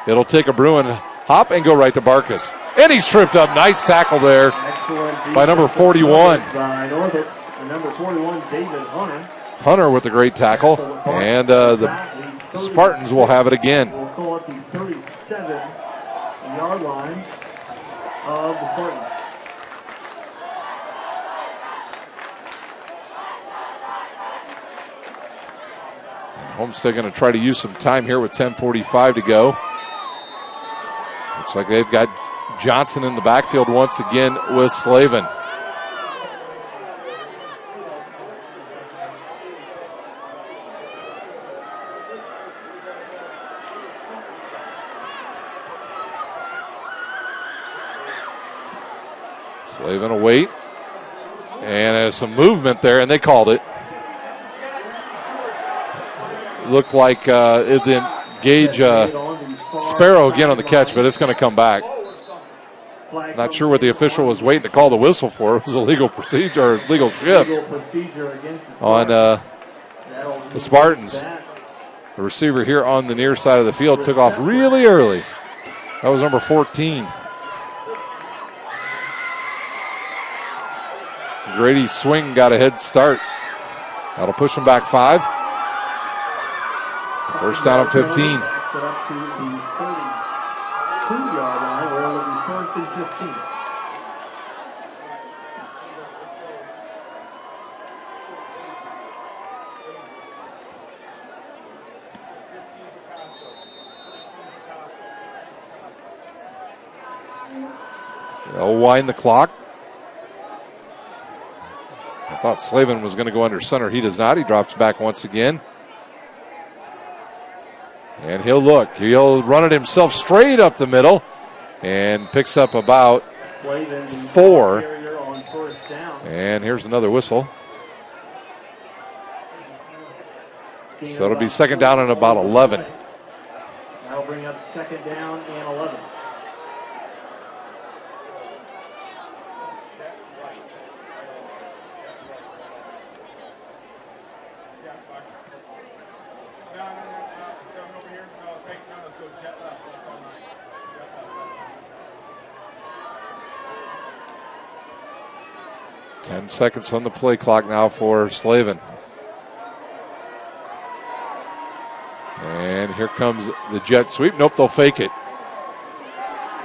It'll take a Bruin hop and go right to Barkus. And he's tripped up. Nice tackle there by number 41. Number 41, David Hunter. Hunter with a great tackle. And the Spartans will have it again. We'll call it the 37-yard line of the Spartans. Homestead going to try to use some time here with 10:45 to go. Looks like they've got Johnson in the backfield once again with Slavin. Slavin will wait. And there's some movement there, and they called it. Looked like it didn't engage Sparrow again on the catch, but it's going to come back. Not sure what the official was waiting to call the whistle for. It was a legal procedure, or legal shift on the Spartans. The receiver here on the near side of the field took off really early. That was number 14. Grady Swing got a head start. That'll push him back 5. First down at 15. They'll wind the clock. I thought Slavin was going to go under center. He does not. He drops back once again. And he'll look. He'll run it himself straight up the middle and picks up about 4. And here's another whistle. So it'll be second down and about 11. That'll bring up second down and 11. Ten seconds on the play clock now for Slavin. And here comes the jet sweep. Nope, they'll fake it.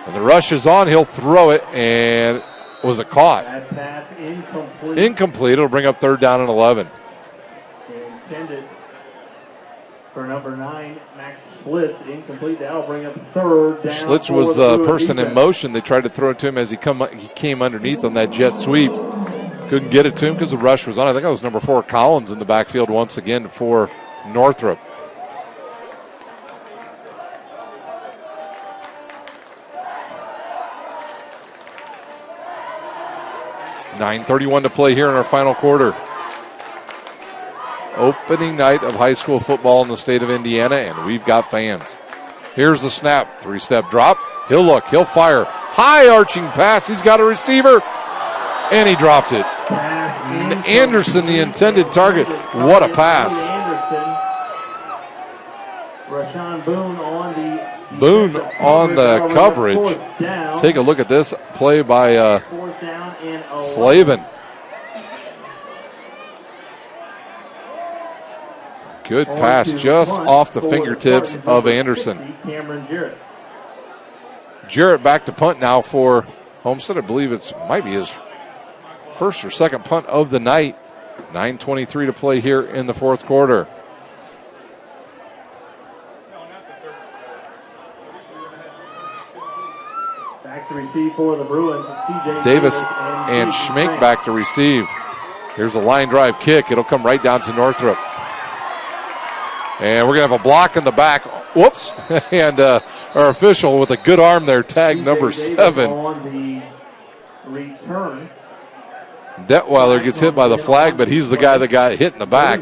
And the rush is on. He'll throw it, and was it caught? That pass incomplete. Incomplete. It'll bring up third down and 11. Intended for number 9, Max Schlitz. Incomplete. That'll bring up third down. Schlitz was the person in motion. They tried to throw it to him as he came underneath on that jet sweep. Couldn't get it to him because the rush was on. I think it was number 4, Collins, in the backfield once again for Northrop. .9:31 to play here in our final quarter. Opening night of high school football in the state of Indiana, and we've got fans. Here's the snap. 3-step drop. He'll look. He'll fire. High arching pass. He's got a receiver. And he dropped it. Anderson, the intended target. What a pass. Boone on the coverage. Take a look at this play by Slavin. Good pass just off the fingertips of Anderson. Jarrett back to punt now for Homestead. I believe it might be his first or second punt of the night. 9:23 to play here in the fourth quarter. Back to receive for the Bruins. Davis and Schmink back to receive. Here's a line drive kick. It'll come right down to Northrop. And we're going to have a block in the back. Whoops. And our official with a good arm there, tag number 7. On the return. Detweiler gets hit by the flag, but he's the guy that got hit in the back.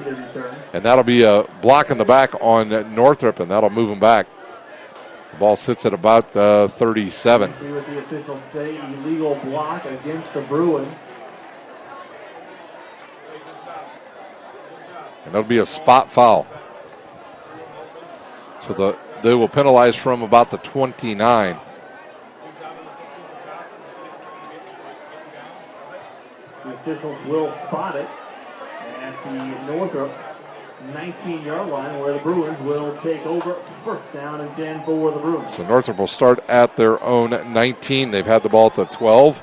And that'll be a block in the back on Northrop, and that'll move him back. The ball sits at about 37. See what the officials say. Illegal block against the Bruins. And that'll be a spot foul. So they will penalize from about the 29. The officials will spot it at the Northrop 19-yard line, where the Bruins will take over. First down and 10 for the Bruins. So Northrop will start at their own 19. They've had the ball at the 12,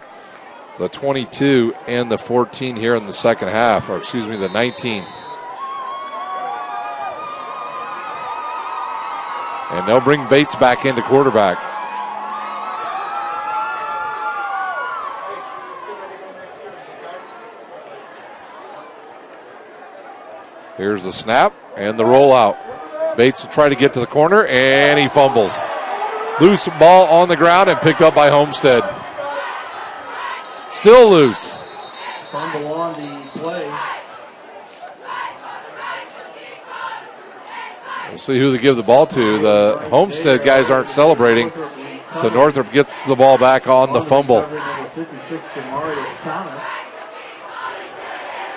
the 22, and the 14 here in the second half, or excuse me, the 19. And they'll bring Bates back into quarterback. Here's the snap and the rollout. Bates will try to get to the corner, and he fumbles. Loose ball on the ground and picked up by Homestead. Still loose. Fumble on the play. We'll see who they give the ball to. The Homestead guys aren't celebrating, so Northrop gets the ball back on the fumble.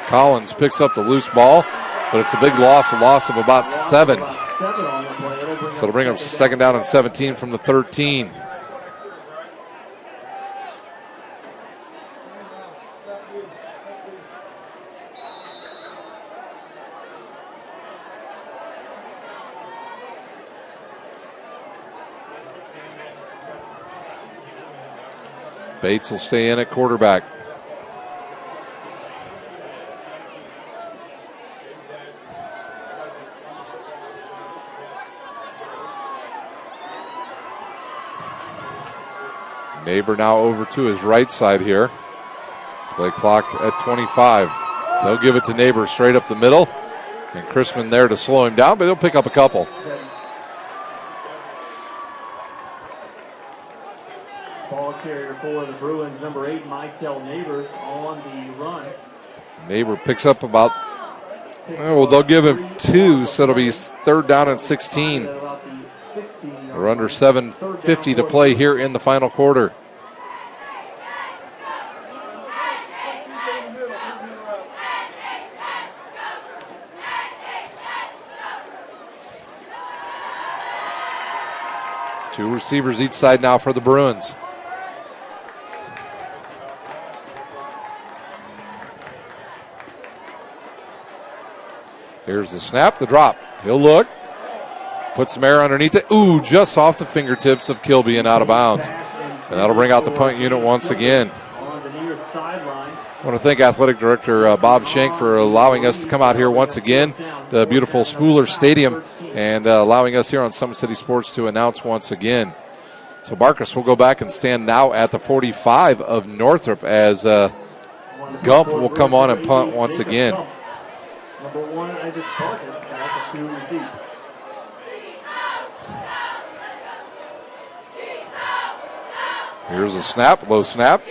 Collins picks up the loose ball, but it's a big loss, a loss of about 7. So it'll bring up second down and 17 from the 13. Bates will stay in at quarterback. Neighbor now over to his right side here. Play clock at 25. They'll give it to Neighbor straight up the middle. And Chrisman there to slow him down, but he'll pick up a couple. Ball carrier for the Bruins, number 8, Michael Neighbors on the run. Neighbor picks up about, well, they'll give him 2, so it'll be third down and 16. We're under 7:50 to play here in the final quarter. Two receivers each side now for the Bruins. Here's the snap, the drop. He'll look. Put some air underneath it. Ooh, just off the fingertips of Kilby and out of bounds. And that'll bring out the punt unit once again. I want to thank Athletic Director Bob Schenk for allowing us to come out here once again, the beautiful Spooler Stadium, and allowing us here on Summit City Sports to announce once again. So Barkus will go back and stand now at the 45 of Northrop as Gump will come on and punt once again. Number 1, I just Barkus back to receive. Here's a snap, low snap.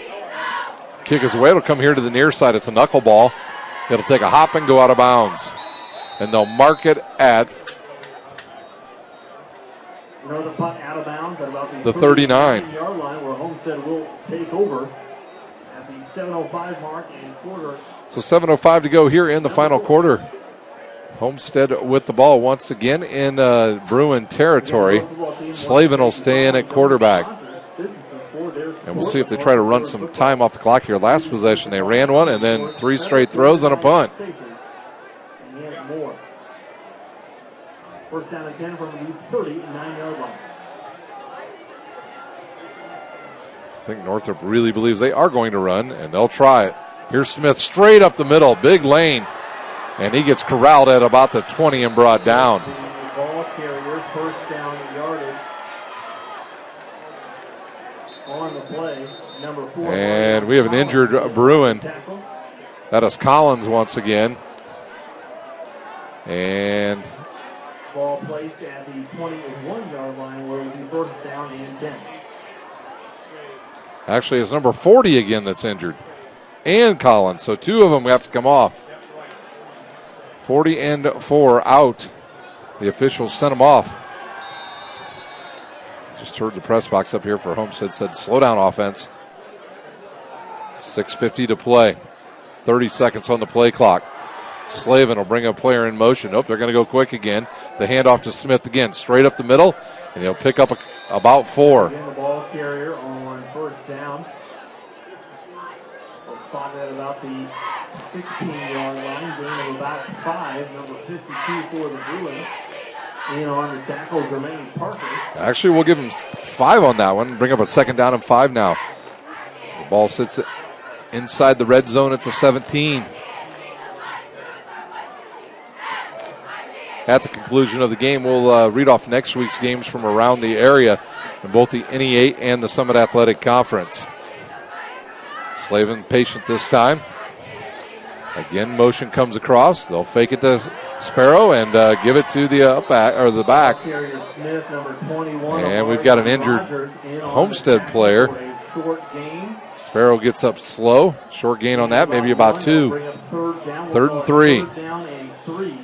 Kick is away. It'll come here to the near side. It's a knuckleball. It'll take a hop and go out of bounds. And they'll mark it at the punt out of bounds at about the 39. Yard line where Homestead will take over at the 7:05 mark in quarter. So 7:05 to go here in the final quarter. Homestead with the ball once again in Bruin territory. Slavin will stay in at quarterback. And we'll see if they try to run some time off the clock here. Last possession, they ran one and then 3 straight throws on a punt. First down and 10 from the 39-yard line. I think Northrop really believes they are going to run, and they'll try it. Here's Smith straight up the middle, big lane, and he gets corralled at about the 20 and brought down. Ball carrier, first down yardage. On the play, number 4. And we have an injured Bruin. That is Collins once again. And ball placed at the 21-yard line where it will be first down and 10. Actually, it's number 40 again that's injured. And Collins. So 2 of them have to come off. 40 and 4 out. The officials sent them off. Just heard the press box up here for Homestead said, slow down offense. 6:50 to play. 30 seconds on the play clock. Slavin will bring a player in motion. Nope, they're going to go quick again. The handoff to Smith again, straight up the middle, and he'll pick up about 4. Again, the ball carrier on first down. We'll spot at about the 16-yard line, gain of about 5, number 52 for the Bruins. And on the tackles, remaining Parker. Actually, we'll give him 5 on that one. Bring up a second down and 5 now. The ball sits inside the red zone at the 17. At the conclusion of the game, we'll read off next week's games from around the area in both the NE8 and the Summit Athletic Conference. Slavin patient this time. Again, motion comes across. They'll fake it to Sparrow and give it to the back or the back. And we've got an injured Homestead player. Sparrow gets up slow. Short gain on that, maybe about 2. 3rd and 3.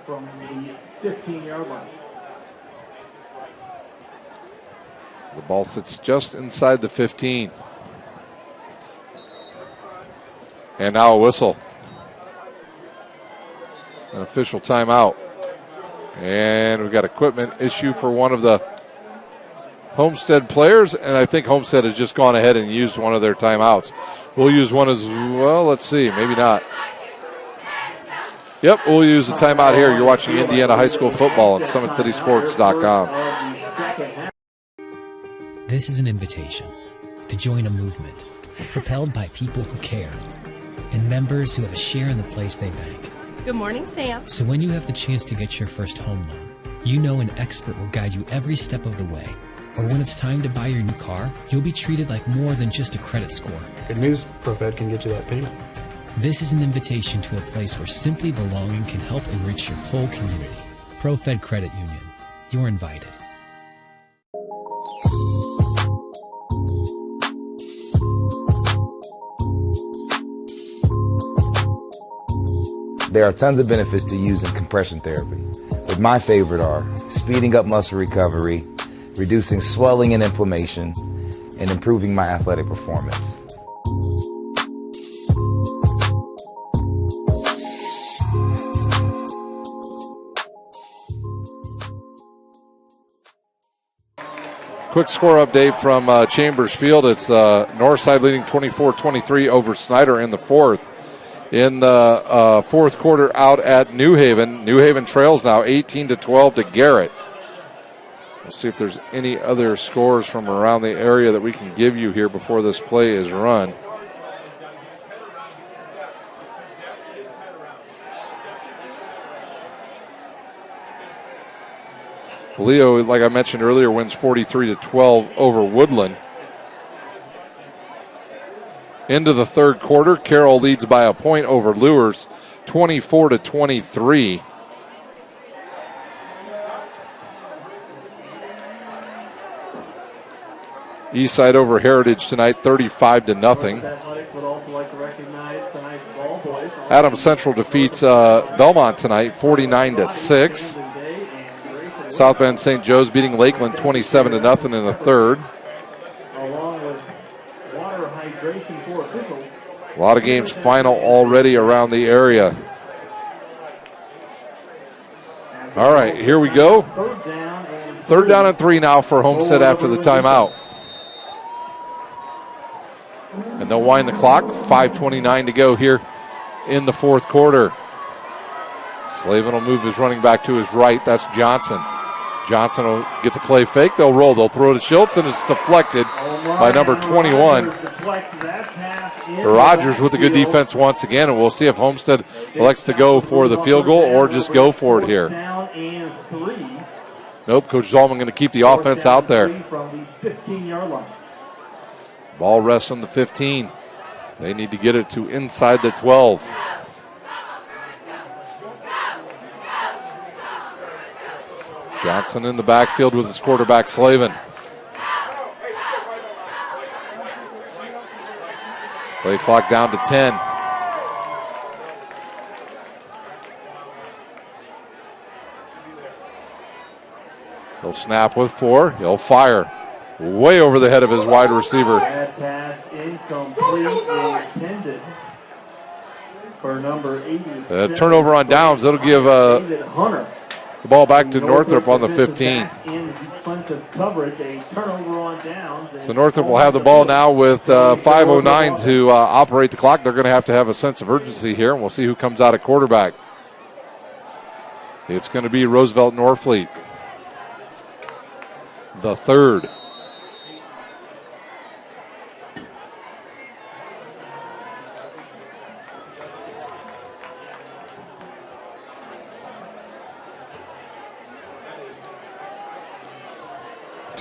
From the 15-yard line. The ball sits just inside the 15. And now a whistle. An official timeout. And we've got equipment issue for one of the Homestead players, and I think Homestead has just gone ahead and used one of their timeouts. We'll use one as well. Let's see, maybe not. Yep, we'll use the timeout here. You're watching Indiana High School football on SummitCitySports.com. This is an invitation to join a movement propelled by people who care and members who have a share in the place they bank. Good morning, Sam. So when you have the chance to get your first home loan, you know an expert will guide you every step of the way. Or when it's time to buy your new car, you'll be treated like more than just a credit score. Good news, ProFed can get you that payment. This is an invitation to a place where simply belonging can help enrich your whole community. ProFed Credit Union. You're invited. There are tons of benefits to using compression therapy, but my favorite are speeding up muscle recovery, reducing swelling and inflammation, and improving my athletic performance. Quick score update from Chambers Field. It's Northside leading 24-23 over Snyder in the fourth. In the fourth quarter out at New Haven. New Haven trails now 18-12 to Garrett. We'll see if there's any other scores from around the area that we can give you here before this play is run. Leo, like I mentioned earlier, wins 43-12 over Woodland. Into the third quarter, Carroll leads by a point over Lures, 24-23. Eastside over Heritage tonight, 35-0. Adams Central defeats Belmont tonight, 49-6. South Bend St. Joe's beating Lakeland 27-0 in the third. A lot of games final already around the area. All right, here we go. 3rd down and 3 now for Homestead after the timeout. And they'll wind the clock. 5:29 to go here in the fourth quarter. Slavin will move his running back to his right. That's Johnson. Johnson will get the play fake. They'll roll. They'll throw to Schultz, and it's deflected by number 21. Rogers with a good defense once again, and we'll see if Homestead elects to go for the field goal or just go for it here. Nope, Coach Zalman going to keep the offense out there. Ball rests on the 15. They need to get it to inside the 12. Johnson in the backfield with his quarterback, Slavin. Play clock down to 10. He'll snap with 4. He'll fire. Way over the head of his wide receiver. That pass incomplete, intended for number 80. Turnover on downs. That'll give the ball back to Northrop on the 15. So Northrop will have the ball now with 5:09 to operate the clock. They're going to have a sense of urgency here, and we'll see who comes out at quarterback. It's going to be Roosevelt Norfleet, the third.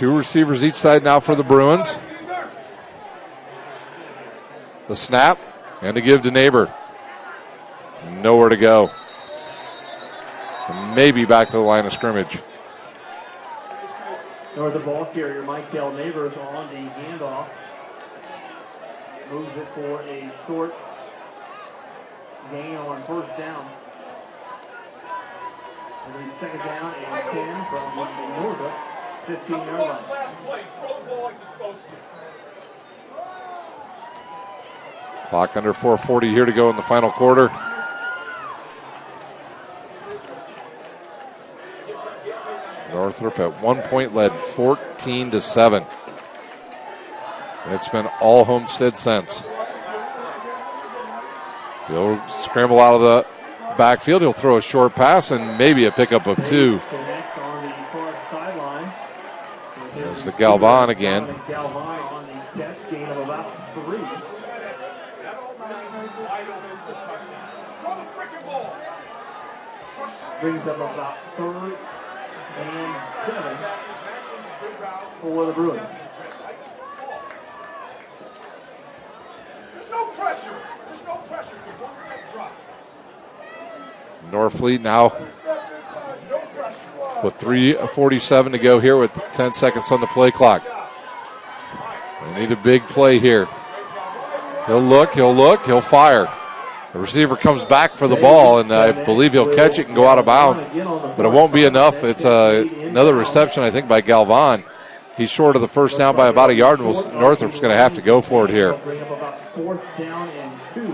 Two receivers each side now for the Bruins. The snap and the give to Neighbor. Nowhere to go. Maybe back to the line of scrimmage. Or the ball carrier, Michael Neighbors, on the handoff. Moves it for a short gain on first down. And then second down and 10 from Northrop, 15-yard line. Clock under 4:40 here to go in the final quarter. Northrop at 1 point led 14-7. It's been all Homestead since. He'll scramble out of the backfield. He'll throw a short pass and maybe a pickup of two. There's the Galvan again. Galvan on the catch, gain of about 3. Brings up about 3rd and 7 for the Bruins. There's no pressure. There's no pressure. Just one step drop. Norfleet now with 3:47 to go here with 10 seconds on the play clock. They need a big play here. He'll look, he'll fire. The receiver comes back for the ball, and I believe he'll catch it and go out of bounds, but it won't be enough. It's another reception, I think, by Galvan. He's short of the first down by about a yard, and Northrop's going to have to go for it here. Bring up about 4th down and 2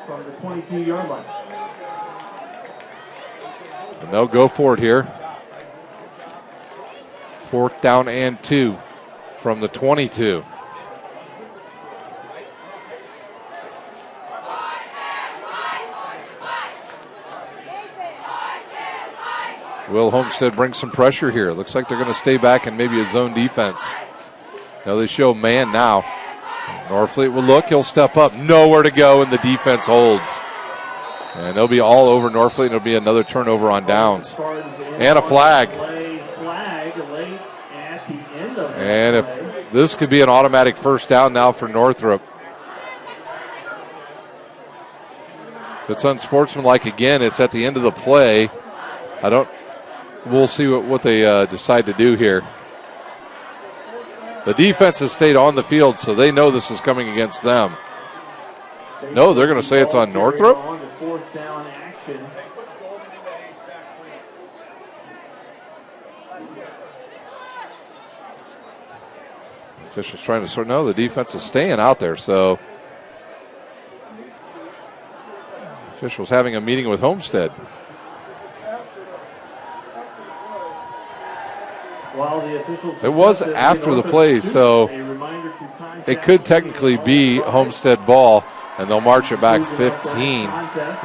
from the 22-yard line. And they'll go for it here. 4th down and 2 from the 22. Will Homestead bring some pressure here? Looks like they're going to stay back in maybe a zone defense. Now they show man now. Norfleet will look. He'll step up. Nowhere to go, and the defense holds. And they'll be all over Norfleet, and it'll be another turnover on downs. And a flag. And if this could be an automatic first down now for Northrop. If it's unsportsmanlike again, it's at the end of the play. We'll see what they decide to do here. The defense has stayed on the field, so they know this is coming against them. No, they're going to say it's on Northrop. Officials trying to sort. No, the defense is staying out there, so officials having a meeting with Homestead. It was after the play, so it could technically be Homestead ball, and they'll march it back 15,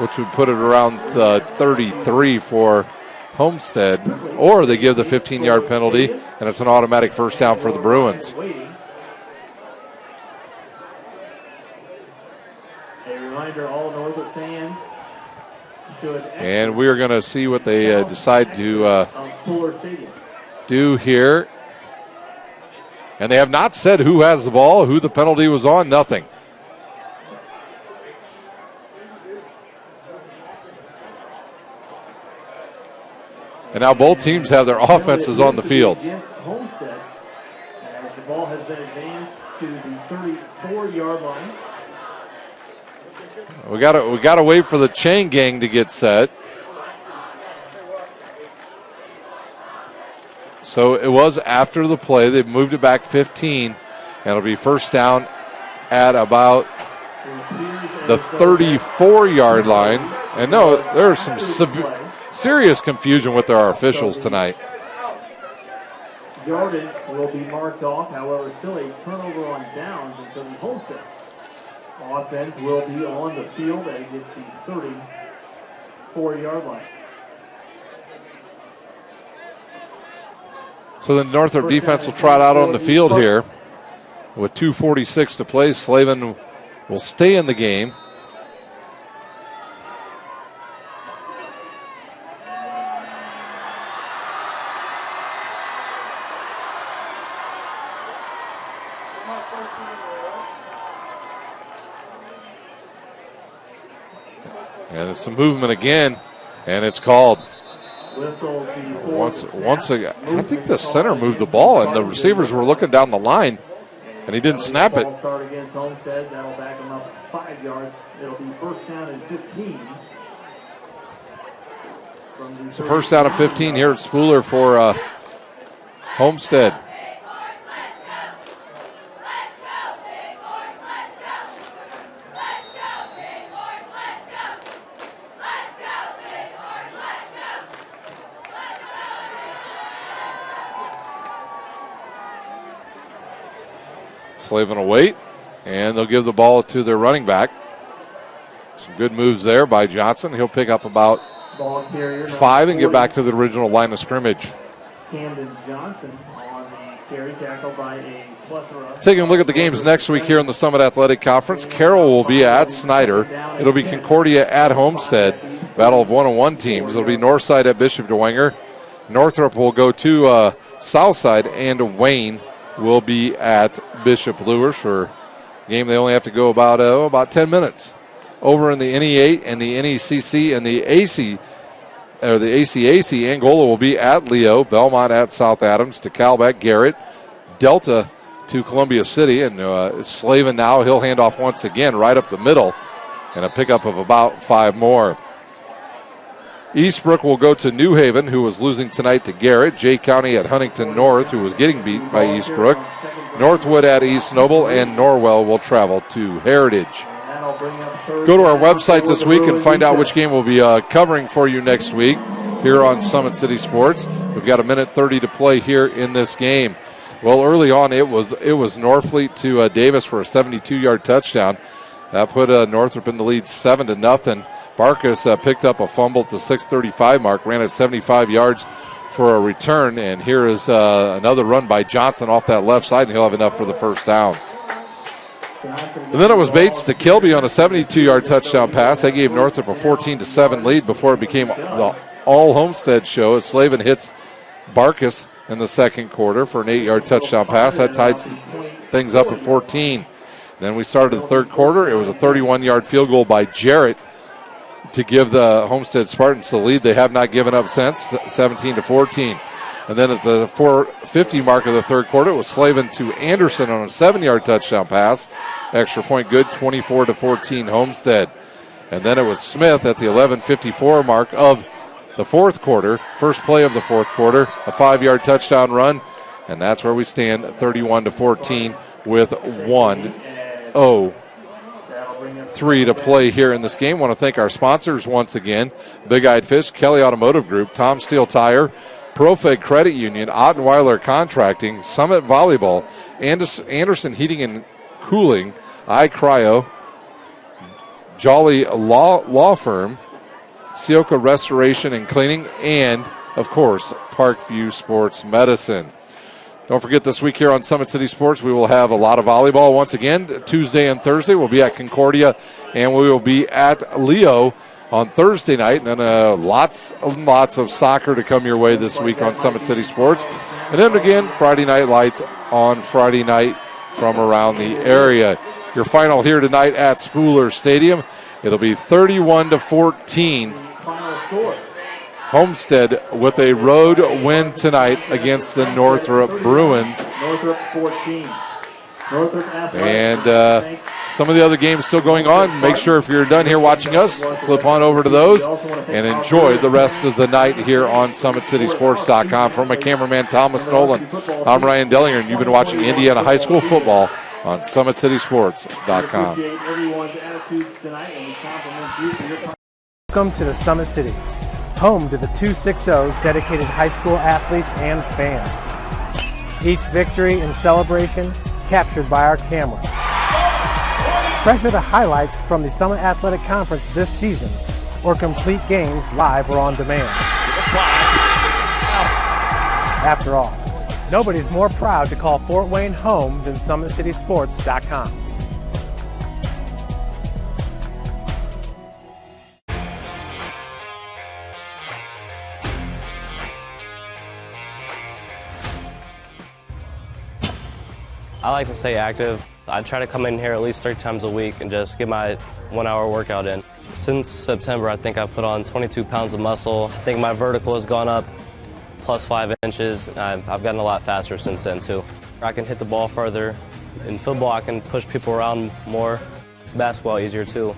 which would put it around 33 for Homestead, or they give the 15-yard penalty, and it's an automatic first down for the Bruins. A reminder, all Northrop fans should. And we are going to see what they decide to do here. And they have not said who has the ball, who the penalty was on, nothing. And now both teams have their offenses on the field. Homestead, as the ball has been advanced to the 34-yard line. We got to wait for the chain gang to get set. So it was after the play. They've moved it back 15, and it'll be first down at about the 34-yard line. And no, there's some serious confusion with our officials tonight. Yardage will be marked off, however, still a turnover on downs until the Homestead offense will be on the field at the 34-yard line. So the Northrop defense will trot out on the field here with 2:46 to play. Slavin will stay in the game. And there's some movement again, and it's called. Once again, I think the center moved the ball, and the receivers were looking down the line, and he didn't snap it. Start against Homestead. That'll back him up 5 yards. It'll be first down and 15. So first down and 15 here at Spooler for Homestead. Slavin will wait, and they'll give the ball to their running back. Some good moves there by Johnson. He'll pick up about 5 and get back to the original line of scrimmage. Camden Johnson on the carry, tackled by a plethora. Taking a look at the games next week here in the Summit Athletic Conference. Carroll will be at Snyder. It'll be Concordia at Homestead. Battle of 1-on-1 teams. It'll be Northside at Bishop Dwenger. Northrop will go to Southside, and Wayne will be at Bishop Lewis for a game they only have to go about 10 minutes. Over in the NE8 and the NECC and the AC, or the ACAC, Angola will be at Leo, Belmont at South Adams, DeKalb at Garrett, Delta to Columbia City, and Slavin now, he'll hand off once again right up the middle, and a pickup of about 5 more. Eastbrook will go to New Haven, who was losing tonight to Garrett. Jay County at Huntington North, who was getting beat by Eastbrook. Northwood at East Noble, and Norwell will travel to Heritage. Go to our website this week and find out which game we'll be covering for you next week here on Summit City Sports. We've got 1:30 to play here in this game. Well, early on, it was Northfleet to Davis for a 72-yard touchdown. That put Northrop in the lead 7-0. Barkus picked up a fumble at the 6:35 mark, ran at 75 yards for a return, and here is another run by Johnson off that left side, and he'll have enough for the first down. And then it was Bates to Kilby on a 72-yard touchdown pass. That gave Northrop a 14-7 lead before it became the all-Homestead show as Slavin hits Barkus in the second quarter for an 8-yard touchdown pass. That tied things up at 14. Then we started the third quarter. It was a 31-yard field goal by Jarrett to give the Homestead Spartans the lead. They have not given up since, 17-14. And then at the 4:50 mark of the third quarter, it was Slavin to Anderson on a 7-yard touchdown pass. Extra point good, 24-14 Homestead. And then it was Smith at the 11:54 mark of the fourth quarter, first play of the fourth quarter, a 5-yard touchdown run. And that's where we stand, 31-14 with 1:03 to play here in this game. Want to thank our sponsors once again: Big Eyed Fish, Kelly Automotive Group, Tom Steel Tire, ProFed Credit Union, Ottenweiler Contracting, Summit Volleyball, Anderson Heating and Cooling, iCryo, Jolly Law Firm, Sioka Restoration and Cleaning, and, of course, Parkview Sports Medicine. Don't forget, this week here on Summit City Sports, we will have a lot of volleyball once again. Tuesday and Thursday, we'll be at Concordia, and we will be at Leo on Thursday night. And then lots and lots of soccer to come your way this week on Summit City Sports. And then again, Friday Night Lights on Friday night from around the area. Your final here tonight at Spooler Stadium. It'll be 31-14. Homestead with a road win tonight against the Northrop Bruins. Northrop 14. And some of the other games still going on. Make sure if you're done here watching us, flip on over to those and enjoy the rest of the night here on SummitCitySports.com. From my cameraman Thomas Nolan, I'm Ryan Dellinger, and you've been watching Indiana High School football on SummitCitySports.com. Welcome to the Summit City, home to the 260's dedicated high school athletes and fans. Each victory and celebration captured by our camera. Treasure the highlights from the Summit Athletic Conference this season, or complete games live or on demand. After all, nobody's more proud to call Fort Wayne home than SummitCitySports.com. I like to stay active. I try to come in here at least 3 times a week and just get my 1-hour workout in. Since September, I think I've put on 22 pounds of muscle. I think my vertical has gone up plus 5 inches. I've gotten a lot faster since then, too. I can hit the ball further. In football, I can push people around more. It's basketball easier, too.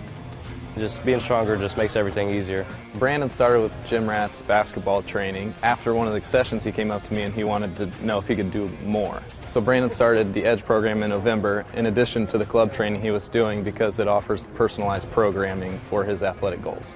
Just being stronger just makes everything easier. Brandon started with Jim Rat's basketball training. After one of the sessions, he came up to me and he wanted to know if he could do more. So Brandon started the EDGE program in November, in addition to the club training he was doing, because it offers personalized programming for his athletic goals.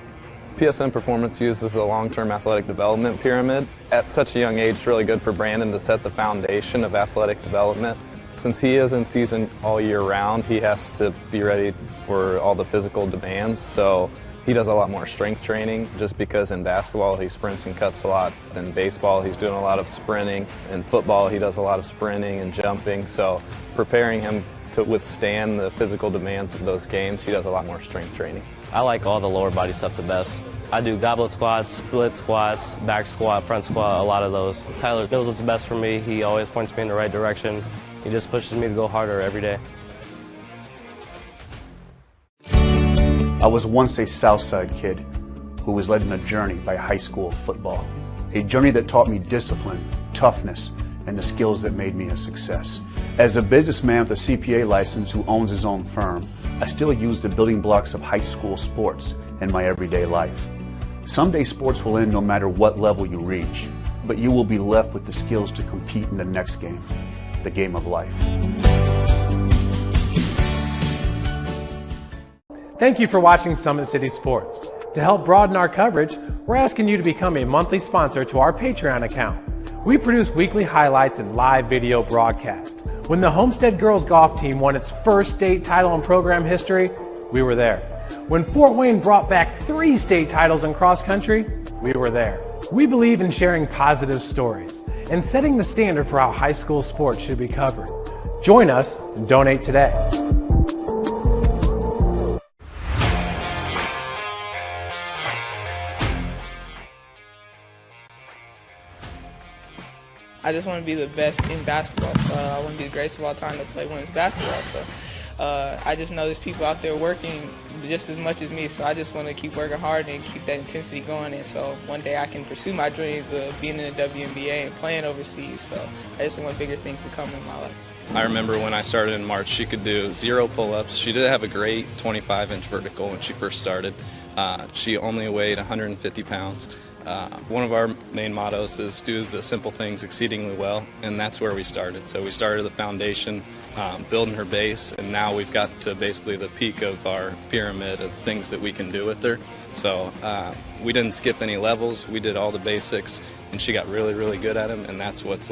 PSN Performance uses a long-term athletic development pyramid. At such a young age, it's really good for Brandon to set the foundation of athletic development. Since he is in season all year round, he has to be ready for all the physical demands. So he does a lot more strength training, just because in basketball he sprints and cuts a lot. In baseball he's doing a lot of sprinting. In football he does a lot of sprinting and jumping. So preparing him to withstand the physical demands of those games, he does a lot more strength training. I like all the lower body stuff the best. I do goblet squats, split squats, back squat, front squat, a lot of those. Tyler knows what's best for me. He always points me in the right direction. He just pushes me to go harder every day. I was once a Southside kid who was led on a journey by high school football. A journey that taught me discipline, toughness, and the skills that made me a success. As a businessman with a CPA license who owns his own firm, I still use the building blocks of high school sports in my everyday life. Someday sports will end no matter what level you reach, but you will be left with the skills to compete in the next game, the game of life. Thank you for watching Summit City Sports. To help broaden our coverage, we're asking you to become a monthly sponsor to our Patreon account. We produce weekly highlights and live video broadcasts. When the Homestead girls golf team won its first state title in program history, we were there. When Fort Wayne brought back 3 state titles in cross country, we were there. We believe in sharing positive stories and setting the standard for how high school sports should be covered. Join us and donate today. I just want to be the best in basketball. So I want to be the greatest of all time to play women's basketball. So I just know there's people out there working just as much as me. So I just want to keep working hard and keep that intensity going. And so one day I can pursue my dreams of being in the WNBA and playing overseas. So I just want bigger things to come in my life. I remember when I started in March, she could do 0 pull-ups. She did have a great 25-inch vertical when she first started. She only weighed 150 pounds. One of our main mottos is do the simple things exceedingly well, and that's where we started. So we started the foundation, building her base, and now we've got to basically the peak of our pyramid of things that we can do with her. So we didn't skip any levels. We did all the basics, and she got really, really good at them, and that's what's